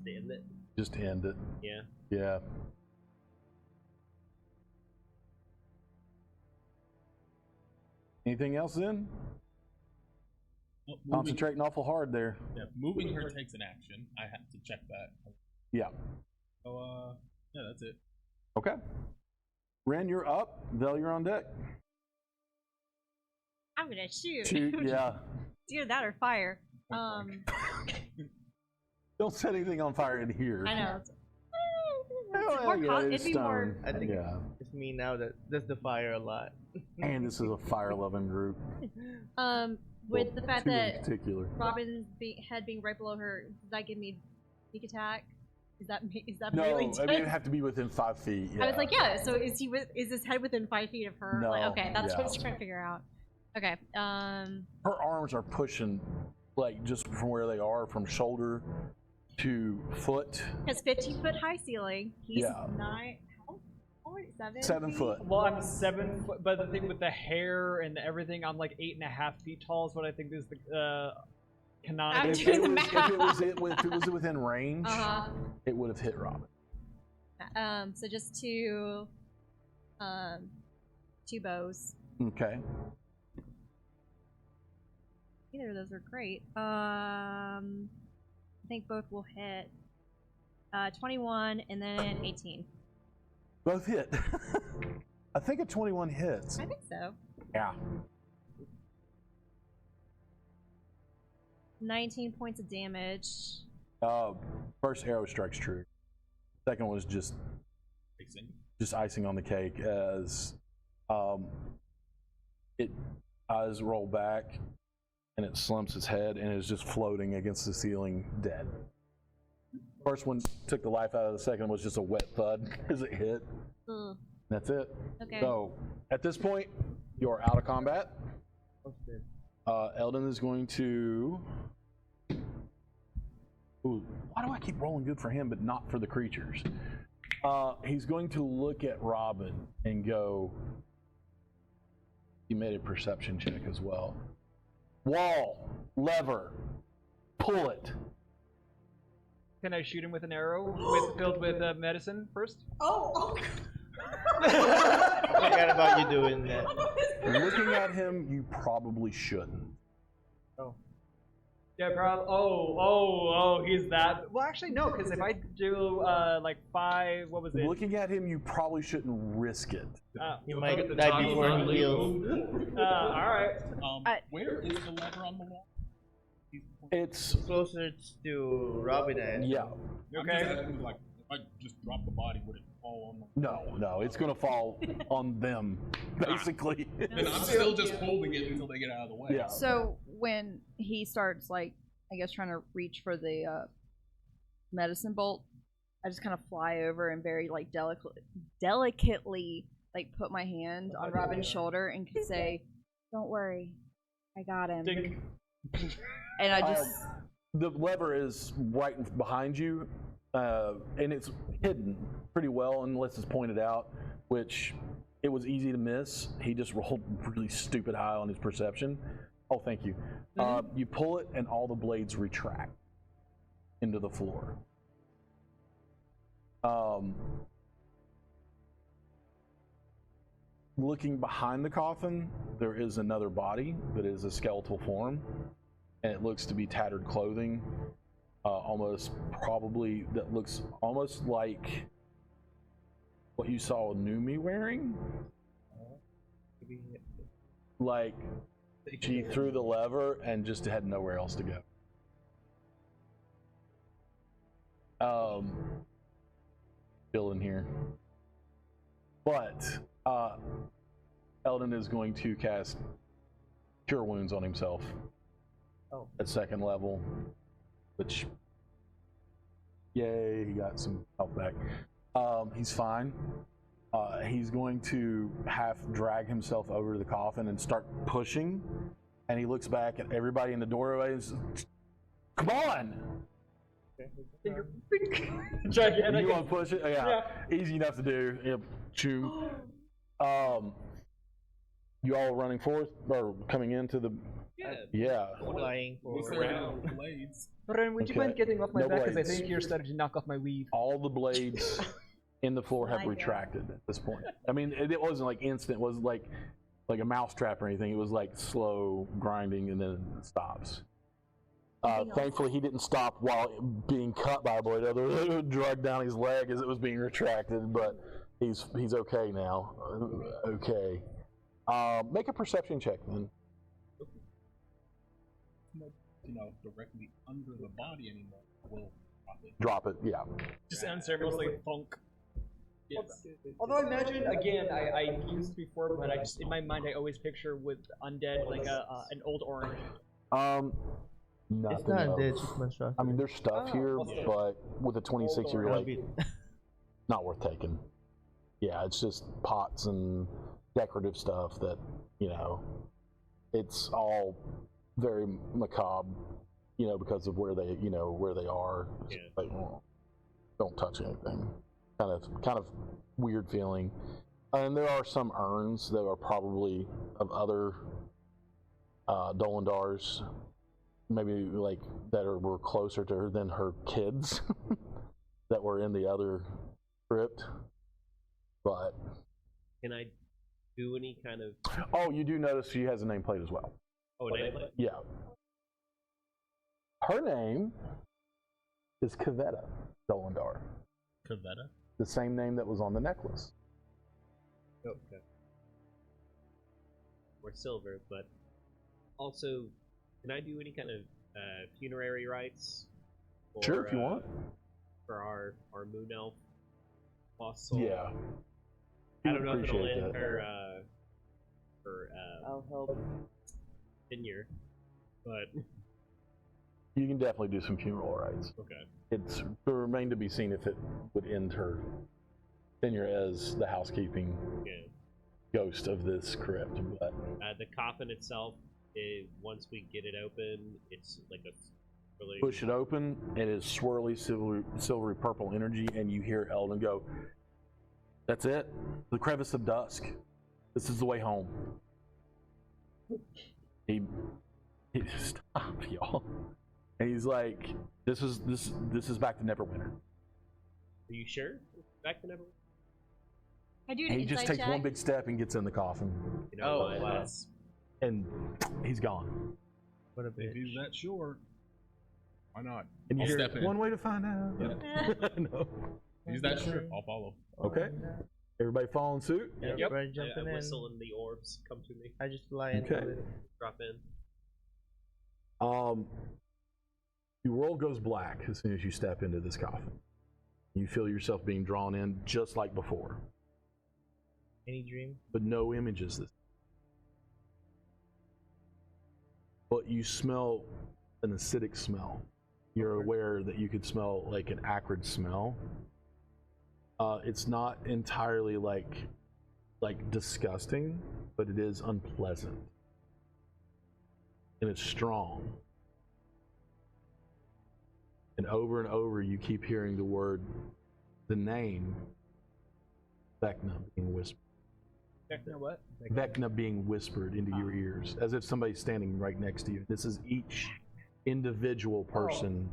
Speaker 6: Stand it.
Speaker 3: Just end it.
Speaker 6: Yeah.
Speaker 3: Yeah. Anything else then?
Speaker 7: Well, moving,
Speaker 3: Concentrating awful hard there.
Speaker 7: yeah, moving her takes an action. I have to check that.
Speaker 3: Yeah.
Speaker 7: So, yeah, that's it.
Speaker 3: Okay. Ren, you're up. Vel, you're on deck.
Speaker 5: I'm gonna shoot.
Speaker 3: Shoot, yeah.
Speaker 5: It's either that or fire.
Speaker 3: Don't set anything on fire in here.
Speaker 5: I know.
Speaker 3: Well,
Speaker 5: more
Speaker 3: yeah,
Speaker 5: it'd
Speaker 3: it's
Speaker 5: be more.
Speaker 3: stone.
Speaker 1: I think
Speaker 3: Yeah.
Speaker 1: it's me now that does the fire a lot.
Speaker 3: And this is a fire-loving group.
Speaker 5: With
Speaker 3: Well,
Speaker 5: the fact
Speaker 3: two in
Speaker 5: that
Speaker 3: particular.
Speaker 5: Robin's head being right below her, does that give me sneak attack? Is that
Speaker 3: No,
Speaker 5: really?
Speaker 3: I mean it'd have to be within 5 feet. Yeah.
Speaker 5: I was like, yeah. So is his head within 5 feet of her?
Speaker 3: No,
Speaker 5: Like, okay, that's what I
Speaker 3: yeah.
Speaker 5: was trying to figure out. Okay.
Speaker 3: Her arms are pushing, like just from where they are, from shoulder to foot.
Speaker 5: Has 15-foot high ceiling. He's
Speaker 3: Yeah.
Speaker 5: 9. How tall? 7.
Speaker 3: 7
Speaker 5: feet?
Speaker 3: foot.
Speaker 4: Well, I'm 7 foot, but the thing with the hair and everything, I'm like 8.5 feet tall is what I think is the canonically.
Speaker 5: I'm doing the
Speaker 3: If it was within range, it would have hit Robin.
Speaker 5: So just two bows.
Speaker 3: Okay.
Speaker 5: Either of those are great. I think both will hit. 21 and then 18.
Speaker 3: Both hit. I think a 21 hits.
Speaker 5: I think so.
Speaker 3: Yeah.
Speaker 5: 19 points of damage.
Speaker 3: First arrow strikes true. Second was just icing on the cake as it eyes roll back and it slumps its head and is just floating against the ceiling dead. First one took the life out of the second was just a wet thud as it hit. That's it.
Speaker 5: Okay.
Speaker 3: So at this point, you're out of combat. Eldon is going to. Ooh, why do I keep rolling good for him but not for the creatures? He's going to look at Robin and go. He made a perception check as well. Wall, lever, pull it.
Speaker 4: Can I shoot him with an arrow filled with medicine first?
Speaker 2: Oh.
Speaker 1: I forgot about you doing that.
Speaker 3: Looking at him, you probably shouldn't.
Speaker 1: Oh.
Speaker 4: Yeah, probably. He's that. Well, actually, no, because if I do like 5, what was it?
Speaker 3: Looking at him, you probably shouldn't risk it.
Speaker 1: He might die before he heals.
Speaker 4: All right.
Speaker 7: Where is the lever on the wall?
Speaker 3: It's
Speaker 1: Closer to Robin and
Speaker 3: yeah.
Speaker 7: I'm just asking, like, if I just drop the body, would it fall on the
Speaker 3: No, it's gonna fall on them, basically.
Speaker 7: And I'm still just holding it until they get out of the way.
Speaker 3: Yeah.
Speaker 2: So when he starts, like, I guess trying to reach for the medicine bolt, I just kind of fly over and very like delicately like put my hand on Robin's shoulder and can say, "Don't worry, I got him."
Speaker 4: Dink.
Speaker 2: And I just
Speaker 3: The lever is right behind you, and it's hidden pretty well unless it's pointed out, which it was easy to miss. He just rolled really stupid high on his perception. Oh, thank you. You pull it, and all the blades retract into the floor. Looking behind the coffin, there is another body that is a skeletal form, and it looks to be tattered clothing, that looks almost like what you saw Numi wearing. Like she threw the lever and just had nowhere else to go. Still in here. But Eldon is going to cast Cure Wounds on himself at second level, which, yay, he got some health back. He's fine. He's going to half drag himself over to the coffin and start pushing, and he looks back at everybody in the doorway and says, "Come on!"
Speaker 4: Gigantic.
Speaker 3: You want to push it? Yeah. Easy enough to do. Yep. Choo. You all running forth or coming into the? Yeah.
Speaker 1: flying forward.
Speaker 7: Around blades.
Speaker 4: Ren, would you
Speaker 3: Okay.
Speaker 4: mind getting off my
Speaker 3: No
Speaker 4: back? Because I
Speaker 3: blades.
Speaker 4: think you're starting to knock off my weave.
Speaker 3: All the blades in the floor have
Speaker 2: Slide down.
Speaker 3: retracted at this point. I mean, it wasn't like instant. It wasn't like a mouse trap or anything. It was like slow grinding and then it stops. Thankfully, he didn't stop while being cut by a blade. It would drug down his leg as it was being retracted, but he's okay now. Okay. Make a perception check then.
Speaker 7: Directly under the body anymore. We'll
Speaker 3: Drop it. Yeah.
Speaker 4: Just unceremoniously thunk.
Speaker 7: Yes.
Speaker 4: Although I imagine, again, I used it before, but I just, in my mind, I always picture with undead like an old orange.
Speaker 3: Nothing
Speaker 1: It's not
Speaker 3: of-
Speaker 1: dead, it's just monstrosity.
Speaker 3: I mean, there's stuff here,
Speaker 4: okay.
Speaker 3: but with a 26, you're like,
Speaker 1: Maybe-
Speaker 3: not worth taking. Yeah, it's just pots and decorative stuff that, it's all very macabre, because of where they are. It's
Speaker 6: Yeah.
Speaker 3: like, well, don't touch anything. Kind of weird feeling. And there are some urns that are probably of other Dolendars maybe like that were closer to her than her kids that were in the other crypt. But
Speaker 6: Can I do any kind of?
Speaker 3: oh, you do notice she has a nameplate as well.
Speaker 6: Oh, nameplate.
Speaker 3: Yeah. Her name is Kavetta Dolendar.
Speaker 7: Kavetta?
Speaker 3: The same name that was on the necklace.
Speaker 6: Okay. Or silver, but also, can I do any kind of funerary rites?
Speaker 3: Sure, if you want.
Speaker 6: For our moon elf lost soul.
Speaker 3: Yeah.
Speaker 6: I don't know if it'll
Speaker 3: Appreciate
Speaker 6: end
Speaker 3: that.
Speaker 6: her
Speaker 1: I'll help.
Speaker 6: tenure, but
Speaker 3: You can definitely do some funeral rites.
Speaker 6: okay.
Speaker 3: It's to remain to be seen if it would end her tenure as the housekeeping
Speaker 6: Yeah.
Speaker 3: ghost of this crypt. But
Speaker 6: The coffin itself, once we get it open, it's like a really
Speaker 3: push it open, and it's swirly, silvery purple energy, and you hear Eldon go, "That's it. The crevice of dusk. This is the way home." He stop, y'all. And he's like, "This is back to Neverwinter."
Speaker 6: Are you sure? Back to never.
Speaker 5: I do an
Speaker 3: And he just
Speaker 5: insight
Speaker 3: takes
Speaker 5: check.
Speaker 3: one big step and gets in the coffin,
Speaker 6: You know what?
Speaker 1: wow.
Speaker 6: That's-
Speaker 3: and he's gone.
Speaker 1: What a
Speaker 7: If
Speaker 1: bitch.
Speaker 7: he's that sure, why not?
Speaker 3: And you
Speaker 7: I'll
Speaker 3: hear
Speaker 7: step in.
Speaker 3: one way to find out. No.
Speaker 7: If he's that sure, I'll follow.
Speaker 3: Okay. Everybody following suit?
Speaker 1: Everybody
Speaker 6: I
Speaker 1: jumping in.
Speaker 6: whistle and the orbs come to me.
Speaker 1: I just lie into
Speaker 3: Okay.
Speaker 1: it.
Speaker 6: Drop in.
Speaker 3: Your world goes black as soon as you step into this coffin. You feel yourself being drawn in just like before,
Speaker 1: Any dream?
Speaker 3: but no images this. But you smell an acidic smell. You're aware that you could smell like an acrid smell. It's not entirely like disgusting, but it is unpleasant. And it's strong. And over you keep hearing the name Vecna being whispered.
Speaker 4: Vecna what?
Speaker 3: Vecna being whispered into your ears, as if somebody's standing right next to you. This is each individual person.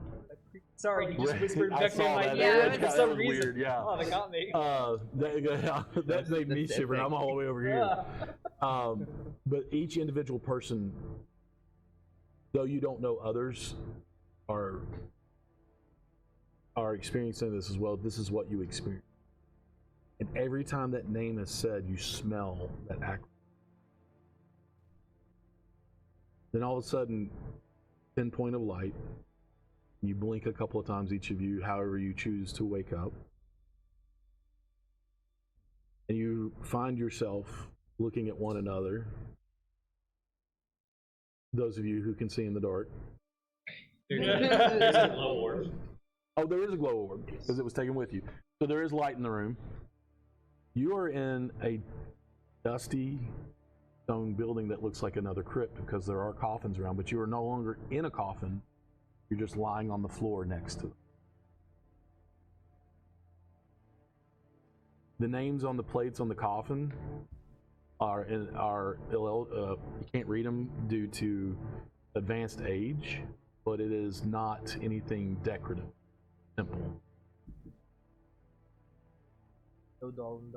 Speaker 4: Sorry, you just whispered
Speaker 3: I
Speaker 4: Vecna
Speaker 3: saw
Speaker 4: in my
Speaker 3: that.
Speaker 4: ear
Speaker 5: That
Speaker 4: for
Speaker 3: was
Speaker 4: some
Speaker 3: weird,
Speaker 4: reason.
Speaker 3: yeah.
Speaker 4: Oh, that got me.
Speaker 3: That made me
Speaker 1: that's
Speaker 3: shiver, and I'm all the way over here.
Speaker 4: Ah.
Speaker 3: But each individual person, though you don't know others, are experiencing this as well. This is what you experience. And every time that name is said, you smell that acrid. Then all of a sudden, pinpoint of light. You blink a couple of times, each of you, however you choose to wake up. And you find yourself looking at one another. Those of you who can see in the dark.
Speaker 6: There's a glow orb.
Speaker 3: Oh, there is a glow orb because it was taken with you. So there is light in the room. You are in a dusty stone building that looks like another crypt because there are coffins around, but you are no longer in a coffin. You're just lying on the floor next to it. The names on the plates on the coffin are you can't read them due to advanced age, but it is not anything decorative. Simple.
Speaker 1: No doll and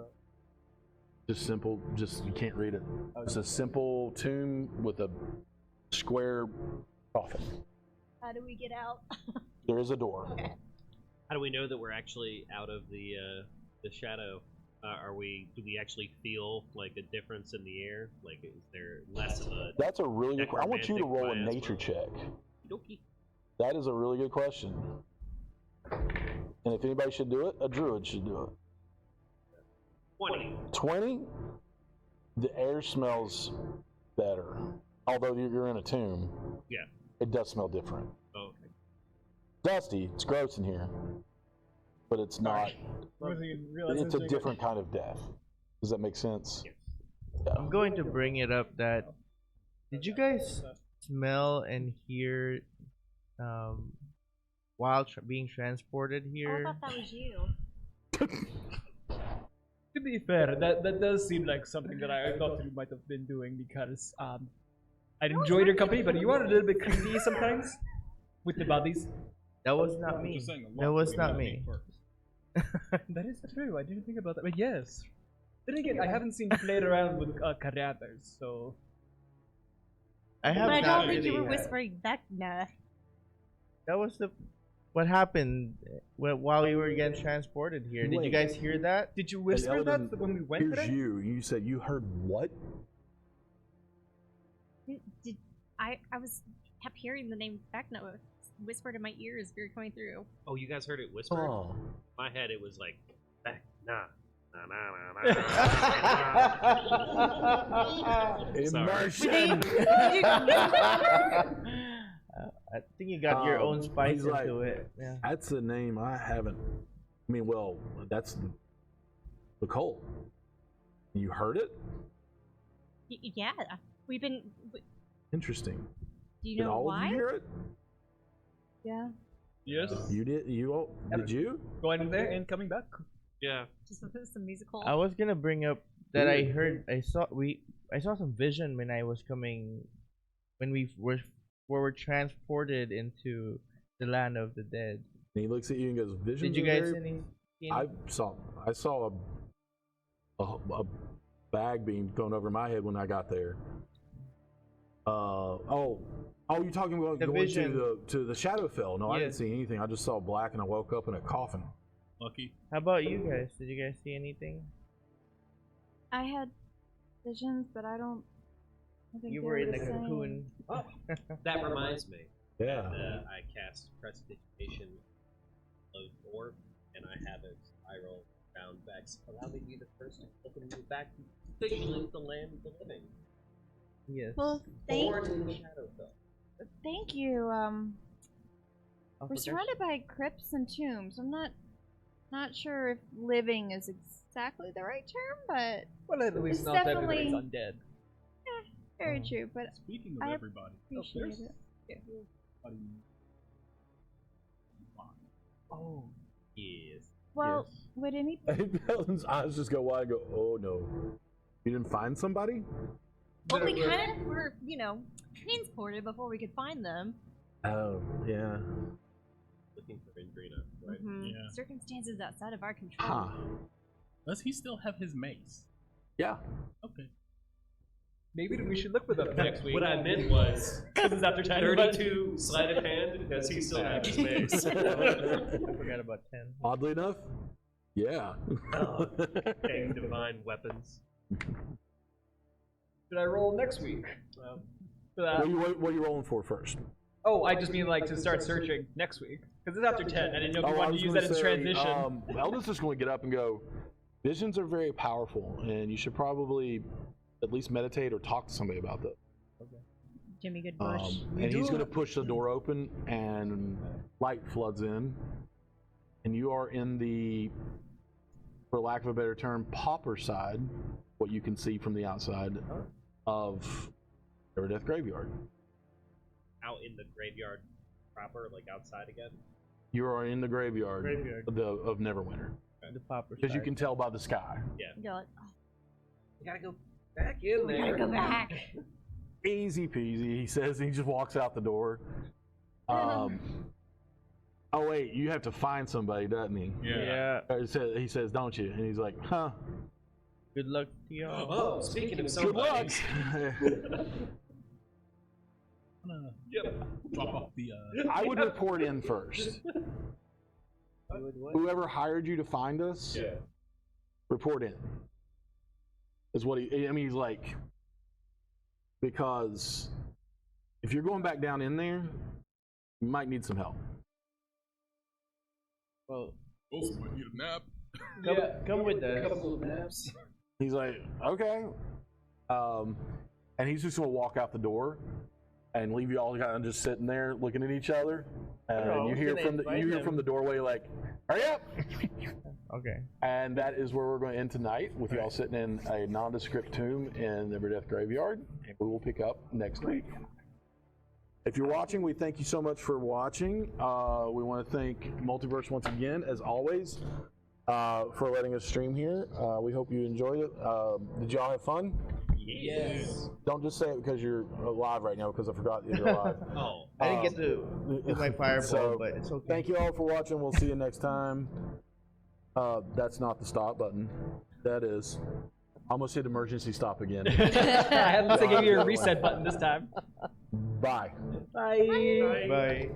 Speaker 3: Just simple, just you can't read it. It's a simple tomb with a square coffin.
Speaker 5: How do we get out?
Speaker 3: There is a door.
Speaker 6: How do we know that we're actually out of the shadow? Do we actually feel like a difference in the air? Like, is there less of a?
Speaker 3: That's a really good question. I want you to roll a
Speaker 6: Necromantic
Speaker 3: nature check.
Speaker 6: Okey-dokey.
Speaker 3: That is a really good question. And if anybody should do it, a druid should do it.
Speaker 6: 20.
Speaker 3: 20? The air smells better. Although you're in a tomb,
Speaker 6: Yeah.
Speaker 3: it does smell different.
Speaker 6: Oh, okay.
Speaker 3: Dusty, it's gross in here. But it's not, it's a different kind of death. Does that make sense?
Speaker 6: Yes.
Speaker 3: Yeah.
Speaker 1: I'm going to bring it up that did you guys smell and hear while being transported
Speaker 5: Oh, I
Speaker 1: here?
Speaker 5: thought that was you.
Speaker 4: To be fair, that does seem like something that I thought you might have been doing because I enjoyed your company, but you are a little bit creepy sometimes with the bodies.
Speaker 1: That was not
Speaker 7: I'm
Speaker 1: me.
Speaker 7: just saying, a lot
Speaker 1: That
Speaker 7: of
Speaker 1: was
Speaker 7: people
Speaker 1: not
Speaker 7: got
Speaker 1: me.
Speaker 7: first.
Speaker 4: That is true. I didn't think about that, but yes. Then again, I haven't seen you play around with cadavers, so
Speaker 1: I have
Speaker 5: But I
Speaker 1: not
Speaker 5: don't think you
Speaker 1: really
Speaker 5: were
Speaker 1: had-
Speaker 5: whispering Vecna.
Speaker 1: That was what happened while we were getting transported here. Did you
Speaker 3: Wait.
Speaker 1: guys hear that?
Speaker 4: did you
Speaker 3: Hey,
Speaker 4: whisper
Speaker 3: Eldon,
Speaker 4: that when we went
Speaker 3: Here's
Speaker 4: today?
Speaker 3: you. You said you heard what?
Speaker 5: Did I kept hearing the name Vecna whispered in my ears as we were coming through.
Speaker 6: Oh, you guys heard it whispered?
Speaker 3: Oh.
Speaker 6: In my head, it was like, nah. Nah, nah, nah, nah.
Speaker 3: Immersion.
Speaker 1: I think you got your own spice
Speaker 3: he's like,
Speaker 1: into it. Yeah.
Speaker 3: That's a name I haven't. I mean, well, that's the cult. You heard it?
Speaker 5: Yeah, we've been.
Speaker 3: Interesting.
Speaker 5: Do you
Speaker 3: Did
Speaker 5: know
Speaker 3: all
Speaker 5: why?
Speaker 3: of you hear it?
Speaker 2: Yeah.
Speaker 4: Yes.
Speaker 3: You did. You all did you?
Speaker 4: Going there and coming back.
Speaker 6: Yeah.
Speaker 5: Just some musical.
Speaker 1: I was gonna bring up that I saw some vision when I was coming, when we were transported into the land of the dead.
Speaker 3: And he looks at you and goes, "Visions."
Speaker 1: Did you
Speaker 3: are
Speaker 1: guys
Speaker 3: very-"
Speaker 1: see any?
Speaker 3: I saw a bag being thrown over my head when I got there. You're talking about
Speaker 1: The
Speaker 3: going
Speaker 1: vision.
Speaker 3: to the Shadowfell? No, I didn't
Speaker 1: Yes.
Speaker 3: see anything. I just saw black and I woke up in a coffin.
Speaker 7: Lucky.
Speaker 1: How about you guys? Did you guys see anything?
Speaker 2: I had visions, but I don't. I think
Speaker 1: You
Speaker 2: they
Speaker 1: were in the
Speaker 2: the same.
Speaker 1: cocoon.
Speaker 6: Oh, that reminds me.
Speaker 3: Yeah.
Speaker 6: I cast Prestidigitation of Orb, and I have a spiral bound back. Allow me to be the first to open you back officially to the land of the living.
Speaker 1: Yes.
Speaker 2: Well,
Speaker 6: Born in Shadowfell.
Speaker 2: thank you.
Speaker 1: Oh,
Speaker 2: We're
Speaker 1: for
Speaker 2: surrounded by crypts and tombs. I'm not sure if living is exactly the right term, but
Speaker 4: Well, at least
Speaker 2: It's
Speaker 4: not everybody's
Speaker 2: definitely-
Speaker 4: undead.
Speaker 2: very
Speaker 1: Oh.
Speaker 2: true. But
Speaker 7: Speaking of
Speaker 2: I
Speaker 7: everybody,
Speaker 2: appreciate
Speaker 7: there's
Speaker 2: it.
Speaker 7: somebody-
Speaker 4: Oh.
Speaker 6: Yes.
Speaker 2: Well,
Speaker 1: Yes.
Speaker 2: would any
Speaker 3: Eldon's eyes just go wide and go, "Oh no, you didn't find somebody?"
Speaker 5: Well, we kind of were, transported before we could find them.
Speaker 3: Oh yeah.
Speaker 6: Looking for Indrina, right?
Speaker 5: Mhm.
Speaker 7: Yeah.
Speaker 5: Circumstances outside of our control.
Speaker 3: Huh.
Speaker 7: Does he still have his mace?
Speaker 3: Yeah.
Speaker 7: Okay.
Speaker 4: Maybe we should look for them next week.
Speaker 6: What I meant was
Speaker 4: Because it's after 10. but-
Speaker 6: 32 sleight of hand. Does he still have his mace?
Speaker 1: I forgot about 10.
Speaker 3: Oddly enough, yeah.
Speaker 6: Okay, divine weapons.
Speaker 4: Should I roll next week? For that?
Speaker 3: What are you rolling for first?
Speaker 4: Oh, I just mean like to start searching next week. Because it's after 10. I didn't know if you wanted to use that as transition.
Speaker 3: Eldon's just going to get up and go, "Visions are very powerful, and you should probably at least meditate or talk to somebody about that."
Speaker 5: Jimmy Goodbush.
Speaker 3: And he's going to push the door open, and light floods in, and you are in the, for lack of a better term, pauper side, what you can see from the outside of River Death Graveyard.
Speaker 6: Out in the graveyard proper, like outside again.
Speaker 3: You are in the graveyard,
Speaker 1: Graveyard.
Speaker 3: of Neverwinter,
Speaker 1: The popper.
Speaker 3: because you
Speaker 1: side.
Speaker 3: can tell by the sky.
Speaker 5: You're like, oh,
Speaker 6: You gotta go back in
Speaker 5: we
Speaker 6: there.
Speaker 5: gotta go back.
Speaker 3: Easy peasy, he says. He just walks out the door. Oh wait, you have to find somebody, doesn't he?
Speaker 1: Yeah.
Speaker 3: He says, "Don't you?" And he's like, "Huh."
Speaker 1: Good luck to y'all.
Speaker 6: Oh, speaking of
Speaker 3: Good
Speaker 6: somebody.
Speaker 3: luck.
Speaker 7: I'm gonna drop off the.
Speaker 3: I would report in first. Whoever hired you to find us, report in. Is what he's like, because if you're going back down in there, you might need some help.
Speaker 1: Well,
Speaker 7: Oh, somebody need a nap.
Speaker 1: come with us.
Speaker 6: Couple of naps.
Speaker 3: He's like, "Okay," and he's just gonna walk out the door and leave you all kind of just sitting there looking at each other. And
Speaker 1: No,
Speaker 3: you
Speaker 1: I
Speaker 3: hear
Speaker 1: was
Speaker 3: from
Speaker 1: gonna invite them.
Speaker 3: the doorway like, "Hurry up!"
Speaker 1: Okay.
Speaker 3: And that is where we're going to end tonight, with y'all sitting in a nondescript tomb in the Death Graveyard. We will pick up next week. If you're watching, we thank you so much for watching. We want to thank Multiverse once again, as always, for letting us stream here. We hope you enjoyed it. Did y'all have fun?
Speaker 7: Yes.
Speaker 3: Don't just say it because you're alive right now, because I forgot that you're alive.
Speaker 7: Oh.
Speaker 1: I didn't get to do my fireball,
Speaker 3: So,
Speaker 1: but it's okay.
Speaker 3: Thank you all for watching. We'll see you next time. That's not the stop button. That is. I almost hit emergency stop again.
Speaker 4: I had to give you a reset button this time.
Speaker 3: Bye.
Speaker 4: Bye.
Speaker 1: Bye.